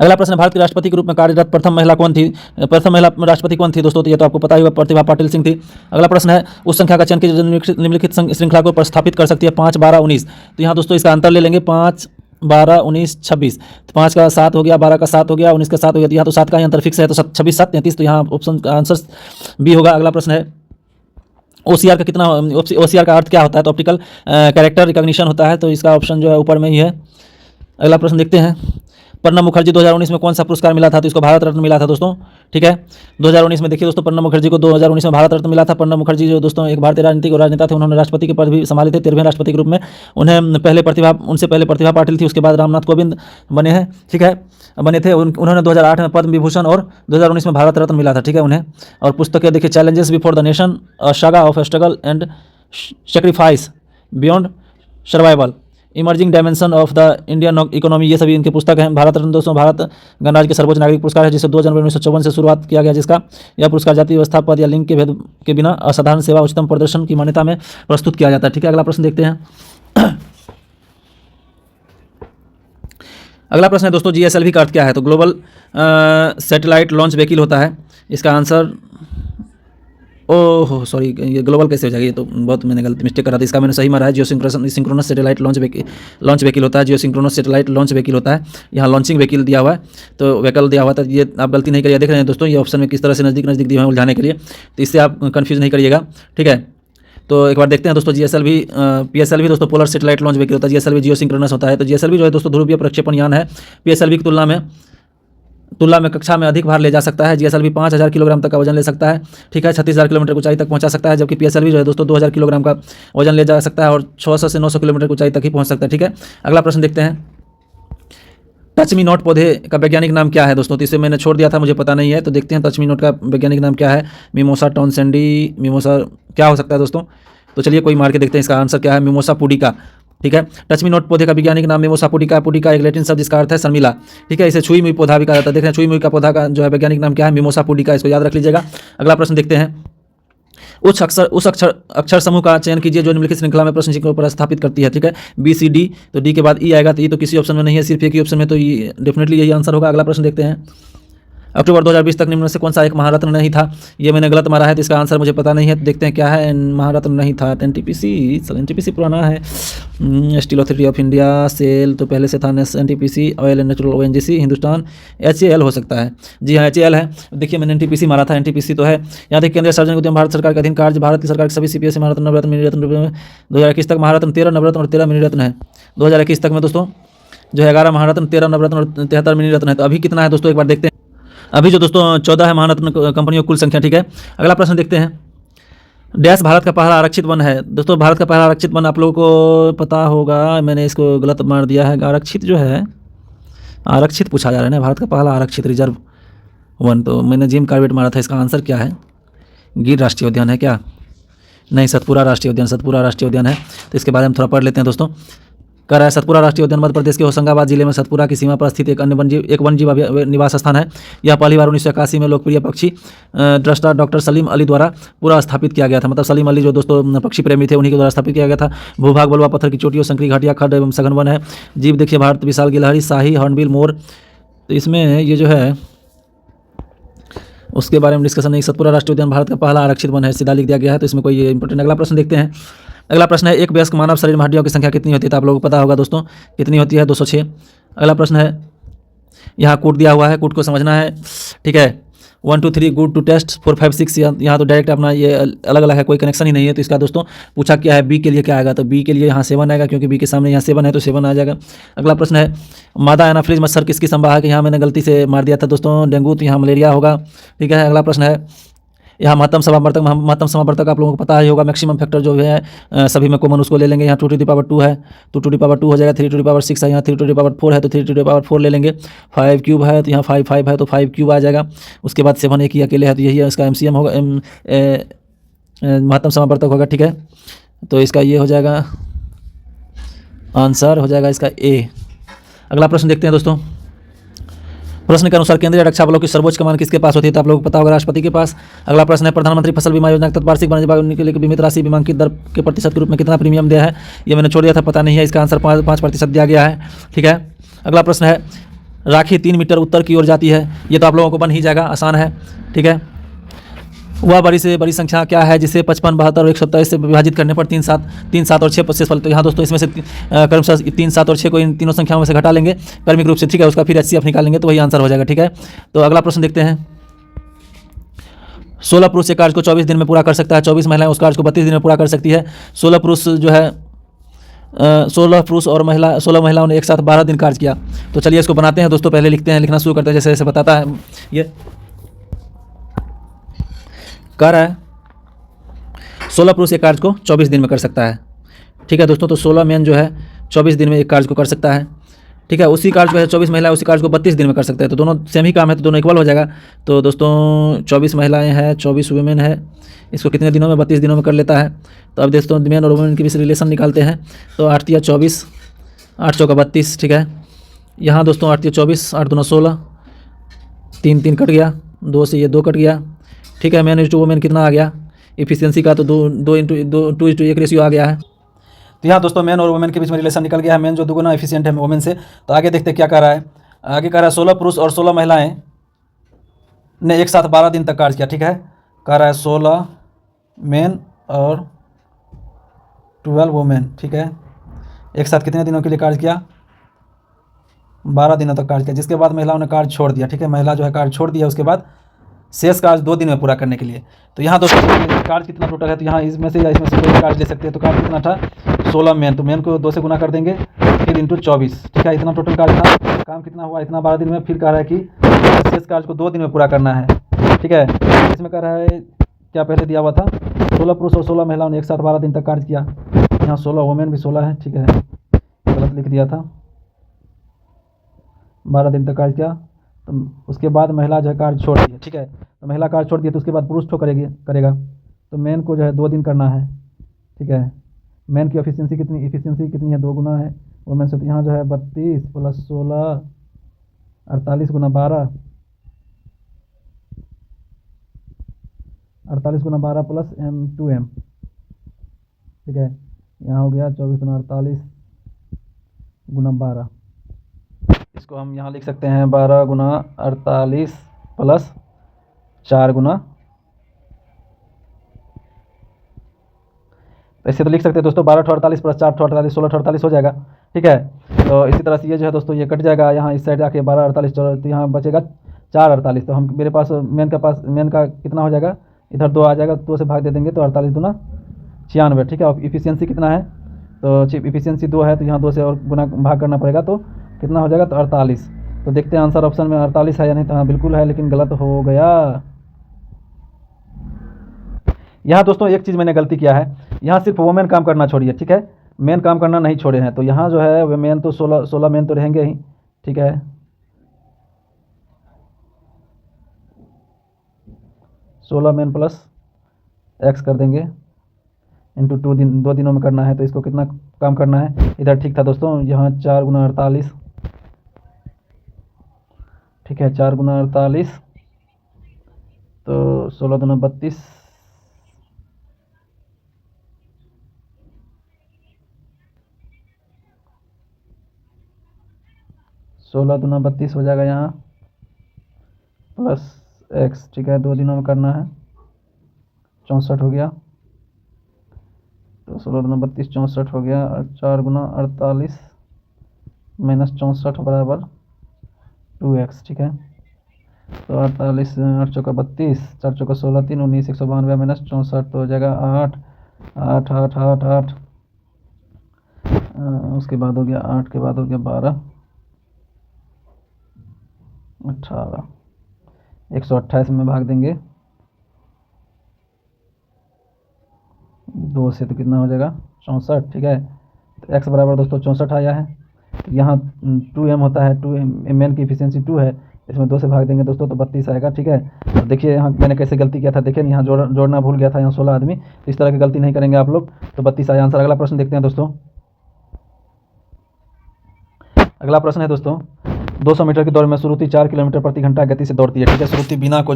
अगला प्रश्न, भारत के राष्ट्रपति के रूप में कार्यरत प्रथम महिला कौन थी, प्रथम महिला राष्ट्रपति कौन थी दोस्तों, तो ये तो आपको पता ही होगा, प्रतिभा पाटिल सिंह थी। अगला प्रश्न है, उस संख्या का चयन कीजिए जो निम्नलिखित श्रृंखला को प्रस्थापित कर सकती है 5, 12, 19। तो यहाँ दोस्तों इसका अंतर ले लेंगे, 5, 12, 19, 26, तो 5 का 7 हो गया, 12 का 7 हो गया, 19 का 7 हो गया, तो यहाँ तो 7 का ही अंतर फिक्स है, तो 26, 7, 33, तो यहाँ ऑप्शन का आंसर बी होगा। अगला प्रश्न है, OCR का कितना, OCR का अर्थ क्या होता है, तो ऑप्टिकल कैरेक्टर रिकॉग्निशन होता है, तो इसका ऑप्शन जो है ऊपर में ही है। अगला प्रश्न देखते हैं, प्रणब मुखर्जी 2019 में कौन सा पुरस्कार मिला था, तो इसको भारत रत्न मिला था दोस्तों। ठीक है, 2019 में देखिए दोस्तों प्रणब मुखर्जी को 2019 में भारत रत्न मिला था। प्रणब मुखर्जी जो दोस्तों एक भारतीय राजनीतिक और राजनेता थे, उन्होंने राष्ट्रपति के पद भी संभाले थे 13वें राष्ट्रपति के रूप में। उन्हें पहले उनसे पहले प्रतिभा पाटिल थी, उसके बाद रामनाथ कोविंद बने हैं। ठीक है, बने थे उन्होंने 2008 में पद्म विभूषण और 2019 में भारत रत्न मिला था। ठीक है उन्हें, और पुस्तकें देखिए, challenges before the nation, a saga of struggle and sacrifice, beyond survival, emerging dimension of the Indian economy, ये सभी इनके पुस्तक हैं। भारत रत्न दोस्तों भारत गणराज्य के सर्वोच्च नागरिक पुरस्कार है, जिसे 2 जनवरी 1954 से शुरुआत किया गया, जिसका यह पुरस्कार जाति व्यवस्था, पद या लिंग के भेद के बिना असाधारण सेवा, उच्चतम प्रदर्शन की मान्यता में प्रस्तुत किया जाता है। ठीक है, अगला प्रश्न देखते हैं। अगला प्रश्न है दोस्तों, GSLV का अर्थ क्या है, तो ग्लोबल सैटेलाइट लॉन्च व्हीकल होता है। इसका आंसर, ओह सॉरी, ये ग्लोबल कैसे हो जाएगा, ये तो बहुत मैंने गलती मिस्टेक करा था, इसका मैंने सही मारा है। जियो सिंक्रोनस सैटेलाइट लॉन्च व्हीकल होता है, जियो सिंक्रोनस सैटेलाइट लॉन्च व्हीकल होता है। यहाँ लॉन्चिंग व्हीकल दिया हुआ है, तो व्हीकल दिया हुआ था, ये आप गलती नहीं करिए। देख रहे हैं दोस्तों ये ऑप्शन में किस तरह से नज़दीक दिए हैं उलझाने के लिए, तो इससे आप कन्फ्यूज़ नहीं करिएगा। ठीक है, तो एक बार देखते हैं दोस्तों GSLV PSLV दोस्तों पोलर सैटेलाइट लॉन्च व्हीकल होता है, GSLV जियो सिंक्रोनस होता है। तो GSLV जो है दोस्तों ध्रुवीय प्रक्षेपण यान है, PSLV की तुलना में कक्षा में अधिक भार ले जा सकता है। GSLV 5000 किलोग्राम तक का वजन ले सकता है, ठीक है, 36,000 किलोमीटर ऊंचाई तक पहुंचा सकता है, जबकि PSLV जो है दोस्तों 2000 किलोग्राम का वजन ले जा सकता है और 600 से 900 किलोमीटर की ऊंचाई तक ही पहुंच सकता है, ठीक है। अगला प्रश्न देखते हैं, टच मी नॉट पौधे का वैज्ञानिक नाम क्या है दोस्तों? तो इसे मैंने छोड़ दिया था, मुझे पता नहीं है, तो देखते हैं टच मी नॉट का वैज्ञानिक नाम क्या है। मिमोसा टॉन्सेंडी, मिमोसा क्या हो सकता है दोस्तों? तो चलिए कोई मार के देखते हैं इसका आंसर क्या है, मिमोसा पुडिका, ठीक है। टच मी नॉट पौधे का वैज्ञानिक नाम मिमोसा पुडिका, पुडिका एक लैटिन शब्द जिसका अर्थ है शर्मिला, ठीक है। इसे छुई मुई पौधा भी कहा जाता है। देख रहे हैं छुई मुई का पौधा का जो है वैज्ञानिक नाम क्या है, मिमोसा पुडिका, इसको याद रख लीजिएगा। अगला प्रश्न देखते हैं, उस अक्षर समूह का चयन कीजिए जो निम्नलिखित श्रृंखला में प्रश्न चिन्ह पर स्थापित करती है, ठीक है। BCD, तो D के बाद E आएगा, तो ये तो किसी ऑप्शन में नहीं है, सिर्फ एक ही ऑप्शन में, तो ये डेफिनेटली यही आंसर होगा। अगला प्रश्न देखते हैं, अक्टूबर 2020 तक निम्न में से कौन सा एक महारत्न नहीं था? ये मैंने गलत मारा है, तो इसका आंसर मुझे पता नहीं है, तो देखते हैं क्या है। महारत्न नहीं था, NTPC पुराना है। Steel authority of India, SAIL तो पहले से था, NTPC, oil and natural ONGC, Hindustan, HAL हो सकता है। जी हाँ, HAL है। देखिए मैंने NTPC मारा था, NTPC तो है। यहाँ देखिए केंद्रीय सार्वजनिक उद्यम भारत सरकार के अधीन कार्य, भारत की सरकार के सभी CPSE महारत्न, नवरत्न, मिनीरत्न 2021 तक महारत्न 13 नवरत्न और 13 मिनीरत्न है। 2021 तक में दोस्तों जो है 11 महारत्न, 13 नवरत्न और 73 मिनीरत्न है। तो अभी कितना है दोस्तों एक बार देखते हैं। अभी जो दोस्तों 14 है महारत्न कंपनियों की कुल संख्या, ठीक है। अगला प्रश्न देखते हैं, डैश भारत का पहला आरक्षित वन है। दोस्तों भारत का पहला आरक्षित वन आप लोगों को पता होगा, मैंने इसको गलत मार दिया है। आरक्षित जो है, आरक्षित पूछा जा रहा है ना, भारत का पहला आरक्षित रिजर्व वन, तो मैंने जिम कार्बेट मारा था। इसका आंसर क्या है? गिर राष्ट्रीय उद्यान है क्या? नहीं, सतपुरा राष्ट्रीय उद्यान, सतपुरा राष्ट्रीय उद्यान है। तो इसके बारे में थोड़ा पढ़ लेते हैं दोस्तों। कह रहा है सतपुरा राष्ट्रीय उद्यान मध्य प्रदेश के होशंगाबाद जिले में सतपुरा की सीमा पर स्थित एक वन्यजीव निवास स्थान है। यह पहली बार 1981 में लोकप्रिय पक्षी दृष्टा डॉक्टर सलीम अली द्वारा पूरा स्थापित किया गया था। मतलब सलीम अली जो दोस्तों पक्षी प्रेमी थे, उन्हीं के द्वारा स्थापित किया गया था। भूभाग बलुआ पत्थर की चोटियों, संकरी घाटियाँ, खड्ड एवं सघन वन है। जीव देखिए भारत विशाल गिलहरी, शाही, हॉर्नबिल, मोर। तो इसमें ये जो है उसके बारे में डिस्कशन नहीं। सतपुरा राष्ट्रीय उद्यान भारत का पहला आरक्षित वन है, सीधा लिख दिया गया है, तो इसमें कोई इंपॉर्टेंट। अगला प्रश्न देखते हैं। अगला प्रश्न है, एक वयस्क मानव शरीर में हड्डियों की संख्या कितनी होती है? तो आप लोगों को पता होगा दोस्तों, कितनी होती है? 206। अगला प्रश्न है, यहाँ कूट दिया हुआ है, कूट को समझना है, ठीक है। 1 2 3 गुड टू टेस्ट 4 5 6, यहाँ तो डायरेक्ट अपना ये अलग अलग है, कोई कनेक्शन ही नहीं है। तो इसका दोस्तों पूछा क्या है, बी के लिए क्या आएगा? तो बी के लिए यहाँ 7 आएगा, क्योंकि बी के सामने यहाँ 7 है, तो 7 आ जाएगा। अगला प्रश्न है, मादा एनाफिलीज मच्छर किसकी संवाहक है? यहाँ मैंने गलती से मार दिया था दोस्तों, डेंगू, तो यहाँ मलेरिया होगा, ठीक है। अगला प्रश्न है, यहाँ महत्तम समावर्तक आप लोगों को पता ही होगा, मैक्सिमम फैक्टर जो है सभी में कॉमन उसको ले लेंगे। यहाँ 2 to the power 2 है, 2 to the power 2 हो जाएगा। 3 to the power 6 है, यहाँ 3 to the power 4 है, तो 3 to the power 4 ले लेंगे। 5 क्यूब है, तो यहाँ 5 है, तो 5 क्यूब आ जाएगा। उसके बाद 7 एक ही अकेले है, तो यही है इसका MCM होगा, महत्तम समावर्तक होगा, ठीक है। तो इसका ये हो जाएगा, आंसर हो जाएगा इसका A। अगला प्रश्न देखते हैं दोस्तों। प्रश्न के अनुसार केंद्रीय रक्षा बलों की सर्वोच्च कमान किसके पास होती है? तो आप लोगों को पता होगा, राष्ट्रपति के पास। अगला प्रश्न है, प्रधानमंत्री फसल बीमा योजना के तहत वार्षिक वन्य जीव के लिए बीमित राशि बीमांकित दर के प्रतिशत के रूप में कितना प्रीमियम दिया है? ये मैंने छोड़ दिया था, पता नहीं है। इसका आंसर 5% दिया गया है, ठीक है। अगला प्रश्न है, राखी 3 मीटर उत्तर की ओर जाती है। ये तो आप लोगों को बन ही जाएगा, आसान है, ठीक है। वह बड़ी से बड़ी संख्या क्या है जिसे 55, 72 और 127 से विभाजित करने पर 3, 7 और 6 पद शेषफल? तो यहाँ दोस्तों इसमें से क्रमशः 3, 7 और 6 को इन तीनों संख्याओं में से घटा लेंगे क्रमिक रूप से, ठीक है। उसका फिर HCF निकालेंगे, तो वही आंसर हो जाएगा, ठीक है। तो अगला प्रश्न देखते हैं। 16 पुरुष एक कार्य को 24 दिन में पूरा कर सकता है, 24 महिलाएं उस कार्य को 32 दिन में पूरा कर सकती है। 16 पुरुष जो है 16 पुरुष और 16 महिलाओं ने एक साथ 12 दिन कार्य किया। तो चलिए इसको बनाते हैं दोस्तों, पहले लिखते हैं, लिखना शुरू करते हैं, जैसे जैसे बताता है ये कह रहा है। 16 पुरुष एक कार्य को 24 दिन में कर सकता है, ठीक है दोस्तों। तो 16 मैन जो है 24 दिन में एक कार्य को कर सकता है, ठीक है। उसी कार्य को है 24 महिलाएं उसी कार्य को 32 दिन में कर सकते हैं, तो दोनों सेम ही काम है, तो दोनों इक्वल हो जाएगा। तो दोस्तों 24 महिलाएं हैं, 24 वुमेन है, इसको कितने दिनों में? 32 दिनों में कर लेता है। तो अब दोस्तों मैन और वुमेन के बीच रिलेशन निकालते हैं। तो 8 या 24, 8 चौका 32, ठीक है। यहाँ दोस्तों 8 या 24, 8 दूना 16, 3 3 कट गया, 2 से ये 2 कट गया, ठीक है। मैन टू वुमेन कितना आ गया इफिशियंसी का? तो 2:1 रेशियो आ गया है। तो यहाँ दोस्तों मैन और वुमेन के बीच में रिलेशन निकल गया है, मैन जो दुगुना एफिशिएंट है वुमेन से। तो आगे देखते क्या कह रहा है। आगे कह रहा है 16 पुरुष और 16 महिलाएं ने एक साथ 12 दिन तक कार्य किया, ठीक है। कह रहा है 16 मैन और 12 वुमेन, ठीक है, एक साथ कितने दिनों के लिए कार्य किया? 12 दिनों तक कार्य किया, जिसके बाद महिलाओं ने कार्य छोड़ दिया, ठीक है। महिला जो है कार्य छोड़ दिया, उसके बाद शेष कार्य 2 दिन में पूरा करने के लिए। तो यहाँ दोस्तों कार्य कितना टोटल है, तो यहाँ इसमें से या इसमें से कोई कार्य ले सकते हैं। तो कार्य कितना था 16 मेन, तो मेन को 2 से गुना कर देंगे फिर इंटू 24, ठीक है, इतना टोटल कार्य था। काम कितना हुआ, इतना 12 दिन में। फिर कह रहा है कि शेष कार्य को 2 दिन में पूरा करना है, ठीक है। इसमें कह रहा है क्या पहले दिया हुआ था 16 पुरुष और 16 महिलाओं ने एक साथ 12 दिन तक कार्य किया। यहाँ 16 वोमेन भी 16 है, ठीक है, गलत लिख दिया था, 12 दिन तक कार्य किया। तो उसके बाद महिला जो है कार्य छोड़ दी है, ठीक है। तो महिला कार्य छोड़ दी तो उसके बाद पुरुष तो करेगा। तो मेन को जो है 2 दिन करना है, ठीक है। मेन की एफिशिएंसी कितनी है, 2 गुना है वोमेन से। तो यहाँ जो है 32 + 16 48 गुना 12, 48 गुना 12 + m2m, ठीक है। यहाँ हो गया 24 गुना 48 गुना 12। इसको हम यहाँ लिख सकते हैं 12 गुना 48 + 4 गुना, ऐसे तो लिख सकते हैं दोस्तों 12 × 48 + 4 × 48 16 × 48 हो जाएगा, ठीक है। तो इसी तरह से ये जो है दोस्तों ये कट जाएगा, यहाँ इस साइड आके 12 48 तो यहाँ बचेगा 4 48। तो हम मेरे पास मेन का कितना हो जाएगा, इधर 2 आ जाएगा, 2 से भाग दे देंगे तो 48 दूना 96, ठीक है। और इफिशियंसी कितना है, तो इफिशियंसी 2 है, तो यहाँ 2 से और गुना भाग करना पड़ेगा, तो कितना हो जाएगा, तो 48। तो देखते हैं आंसर ऑप्शन में 48 है या नहीं, तो हाँ बिल्कुल है, लेकिन गलत हो गया। यहाँ दोस्तों एक चीज़ मैंने गलती किया है, यहाँ सिर्फ वोमेन काम करना छोड़िए, ठीक है, मेन काम करना नहीं छोड़े हैं। तो यहाँ जो है वे मेन तो 16 मेन तो रहेंगे ही, ठीक है। 16 मेन प्लस x कर देंगे इंटू 2 दिनों में करना है। तो इसको कितना काम करना है, इधर ठीक था दोस्तों, यहाँ 4 गुना 48, ठीक है, 4 गुना 48, तो 16 दूना 32, 16 दूना 32 हो जाएगा यहाँ प्लस x, ठीक है, 2 दिनों में करना है, 64 हो गया। तो 16 दूना 32 64 हो गया, और 4 गुना 48 माइनस 64 बराबर 2x, ठीक है। तो 48 8 चौका 32 4 चौका 16 3 19 192 माइनस 64, तो हो जाएगा 8 8 8 8 8, उसके बाद हो गया 8 के बाद हो गया 12 18, 128 में भाग देंगे 2 से, तो कितना हो जाएगा 64, ठीक है। तो x बराबर दोस्तों 64 आया है। तो यहाँ 2m होता है, 2m की इफिशियंसी 2 है, इसमें 2 से भाग देंगे दोस्तों तो 32 आएगा, ठीक है। तो देखिए यहाँ मैंने कैसे गलती किया था, देखिए यहाँ जोड़ना भूल गया था, यहाँ 16 आदमी, तो इस तरह की गलती नहीं करेंगे आप लोग। तो 32 आया आंसर। अगला प्रश्न देखते हैं दोस्तों। अगला प्रश्न है दोस्तों, 200 मीटर की दौड़ में श्रुति 4 किलोमीटर प्रति घंटा गति से दौड़ती है, ठीक है। श्रुति बीना को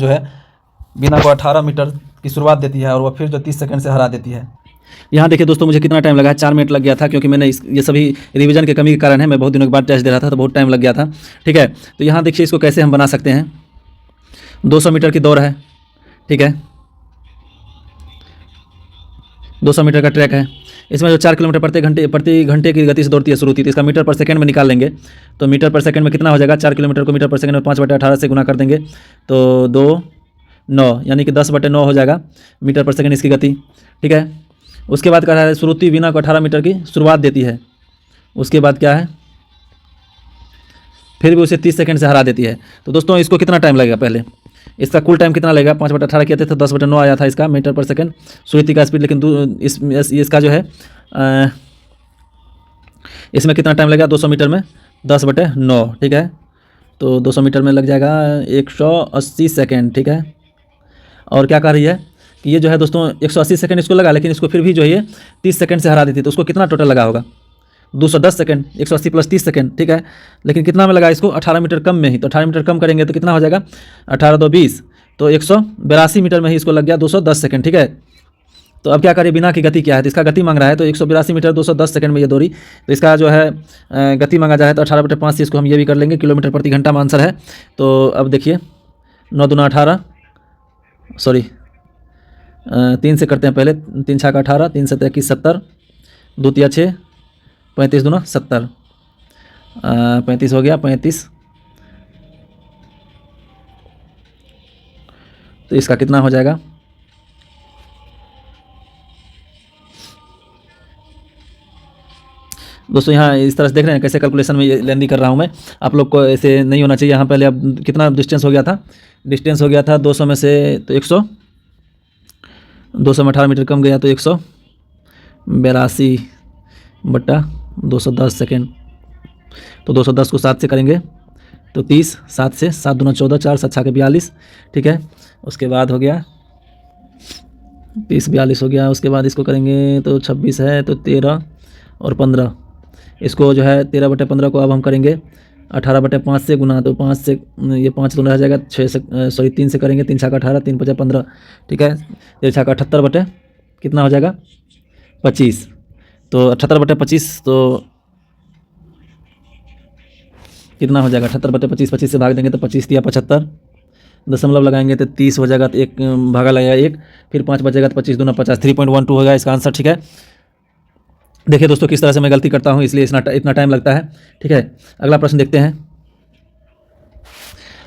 18 मीटर की शुरुआत देती है और वह फिर जो 30 सेकंड से हरा देती है। यहाँ देखिए दोस्तों मुझे कितना टाइम लगा है, 4 मिनट लग गया था, क्योंकि मैंने ये सभी रिवीजन के कमी के कारण है, मैं बहुत दिनों के बाद टेस्ट दे रहा था, तो बहुत टाइम लग गया था, ठीक है। तो यहाँ देखिए इसको कैसे हम बना सकते हैं। 200 मीटर की दौड़ है, ठीक है, 200 मीटर का ट्रैक है, इसमें जो 4 किलोमीटर प्रति घंटे की गति से दौड़ती है श्रुति, तो इसका मीटर पर सेकंड में निकाल लेंगे। तो मीटर पर सेकंड में कितना हो जाएगा, 4 किलोमीटर को मीटर पर सेकंड में 5/18 से गुना कर देंगे, तो 2 9 यानी कि 10/9 हो जाएगा मीटर पर सेकंड इसकी गति, ठीक है। उसके बाद कह रहा है श्रुति बीना को 18 मीटर की शुरुआत देती है, उसके बाद क्या है, फिर भी उसे 30 सेकंड से हरा देती है। तो दोस्तों इसको कितना टाइम लगेगा, पहले इसका कुल टाइम कितना लगेगा, 5/18 किए थे तो 10/9 आया था इसका मीटर पर सेकंड श्रुति का स्पीड। लेकिन इसका जो है इसमें कितना टाइम लगेगा 200 मीटर में 10/9, ठीक है। तो 200 मीटर में लग जाएगा 180 सेकेंड, ठीक है। और क्या कह रही है कि ये जो है दोस्तों 180 सेकंड इसको लगा, लेकिन इसको फिर भी जो है 30 सेकंड से हरा देती है, तो उसको कितना टोटल लगा होगा 210 सेकंड, 180 + 30 सेकंड, ठीक है। लेकिन कितना में लगा इसको 18 मीटर कम में ही, तो 18 मीटर कम करेंगे तो कितना हो जाएगा 18 2 20, तो 182 मीटर में ही इसको लग गया 210 सेकंड, ठीक है। तो अब क्या करिए, बिना की गति क्या है, तो इसका गति मांग रहा है, तो 182 मीटर 210 सेकंड में ये दौड़ी, तो इसका जो है गति मांगा जाए तो 18/5 से इसको हम ये भी कर लेंगे, किलोमीटर प्रति घंटा में आंसर है। तो अब देखिए 9 दूना 18, सॉरी 3 से करते हैं पहले, 3 छाका 18, 3 7 21 70, 2 तिया 6, 35 दूना 70, 35 हो गया 35, तो इसका कितना हो जाएगा? दोस्तों यहाँ इस तरह से देख रहे हैं कैसे कैलकुलेशन में ये लेंदी कर रहा हूँ मैं। आप लोग को ऐसे नहीं होना चाहिए। यहाँ पहले अब कितना डिस्टेंस हो गया था? डिस्टेंस हो गया था 200 में से तो 100, 200 में 18 मीटर कम गया तो 182/210 सेकेंड। तो 210 को 7 से करेंगे तो 30, 7 से 7 दूना 14, 4 7 6 42, ठीक है। उसके बाद हो गया 30 42 हो गया। उसके बाद इसको करेंगे तो 26 है तो 13 और 15, इसको जो है 13/15 को अब हम करेंगे 18/5 से गुना, तो 5 से ये 5 दूना रह जाएगा, 6 से 3 से करेंगे, 3 छक्का 18, 3 पचा 15, ठीक है। 3 छक्का 78 कितना हो जाएगा? 25। तो 78/25 तो कितना हो जाएगा? 78/25, 25 से भाग देंगे तो 25 या 75, दशमलव लगाएंगे तो 30 हो जाएगा, तो 1 भागा लगेगा 1, फिर 5 बचेगा तो 25 दूना 50, 3.12 होगा इसका आंसर, ठीक है। देखिए दोस्तों किस तरह से मैं गलती करता हूँ, इसलिए इतना टाइम लगता है, ठीक है। अगला प्रश्न देखते हैं।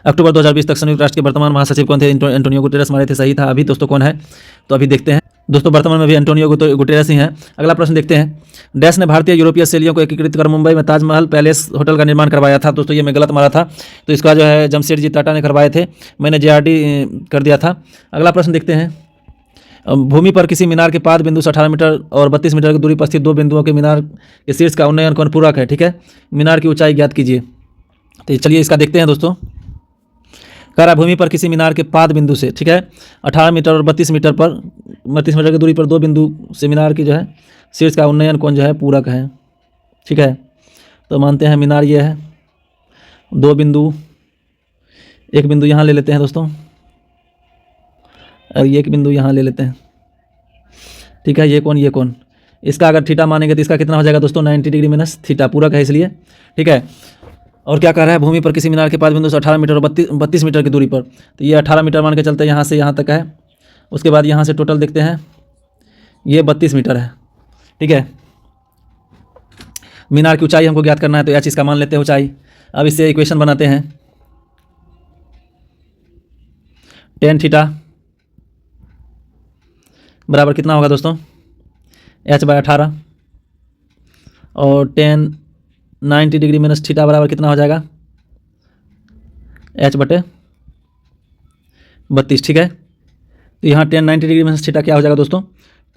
अक्टूबर 2020 तक संयुक्त राष्ट्र के वर्तमान महासचिव कौन थे? एंटोनियो गुटेरेस हमारे थे, सही था। अभी दोस्तों कौन है? तो अभी देखते हैं दोस्तों, वर्तमान में भी एंटोनियो गुटेरेस ही हैं। अगला प्रश्न देखते हैं। डैश ने भारतीय यूरोपीय शैलियों को एकीकृत कर मुंबई में ताजमहल पैलेस होटल का निर्माण करवाया था। दोस्तों ये मैं गलत मारा था, तो इसका जो है जमशेदजी टाटा ने करवाए थे, मैंने JRD कर दिया था। अगला प्रश्न देखते हैं। भूमि पर किसी मीनार के पाद बिंदु से 18 मीटर और 32 मीटर की दूरी पर स्थित 2 बिंदुओं के मीनार के शीर्ष का उन्नयन कोण पूरक है, ठीक है। मीनार की ऊंचाई ज्ञात कीजिए। तो चलिए इसका देखते हैं दोस्तों। कह रहा भूमि पर किसी मीनार के पाद बिंदु से, ठीक है, 18 मीटर और 32 मीटर की दूरी पर 2 बिंदु से मीनार की जो है शीर्ष का उन्नयन कोण जो है पूरक है, ठीक है। तो मानते हैं मीनार ये है, 2 बिंदु, 1 बिंदु यहाँ ले लेते हैं दोस्तों और 1 बिंदु यहाँ ले लेते हैं, ठीक है। ये कौन इसका अगर थीटा मानेंगे तो इसका कितना हो जाएगा दोस्तों? 90 डिग्री माइनस थीटा, पूरक है इसलिए, ठीक है। और क्या कह रहा है? भूमि पर किसी मीनार के पाद बिंदु से 18 मीटर और 32 मीटर की दूरी पर, तो ये 18 मीटर मान के चलते हैं, यहाँ से यहाँ तक है। उसके बाद यहाँ से टोटल देखते हैं, ये 32 मीटर है, ठीक है। मीनार की ऊंचाई हमको ज्ञात करना है, तो यह चीज़ का मान लेते हैं ऊंचाई। अब इससे इक्वेशन बनाते हैं। tan थीटा बराबर कितना होगा दोस्तों? h/18 और tan 90 डिग्री माइनस थीटा बराबर कितना हो जाएगा? h/32, ठीक है। तो यहाँ tan 90 डिग्री माइनस थीटा क्या हो जाएगा दोस्तों?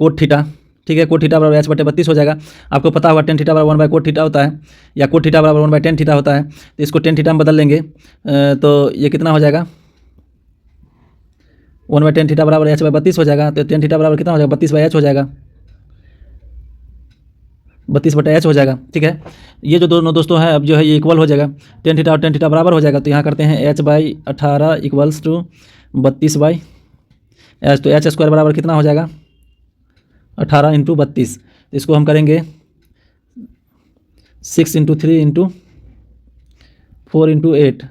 कोट थीटा, ठीक है। कोट थीटा बराबर h/32 हो जाएगा। आपको पता होगा tan थीटा बराबर 1/कोट थीटा होता है, या कोट थीटा बराबर 1/tan थीटा होता है। तो इसको tan थीटा में बदल लेंगे तो ये कितना हो जाएगा? 1/tan थीटा बराबर h/32 हो जाएगा। तो tan थीटा बराबर कितना हो जाएगा? 32/h हो जाएगा, 32/h हो जाएगा, ठीक है। ये जो दोनों दोस्तों है अब जो है ये इक्वल हो जाएगा, tan थीटा और tan थीटा बराबर हो जाएगा। तो यहाँ करते हैं h/18 इक्वल्स टू 32/h, तो h² बराबर कितना हो जाएगा? 18 × 32। तो इसको हम करेंगे 6 × 3 × 4 × 8,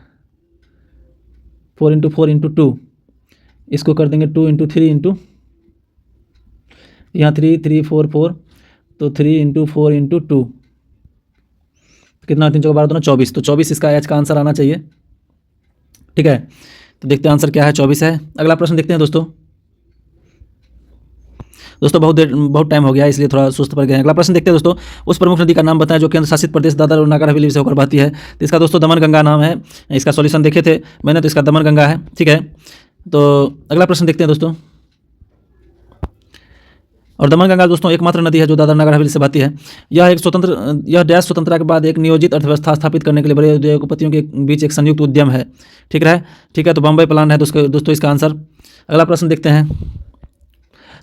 4 × 4 × 2, इसको कर देंगे 2 × 3 × यहाँ 3 3 4 4, तो 3 × 4 × 2 कितना? 3 × 12 24, तो 24 इसका h का आंसर आना चाहिए, ठीक है। तो देखते हैं आंसर क्या है, 24 है। अगला प्रश्न देखते हैं दोस्तों। बहुत टाइम हो गया इसलिए थोड़ा सुस्त पड़ गए हैं। अगला प्रश्न देखते हैं दोस्तों। उस प्रमुख नदी का नाम बताएं जो केंद्र शासित प्रदेश दादर और नागर हवेली से होकर बहती है। तो इसका दोस्तों दमन गंगा नाम है। इसका सॉल्यूशन देखे थे मैंने, तो इसका दमन गंगा है, ठीक है। तो अगला प्रश्न देखते हैं दोस्तों। और दमन गंगा दोस्तों एकमात्र नदी है जो दादर नागर हवेली से बहती है। यह डैश स्वतंत्रता के बाद एक नियोजित अर्थव्यवस्था स्थापित करने के लिए बड़े उद्योगपतियों के बीच एक संयुक्त उद्यम है, ठीक है। तो बम्बई प्लान है दोस्तों इसका आंसर। अगला प्रश्न देखते हैं।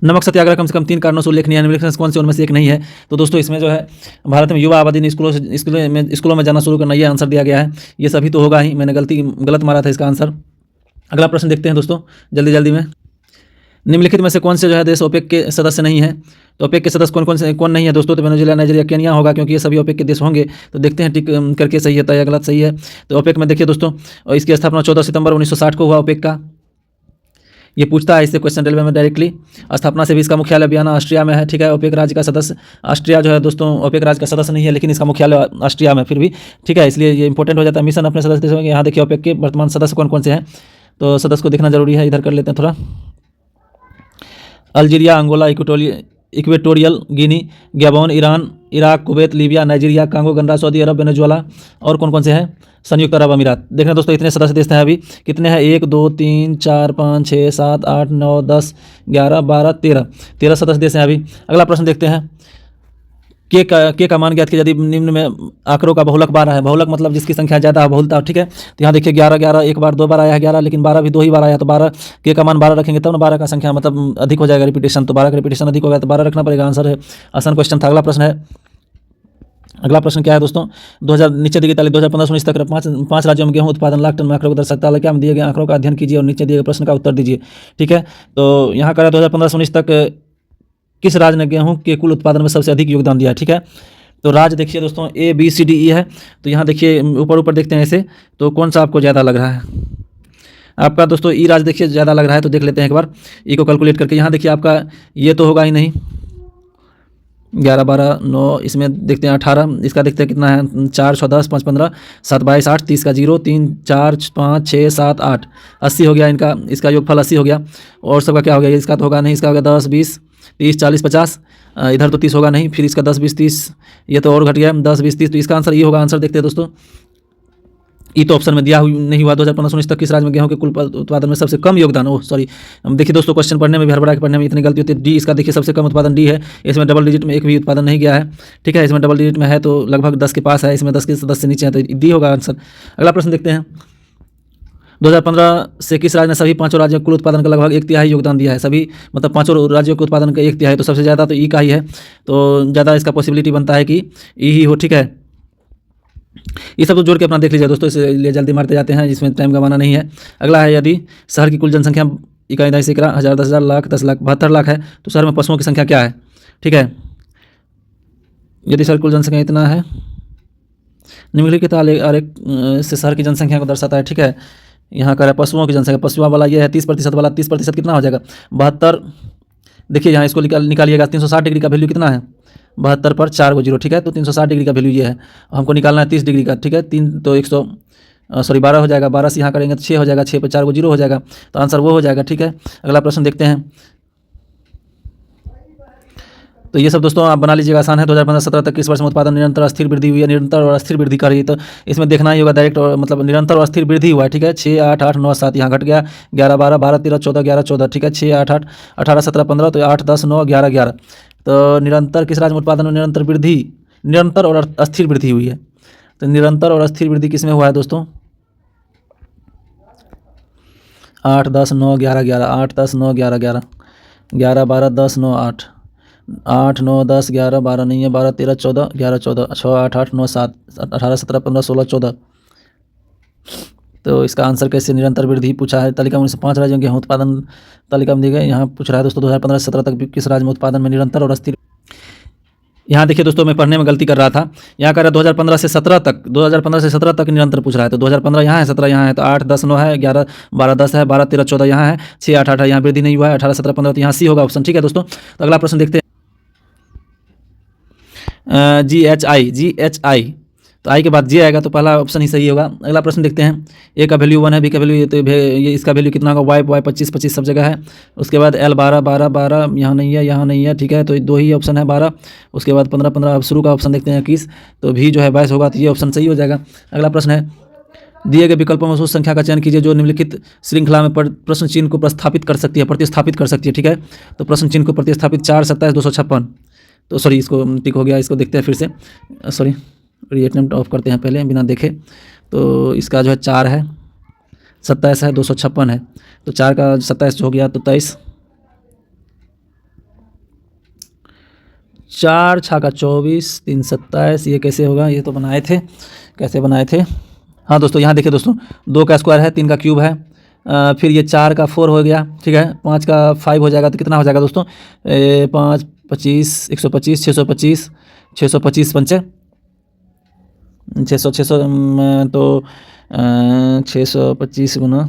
नमक सत्याग्रह कम से कम 3 कारणों से उल्लेखनीय है, निम्नलिखित में कौन से उनमें से एक नहीं है? तो दोस्तों इसमें जो है भारत में युवा आबादी ने स्कूलों में जाना शुरू करना, ये आंसर दिया गया है। ये सभी तो होगा ही, मैंने गलत मारा था इसका आंसर। अगला प्रश्न देखते हैं दोस्तों जल्दी में। निम्नलिखित में से कौन से जो है देश ओपेक के सदस्य नहीं है? तो ओपेक के सदस्य कौन नहीं है दोस्तों? तो वेनेजुएला, नाइजीरिया, केन्या होगा, क्योंकि ये सभी ओपेक के देश होंगे। तो देखते हैं टिक करके सही है या गलत सही है। तो ओपेक में देखिए दोस्तों, और इसकी स्थापना 14 सितंबर 1960 को हुआ ओपेक का। ये पूछता है इससे क्वेश्चन रेलवे में डायरेक्टली। स्थापना से भी इसका मुख्यालय वियना ऑस्ट्रिया में है, ठीक है। ओपेक राज्य का सदस्य ऑस्ट्रिया जो है दोस्तों ओपेक राज्य का सदस्य नहीं है, लेकिन इसका मुख्यालय ऑस्ट्रिया में फिर भी, ठीक है। इसलिए ये इंपॉर्टेंट हो जाता है। मिशन अपने सदस्य देशों में, यहाँ देखिए ओपेक के वर्तमान सदस्य कौन कौन से हैं। तो सदस्य को देखना जरूरी है। इधर कर लेते हैं थोड़ा। Algeria, Angola, Equatorial Guinea, Gabon, Iran, Iraq, Kuwait, Libya, Nigeria, Congo, Ghana, Saudi Arab, Venezuela और कौन कौन से हैं? संयुक्त अरब अमीरात। देखना दोस्तों, इतने सदस्य देश हैं अभी। कितने हैं? 1 2 3 4 5 6 7 8 9 10 11 12 13 सदस्य देश हैं अभी। अगला प्रश्न देखते हैं। के का मान ज्ञात किया यदि निम्न में आंकड़ों का बहुलक 12 है। बहुलक मतलब जिसकी संख्या ज़्यादा है, बहुलता, ठीक है। तो यहाँ देखिए 11 11 एक बार 2 बार आया है 11, लेकिन 12 भी 2 ही बार आया, तो 12 के का मान 12 रखेंगे तब ना 12 का संख्या मतलब अधिक हो जाएगा रिपीटेशन, तो 12 का रिपीटेशन अधिक हो गया तो 12 रखना पड़ेगा। आंसर है, आसान क्वेश्चन था। अगला प्रश्न है। अगला प्रश्न क्या है दोस्तों? 2000 नीचे दी गई तारीख 2015-19 तक पाँच राज्यों में गेहूं उत्पादन लाख टन में आंकड़ों को दर्शाता है। क्या में दिए गए आंकड़ों का अध्ययन कीजिए और नीचे दिए गए प्रश्न का उत्तर दीजिए, ठीक है। तो यहाँ करा 2015-19 तक किस राज्य ने गेहूं के कुल उत्पादन में सबसे अधिक योगदान दिया है, ठीक है। तो राज्य देखिए दोस्तों A B C D E है। तो यहाँ देखिए ऊपर देखते हैं ऐसे, तो कौन सा आपको ज़्यादा लग रहा है? आपका दोस्तों ई राज्य देखिए ज़्यादा लग रहा है, तो देख लेते हैं एक बार ई को कैलकुलेट करके। यहाँ देखिए आपका ये तो होगा ही नहीं, 11 12 9, इसमें देखते हैं 18, इसका देखते हैं कितना है, 4 6 10 5 15 7 22 8, 30 का 0 3 4 5 6 7 8, 80 हो गया इनका, इसका योगफल 80 हो गया। और सबका क्या हो गया? इसका तो होगा नहीं, इसका हो गया 10 20 30 40 50, इधर तो 30 होगा नहीं, फिर इसका 10 20 30, ये तो और घट गया 10 20 30, तो इसका आंसर ये होगा। आंसर देखते हैं दोस्तों, ई तो ऑप्शन में दिया नहीं हुआ। 2015-19 तक किस राज्य में गेहूं के कुल उत्पादन में सबसे कम योगदान? ओह सॉरी, देखिए दोस्तों क्वेश्चन पढ़ने में भी हड़बड़ा के पढ़ने में इतनी गलती होती है। डी इसका देखिए सबसे कम उत्पादन डी है, इसमें डबल डिजिट में एक भी उत्पादन नहीं गया है, ठीक है। इसमें डबल डिजिट में है तो लगभग 10 के पास है, इसमें 10 के 10 से नीचे है, तो डी होगा आंसर। अगला प्रश्न देखते हैं। 2015 से किस राज्य ने सभी पाँचों राज्यों कुल उत्पादन का लगभग 1/3 योगदान दिया है? सभी मतलब पाँचों राज्यों के उत्पादन का 1/3, तो सबसे ज़्यादा तो ई का ही है, तो ज़्यादा इसका पॉसिबिलिटी बनता है कि ई ही हो, ठीक है। ये सब तो जोड़ के अपना देख लीजिए दोस्तों, इसलिए जल्दी मारते जाते हैं, जिसमें टाइम गंवाना नहीं है। अगला है, यदि शहर की कुल जनसंख्या इकाई 10,000 10,000 लाख 10 लाख 72 लाख है, तो शहर में पशुओं की संख्या क्या है, ठीक है। यदि शहर की कुल जनसंख्या इतना है, निम्नलिखित आरेख से शहर की जनसंख्या को दर्शाता है, ठीक है। यहाँ का पशुओं की जनसंख्या, पशुओं वाला ये है 30% वाला, 30% कितना हो जाएगा? 72। देखिए यहाँ इसको निकालिएगा, 360 डिग्री का वैल्यू कितना है? 72 पर 4 को 0, ठीक है। तो 360 डिग्री का वैल्यू ये है, हमको निकालना है 30 डिग्री का, ठीक है। 3 तो 12 हो जाएगा, 12 से यहाँ करेंगे तो 6 हो जाएगा, 6 पर 4 को 0 हो जाएगा, तो आंसर वो हो जाएगा, ठीक है। अगला प्रश्न देखते हैं। तो ये सब दोस्तों आप बना लीजिएगा, आसान है। 2015-17 तक किस वर्ष में उत्पादन निरंतर अस्थिर वृद्धि हुई है? निरंतर और अस्थिर वृद्धि कर रही है, तो इसमें देखना ही होगा डायरेक्ट, और मतलब निरंतर और अस्थिर वृद्धि हुआ है, ठीक है। 6 8 8 9 7, यहाँ घट गया 11 12 12 13 14 11 14, ठीक है। 6 8 8 18 17 15, तो 8 10 9 11 11। तो निरंतर किस राज्य में उत्पादन में निरंतर और अस्थिर वृद्धि हुई है? तो निरंतर और अस्थिर वृद्धि किस में हुआ है दोस्तों? 8 10 9 11 11, 8 10 9 11 11, 11 12 10 9 8, 8 9 10 11 12 नहीं है, 12 13 14 11 14, 6 8 8 9 7 18 17 15 16 14। तो इसका आंसर कैसे निरंतर वृद्धि पूछा है? तालिका में से 5 राज्यों के उत्पादन तालिका में दी गई, यहाँ पूछ रहा है दोस्तों 2015 से 17 तक किस राज्य में उत्पादन में निरंतर और अस्थिर। यहाँ देखिए दोस्तों, मैं पढ़ने में गलती कर रहा था, यहाँ कर रहा 2015 से 17 तक निरंतर पूछ रहा है, तो 2015 यहाँ है, 17 यहाँ है, तो 8 10 9 है, 11 12 10 है, 12 13 14 यहाँ है, 6 8 8 है, यहाँ वृद्धि नहीं हुआ है, 18 17 15, तो यहाँ सी होगा ऑप्शन, ठीक है दोस्तों। तो अगला प्रश्न देखते हैं। GHI, तो आई के बाद जे आएगा, तो पहला ऑप्शन ही सही होगा। अगला प्रश्न देखते हैं। ए का वैल्यू 1 है, बी का वैल्यू तो ये इसका वैल्यू कितना होगा? वाई 25 25 सब जगह है। उसके बाद L 12 12 12, यहाँ नहीं है, ठीक है। तो 2 ही ऑप्शन है 12। उसके बाद 15 15, अब शुरू का ऑप्शन देखते हैं 21, तो भी जो है 22 होगा, तो ये ऑप्शन सही हो जाएगा। अगला प्रश्न है, दिए गए विकल्पों में उस संख्या का चयन कीजिए जो निम्नलिखित श्रृंखला में प्रश्न चिन्ह को प्रतिस्थापित कर सकती है, ठीक है। तो प्रश्न चिन्ह को प्रतिस्थापित 4 27 256, तो सॉरी इसको टिक हो गया, इसको देखते हैं फिर से, सॉरी रीअटेम्प्ट ऑफ करते हैं पहले बिना देखे। तो इसका जो है 4 है, 27 है, 256 है, तो 4 का 27 हो गया, तो 23, 4 6 का 24 3 27, ये कैसे होगा? ये तो कैसे बनाए थे? हाँ दोस्तों, यहाँ देखिए दोस्तों, 2 का स्क्वायर है, 3 का क्यूब है, फिर ये 4 का 4 हो गया, ठीक है। 5 का 5 हो जाएगा, तो कितना हो जाएगा दोस्तों? 5 25 125 625 625 पंचे 600 तो 625 गुना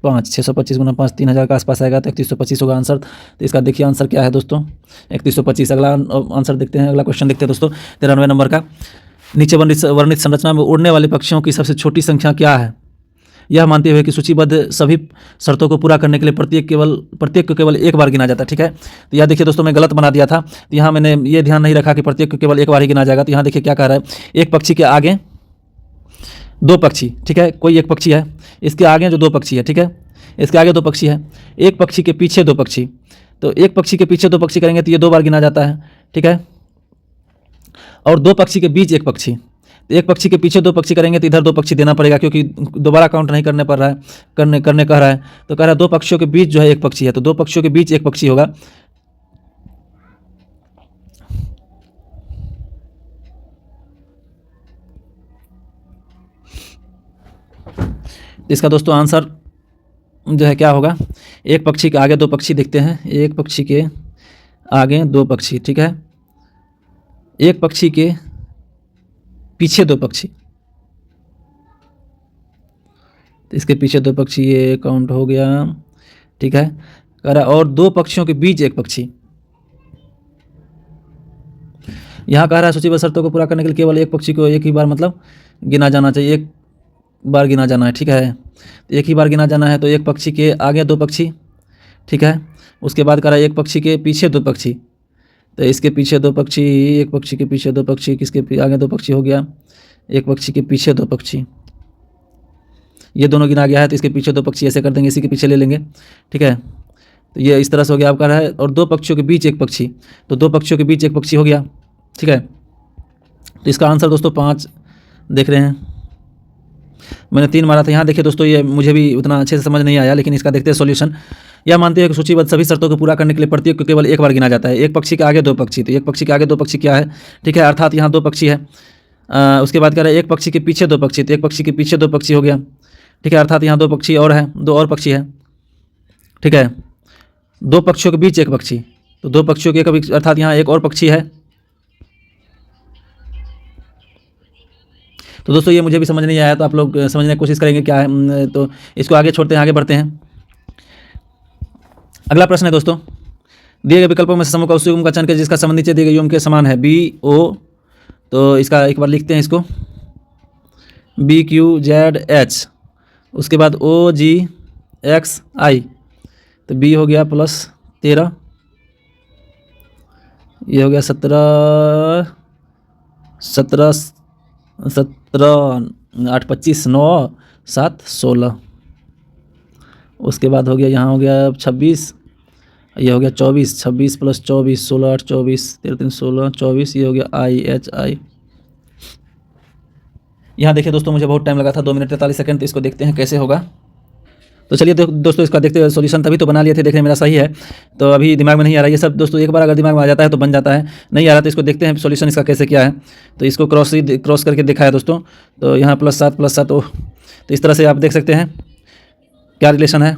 5 625 गुना 5 3000 के आसपास आएगा, तो 3125 होगा आंसर। तो इसका देखिए आंसर क्या है दोस्तों? 3125। अगला आंसर देखते हैं, अगला क्वेश्चन देखते हैं दोस्तों 93 नंबर का। नीचे वर्णित संरचना में उड़ने वाले पक्षियों की सबसे छोटी संख्या क्या है? यह मानते हुए कि सूचीबद्ध सभी शर्तों को पूरा करने के लिए प्रत्येक को केवल एक बार गिना जाता है। ठीक है, तो यह देखिए दोस्तों, मैं गलत बना दिया था, तो यहाँ मैंने ये ध्यान नहीं रखा कि प्रत्येक को केवल एक बार ही गिना जाएगा। तो यहाँ देखिए क्या कह रहा है, एक पक्षी के आगे दो पक्षी, ठीक है, कोई एक पक्षी है, इसके आगे जो दो पक्षी है, ठीक है, इसके आगे दो पक्षी है, एक पक्षी के पीछे दो पक्षी, तो एक पक्षी के पीछे दो पक्षी करेंगे तो ये दो बार गिना जाता है। ठीक है, और दो पक्षी के बीच एक पक्षी, तो एक पक्षी के पीछे दो पक्षी करेंगे तो इधर दो पक्षी देना पड़ेगा, क्योंकि दोबारा काउंट नहीं करने पड़ रहा है, करने कह रहा है, तो कह रहा है दो पक्षियों के बीच जो है एक पक्षी है, तो दो पक्षियों के बीच एक पक्षी होगा। इसका दोस्तों आंसर जो है क्या होगा, एक पक्षी के आगे दो पक्षी देखते हैं, एक पक्षी के आगे दो पक्षी, ठीक है, एक पक्षी के पीछे दो पक्षी, तो इसके पीछे दो पक्षी, ये काउंट हो गया। ठीक है, कह रहा और दो पक्षियों के बीच एक पक्षी, यहाँ कह रहा है सूचीबद्ध शर्तों को पूरा करने के लिए केवल एक पक्षी को एक ही बार मतलब गिना जाना चाहिए, एक बार गिना जाना है। ठीक है, एक ही बार गिना जाना है, तो एक पक्षी के आगे दो पक्षी, ठीक है, उसके बाद कह रहा है एक पक्षी के पीछे दो पक्षी, तो इसके पीछे दो पक्षी, एक पक्षी के पीछे दो पक्षी, किसके आगे दो पक्षी हो गया, एक पक्षी के पीछे दो पक्षी, ये दोनों गिना गया है, तो इसके पीछे दो पक्षी ऐसे कर देंगे, इसी के पीछे ले लेंगे। ठीक है, तो ये इस तरह से हो गया, आप कह रहा है और दो पक्षियों के बीच एक पक्षी, तो दो पक्षियों के बीच एक पक्षी हो गया। ठीक है, तो इसका आंसर दोस्तों 5 देख रहे हैं, मैंने 3 मारा था। यहाँ देखिए दोस्तों, ये मुझे भी उतना अच्छे से समझ नहीं आया, लेकिन इसका देखते हैं सॉल्यूशन। यह मानते हैं कि सूचीबद्ध सभी शर्तों को पूरा करने के लिए प्रत्येक को केवल एक बार गिना जाता है। एक पक्षी के आगे दो पक्षी, तो एक पक्षी के आगे दो पक्षी क्या है, ठीक है, अर्थात यहाँ दो पक्षी है। उसके बाद कह रहा है एक पक्षी के पीछे दो पक्षी, तो एक पक्षी के पीछे दो पक्षी हो गया। ठीक है, अर्थात यहाँ दो पक्षी और है, दो और पक्षी है। ठीक है, दो पक्षियों के बीच एक पक्षी, तो दो पक्षियों के एक, अर्थात यहाँ एक और पक्षी है। तो दोस्तों ये मुझे भी समझ नहीं आया, तो आप लोग समझने की कोशिश करेंगे क्या है, तो इसको आगे छोड़ते हैं, आगे बढ़ते हैं। अगला प्रश्न है दोस्तों, दिए गए विकल्पों में से समूह का उस युग्म का चयन करें जिसका संबंध नीचे दिए गए युग्म के समान है, बी ओ, तो इसका एक बार लिखते हैं इसको, बी क्यू जेड एच, उसके बाद ओ जी एक्स आई, तो बी हो गया +13, ये हो गया 17 8 25 9 7 16, उसके बाद हो गया यहाँ हो गया 26, ये हो गया 24, 26 + 24 16 8 24 13 3 16 24, ये हो गया IHI। यहाँ देखिए दोस्तों, मुझे बहुत टाइम लगा था, 2 मिनट 43 सेकंड, तो इसको देखते हैं कैसे होगा। तो चलिए दोस्तों इसका देखते हैं, सॉल्यूशन तभी तो बना लिए थे, देखने मेरा सही है, तो अभी दिमाग में नहीं आ रहा है ये सब दोस्तों, एक बार अगर दिमाग में आ जाता है तो बन जाता है, नहीं आ रहा तो इसको देखते हैं सॉल्यूशन इसका कैसे क्या है। तो इसको क्रॉस करके देखा है दोस्तों, तो यहाँ +7 ओह, तो इस तरह से आप देख सकते हैं क्या रिलेशन है।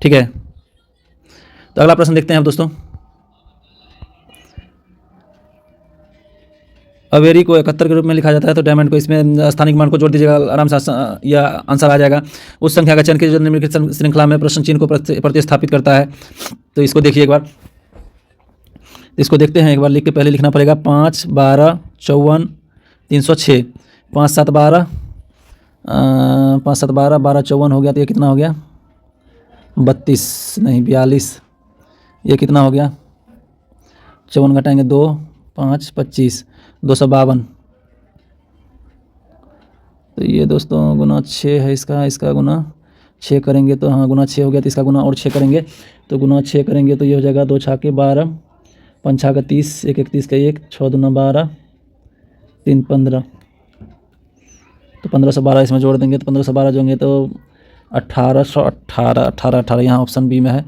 ठीक है, तो अगला प्रश्न देखते हैं दोस्तों, अवेरी को 71 के रूप में लिखा जाता है, तो डायमंड को इसमें स्थानिक मान को जोड़ दीजिएगा, आराम से यह आंसर आ जाएगा। उस संख्या का चयन कीजिए जो निम्नलिखित श्रृंखला में प्रश्न चिन्ह को प्रतिस्थापित करता है। तो इसको देखिए एक बार, इसको देखते हैं एक बार, लिख के पहले लिखना पड़ेगा 5 12 54 306, 5 7 12 12 54 हो गया, तो ये कितना हो गया 32 नहीं 42, ये कितना हो गया 54 घटाएंगे 2 5 25 252, तो ये दोस्तों गुना 6 है, इसका गुना 6 करेंगे तो हाँ गुना 6 हो गया, तो इसका गुना और 6 करेंगे, तो गुना 6 करेंगे तो ये हो जाएगा 2 छाके 12 5 छाके 30 1 31 का 1 6 दूना 12 3 15, तो 1512 इसमें जोड़ देंगे, तो 1512 जोड़ेंगे तो 1818 यहाँ ऑप्शन बी में है,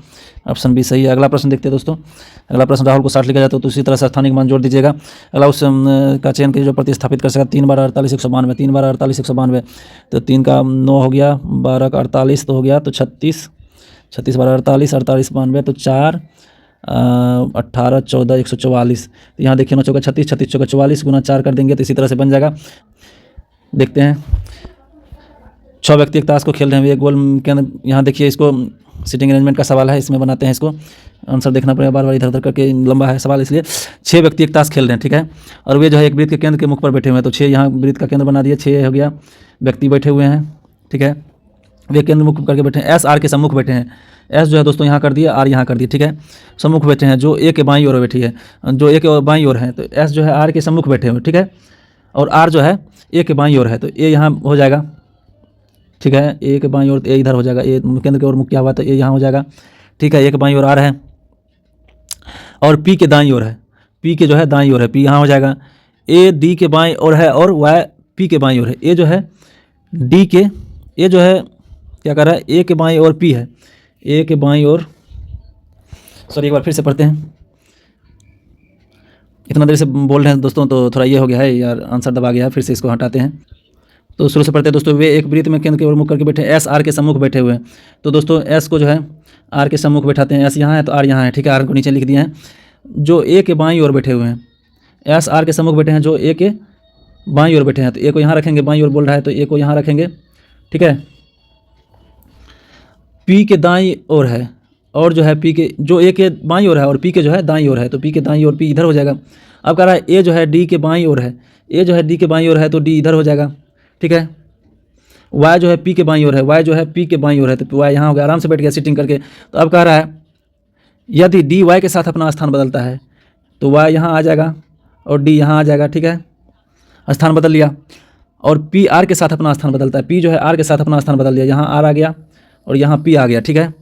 ऑप्शन बी सही है। अगला प्रश्न देखते हैं दोस्तों, अगला प्रश्न राहुल को 60 लिखा जाता है, तो उसी तरह से स्थानिक मान जोड़ दीजिएगा। अगला उस का चयन कीजिए जो प्रतिस्थापित कर सका, 3 12 48 192, 3 12 48 192, तो 3 का 9 हो गया, 12 का 48 तो हो गया, तो 36 12 48 48 92, तो 4 18 14 144, तो यहाँ देखिए 9 चौका 36 36 चौका 44 गुना 4 कर देंगे, तो इसी तरह से बन जाएगा। देखते हैं, 6 व्यक्ति एक ताश को खेल रहे हैं, एक गोल के अंदर, यहाँ देखिए इसको सीटिंग अरेंजमेंट का सवाल है, इसमें बनाते हैं इसको, आंसर देखना पड़ेगा बार बार इधर उधर करके, लंबा है सवाल इसलिए। 6 व्यक्ति एक ताश खेल रहे हैं, ठीक है, और वे जो है एक वृत्त के केंद्र के मुख पर बैठे हुए हैं। तो 6 यहाँ वृत्त का केंद्र बना दिए, 6 हो गया व्यक्ति बैठे हुए हैं, ठीक है, वे केंद्र मुख करके बैठे हैं। एस आर के सम्मुख बैठे हैं। एस जो है दोस्तों यहाँ कर दिया, आर यहाँ कर दिया, ठीक है, सम्मुख बैठे हैं। जो ए के बाईं ओर बैठी है, जो ए के बाईं ओर है, तो एस जो है आर के सम्मुख बैठे हुए, ठीक है, और आर जो है ए के बाईं ओर है, तो ए यहाँ हो जाएगा, ठीक है, ए के बाईं ओर ए इधर हो जाएगा, ए केंद्र की ओर मुख किया हुआ तो ए यहाँ हो जाएगा, ठीक है, ए के बाईं ओर आर है, और पी के दाईं ओर है, पी के जो है दाईं ओर है, पी यहाँ हो जाएगा। ए डी के बाईं ओर है और वाई पी के बाईं ओर है। ए जो है डी के, ए जो है क्या कर रहा है, ए के बाईं ओर पी है, ए के बाईं ओर, सॉरी एक बार फिर से पढ़ते हैं, इतना देर से बोल रहे हैं दोस्तों तो थोड़ा ये हो गया है यार, आंसर दबा गया है, फिर से इसको हटाते हैं। तो शुरू से पढ़ते हैं दोस्तों। वे एक वृत्त में केंद्र की ओर मुख करके बैठे, एस आर के सम्मुख बैठे हुए हैं। तो दोस्तों एस को जो है आर के सम्मुख बैठाते हैं, एस यहाँ है तो आर यहाँ है, ठीक है, आर को नीचे लिख दिए हैं। जो ए के बाईं ओर बैठे हुए हैं, एस आर के सम्मुख बैठे हैं, जो ए के बाईं ओर बैठे हैं, तो ए को यहाँ रखेंगे, बाईं ओर बोल रहा है तो ए को यहाँ रखेंगे, ठीक है। पी के दाईं ओर है, और जो है पी के, जो ए के बाईं ओर है और पी के जो है दाईं ओर है, तो पी के दाईं ओर पी इधर हो जाएगा। अब कह रहा है ए जो है डी के बाईं ओर है, ए जो है डी के बाईं ओर है तो डी इधर हो जाएगा, ठीक है। वाई जो है पी के बाईं ओर है, वाई जो है पी के बाईं ओर है, तो वाई यहाँ हो गया, आराम से बैठ गया सिटिंग करके। तो अब कह रहा है यदि डी वाई के साथ अपना स्थान बदलता है तो वाई यहाँ आ जाएगा और डी यहाँ आ जाएगा, ठीक है, स्थान बदल लिया। और पी आर के साथ अपना स्थान बदलता है, पी जो है आर के साथ अपना स्थान बदल दिया, यहाँ आर आ गया और यहाँ पी आ गया, ठीक है।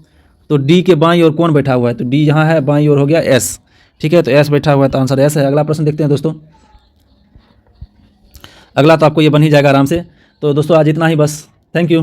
तो डी के बाईं ओर कौन बैठा हुआ है, तो डी यहाँ है, बाईं ओर हो गया एस, ठीक है, तो एस बैठा हुआ है, तो आंसर एस है। अगला प्रश्न देखते हैं दोस्तों। अगला तो आपको ये बन ही जाएगा आराम से। तो दोस्तों आज इतना ही बस, थैंक यू।